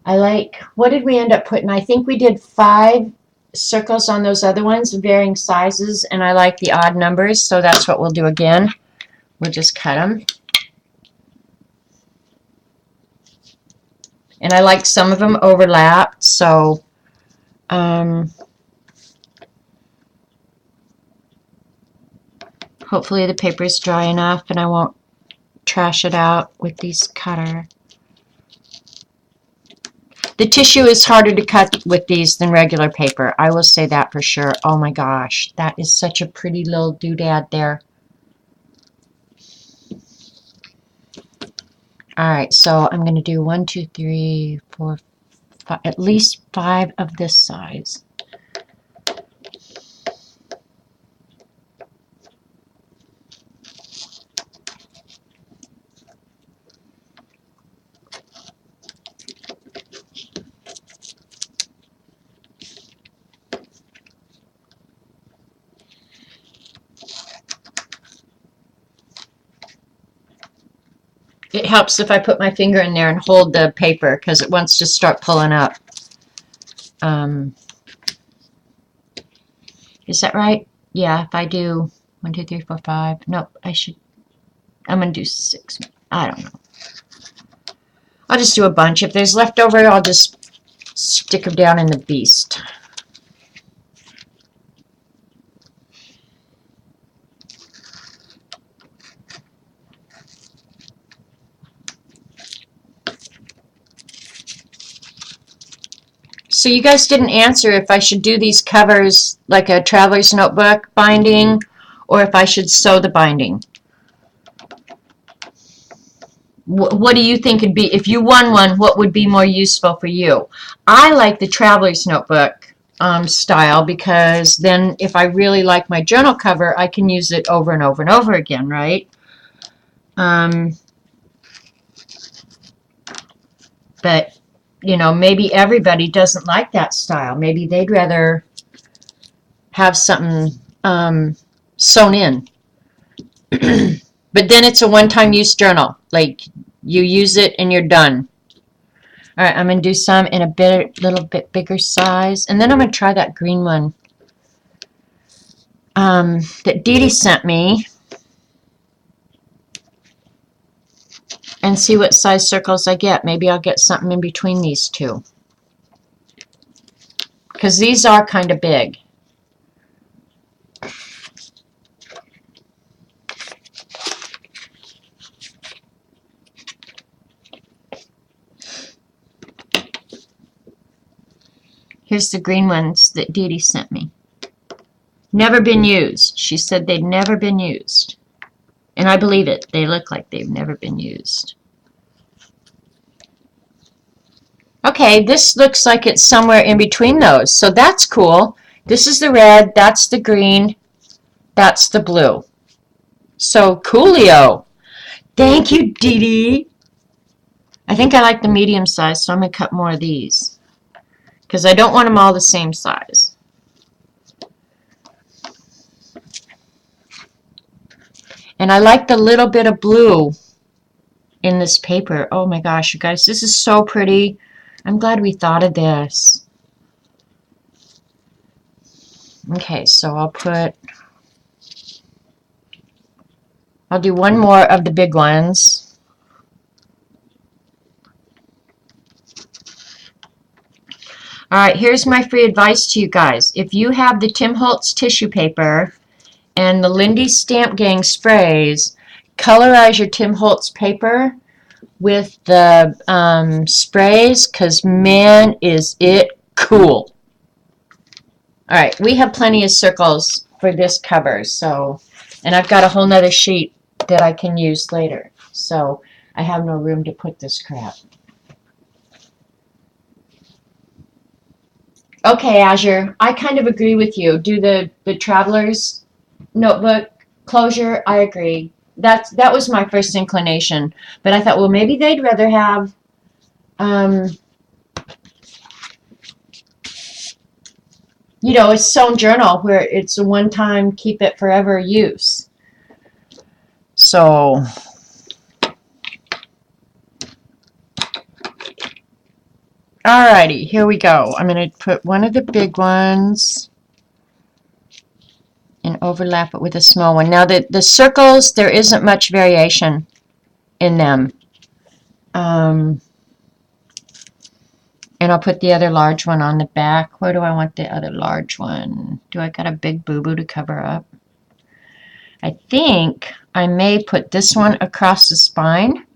S1: I like, what did we end up putting? I think we did 5 circles on those other ones, varying sizes, and I like the odd numbers, so that's what we'll do again. We'll just cut them. And I like some of them overlapped, so hopefully the paper is dry enough and I won't trash it out with these cutter. The tissue is harder to cut with these than regular paper. I will say that for sure. Oh my gosh, that is such a pretty little doodad there. All right, so I'm going to do 1, 2, 3, 4, 5, at least 5 of this size. It helps if I put my finger in there and hold the paper because it wants to start pulling up. Is that right? Yeah, if I do 1, 2, 3, 4, 5. Nope, I'm going to do 6. I don't know. I'll just do a bunch. If there's leftover, I'll just stick them down in the beast. So you guys didn't answer if I should do these covers like a traveler's notebook binding or if I should sew the binding. What do you think would be, if you won one, what would be more useful for you? I like the traveler's notebook style because then if I really like my journal cover, I can use it over and over and over again, right? But you know, maybe everybody doesn't like that style. Maybe they'd rather have something sewn in. But then it's a one-time use journal. Like, you use it and you're done. All right, I'm going to do some in a little bit bigger size. And then I'm going to try that green one that Dee Dee sent me. And see what size circles I get. Maybe I'll get something in between these two. Because these are kind of big. Here's the green ones that Dee Dee sent me. Never been used. She said they'd never been used. And I believe it. They look like they've never been used. Okay, this looks like it's somewhere in between those. So that's cool. This is the red. That's the green. That's the blue. So coolio. Thank you, Dee Dee. I think I like the medium size, so I'm going to cut more of these. Because I don't want them all the same size. And I like the little bit of blue in this paper. Oh my gosh, you guys, this is so pretty. I'm glad we thought of this. Okay, so I'll do one more of the big ones. All right, here's my free advice to you guys. If you have the Tim Holtz tissue paper and the Lindy Stamp Gang sprays, colorize your Tim Holtz paper with the sprays, because man, is it cool. All right, we have plenty of circles for this cover, so, and I've got a whole nother sheet that I can use later, so I have no room to put this crap. Okay, Azure, I kind of agree with you. Do the traveler's notebook closure, I agree. That was my first inclination. But I thought, well, maybe they'd rather have you know, a sewn journal where it's a one-time keep it forever use. So alrighty, here we go. I'm going to put one of the big ones and overlap it with a small one. Now the circles, there isn't much variation in them. And I'll put the other large one on the back. Where do I want the other large one? Do I got a big boo-boo to cover up? I think I may put this one across the spine.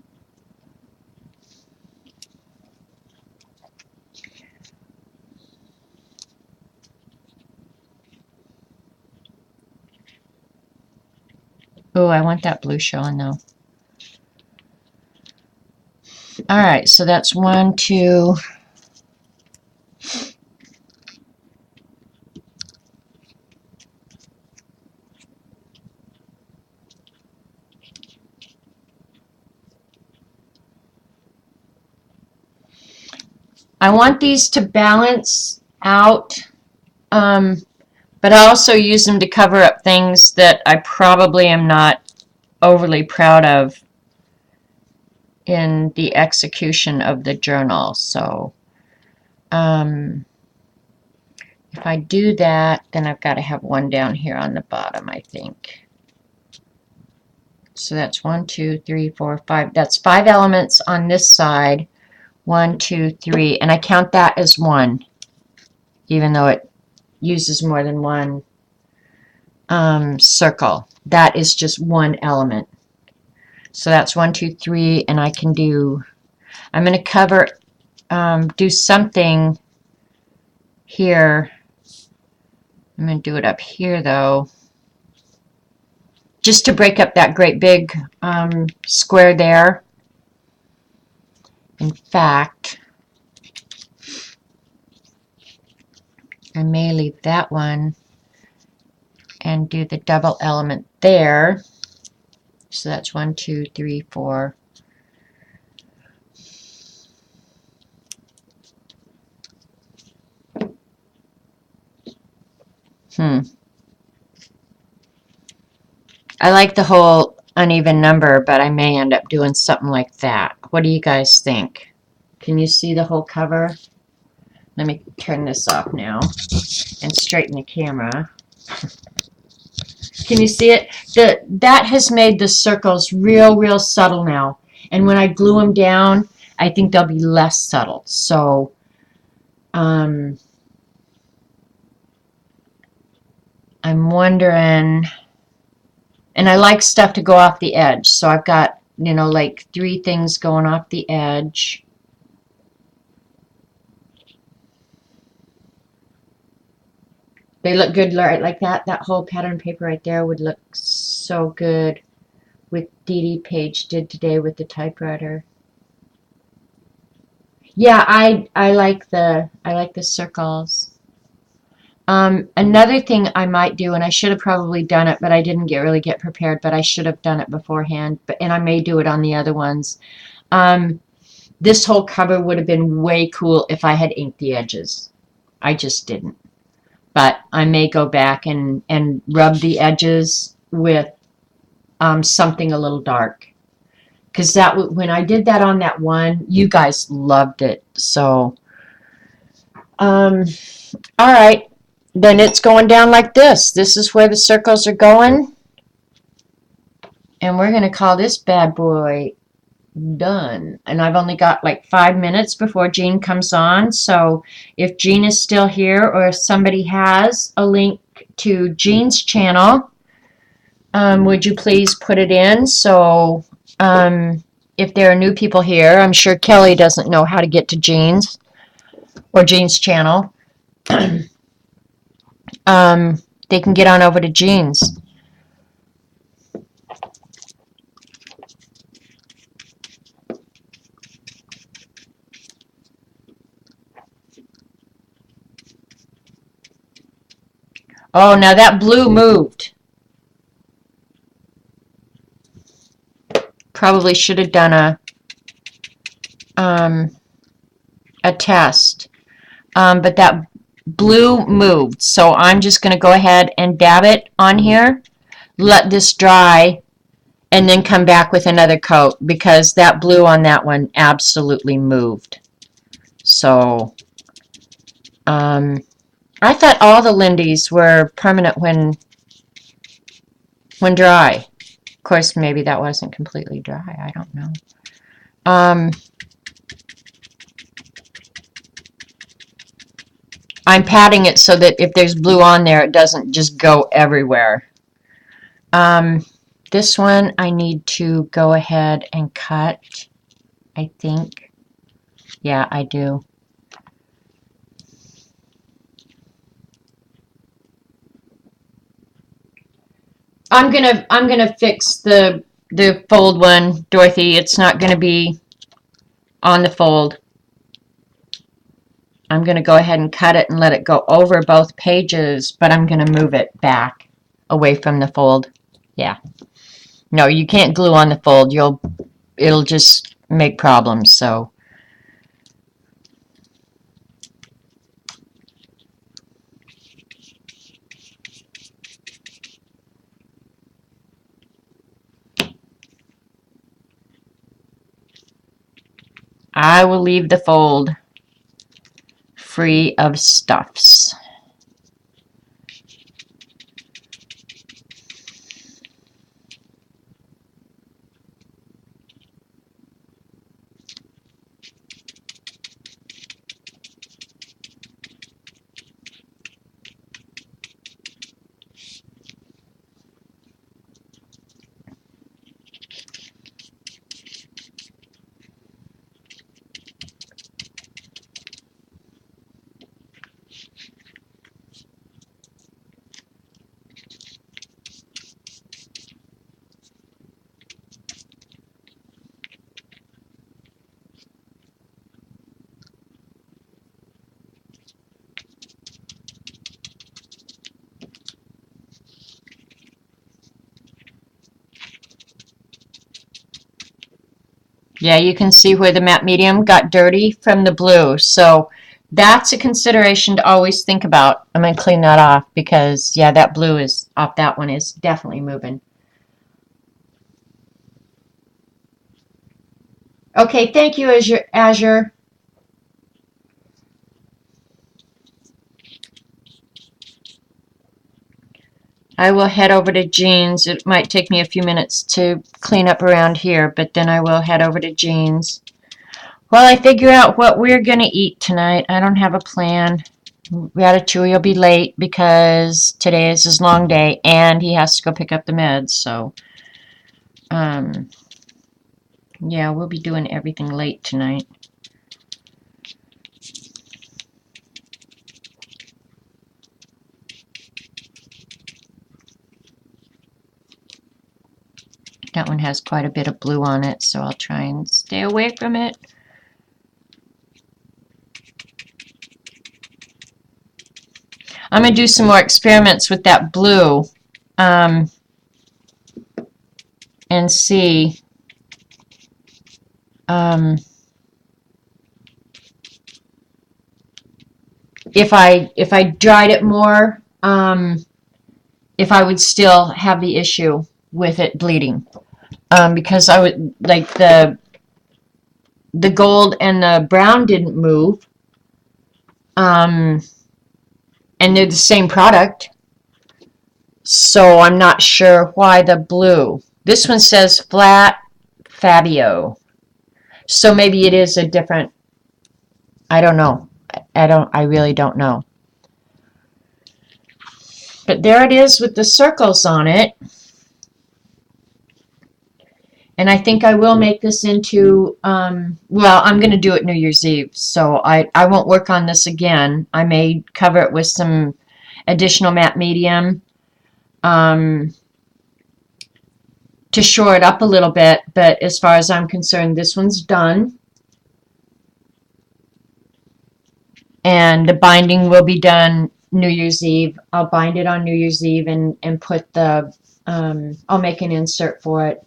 S1: Oh, I want that blue showing though. All right, so that's 1, 2. I want these to balance out, but I also use them to cover up things that I probably am not overly proud of in the execution of the journal. So if I do that, then I've got to have one down here on the bottom, I think. So that's 1, 2, 3, 4, 5. That's 5 elements on this side. 1, 2, 3, and I count that as 1, even though it uses more than one circle. That is just one element. So that's 1, 2, 3, and I can do, I'm going to cover, do something here. I'm going to do it up here though, just to break up that great big square there. In fact, I may leave that one and do the double element there. So that's 1, 2, 3, 4. I like the whole uneven number, but I may end up doing something like that. What do you guys think? Can you see the whole cover? Let me turn this off now and straighten the camera. Can you see it? That has made the circles real subtle now. And when I glue them down, I think they'll be less subtle. So, I'm wondering, and I like stuff to go off the edge. So I've got, you know, like 3 things going off the edge. They look good like that. That whole pattern paper right there would look so good with Dee Dee Page did today with the typewriter. Yeah, I like the circles. Another thing I might do, and I should have probably done it, but I didn't really get prepared, but I should have done it beforehand, and I may do it on the other ones. This whole cover would have been way cool if I had inked the edges. I just didn't. But I may go back and rub the edges with something a little dark. Because when I did that on that one, you guys loved it. So, all right. Then it's going down like this. This is where the circles are going. And we're going to call this bad boy done. And I've only got like 5 minutes before Jean comes on. So if Jean is still here, or if somebody has a link to Jean's channel, would you please put it in? So if there are new people here, I'm sure Kelly doesn't know how to get to Jean's or Jean's channel. They can get on over to Jean's. Oh, now that blue moved. Probably should have done a test. But that blue moved. So I'm just going to go ahead and dab it on here, let this dry, and then come back with another coat, because that blue on that one absolutely moved. So I thought all the Lindy's were permanent when dry. Of course, maybe that wasn't completely dry. I don't know. I'm patting it so that if there's blue on there, it doesn't just go everywhere. This one I need to go ahead and cut, I think. Yeah, I do. I'm gonna fix the fold one, Dorothy. It's not gonna be on the fold. I'm gonna go ahead and cut it and let it go over both pages, but I'm gonna move it back away from the fold. Yeah. No, you can't glue on the fold. It'll just make problems, so. I will leave the fold free of stuffs. Yeah, you can see where the matte medium got dirty from the blue. So that's a consideration to always think about. I'm going to clean that off because, yeah, that blue is off. That one is definitely moving. Okay, thank you, Azure. I will head over to Jeans. It might take me a few minutes to clean up around here, but then I will head over to Jeans. While I figure out what we're going to eat tonight, I don't have a plan. Ratatouille will be late because today is his long day and he has to go pick up the meds, so yeah, we'll be doing everything late tonight. That one has quite a bit of blue on it, so I'll try and stay away from it. I'm going to do some more experiments with that blue and see if I dried it more, if I would still have the issue with it bleeding. Because I would like the gold and the brown didn't move. And they're the same product. So I'm not sure why the blue. This one says flat Fabio. So maybe it is a different, I don't know. I really don't know. But there it is with the circles on it. And I think I will make this into, well, I'm going to do it New Year's Eve, so I won't work on this again. I may cover it with some additional matte medium to shore it up a little bit, but as far as I'm concerned, this one's done. And the binding will be done New Year's Eve. I'll bind it on New Year's Eve and put the, I'll make an insert for it.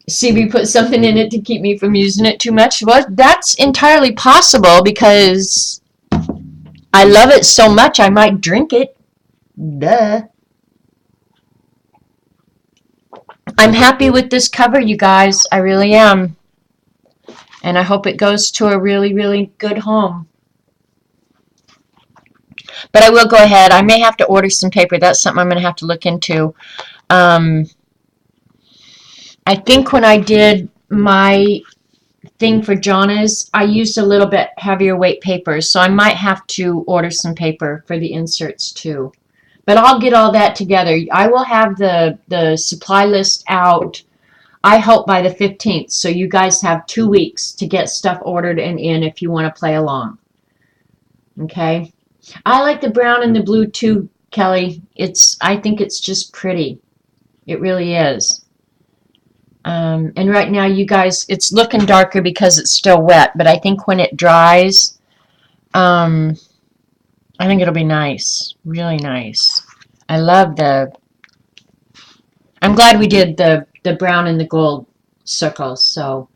S1: CB put something in it to keep me from using it too much. Well, that's entirely possible because I love it so much I might drink it. Duh. I'm happy with this cover, you guys. I really am. And I hope it goes to a really, really good home. But I will go ahead. I may have to order some paper. That's something I'm going to have to look into. I think when I did my thing for Johnna's, I used a little bit heavier weight paper, so I might have to order some paper for the inserts too. But I'll get all that together. I will have the supply list out, I hope, by the 15th, so you guys have 2 weeks to get stuff ordered and in if you want to play along. Okay? I like the brown and the blue too, Kelly. I think it's just pretty. It really is. And right now, you guys, it's looking darker because it's still wet, but I think when it dries, I think it'll be nice. Really nice. I love I'm glad we did the brown and the gold circles, so.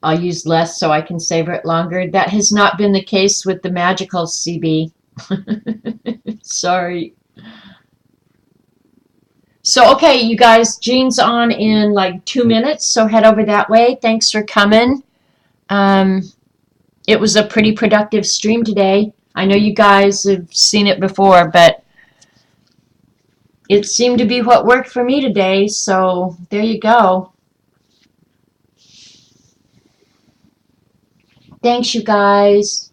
S1: I'll use less so I can savor it longer. That has not been the case with the magical CB. Sorry. So, okay, you guys, Jean's on in like 2 minutes, so head over that way. Thanks for coming. Um, it was a pretty productive stream today. I know you guys have seen it before, but it seemed to be what worked for me today, so there you go. Thanks, you guys.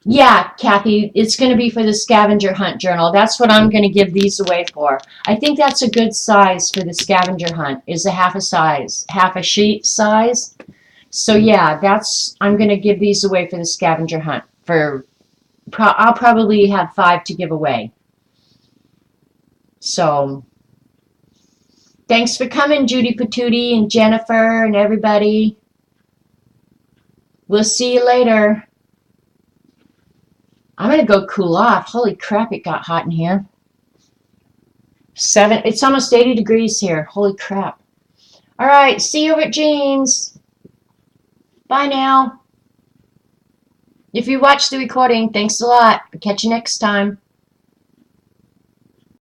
S1: Yeah, Kathy, it's going to be for the scavenger hunt journal. That's what I'm going to give these away for. I think that's a good size for the scavenger hunt, is a half a sheet size. So yeah, I'm going to give these away for the scavenger hunt. I'll probably have 5 to give away. So thanks for coming, Judy Patootie and Jennifer and everybody. We'll see you later. I'm going to go cool off. Holy crap, it got hot in here. It's almost 80 degrees here. Holy crap. All right, see you over at Jean's. Bye now. If you watch the recording, thanks a lot. Catch you next time.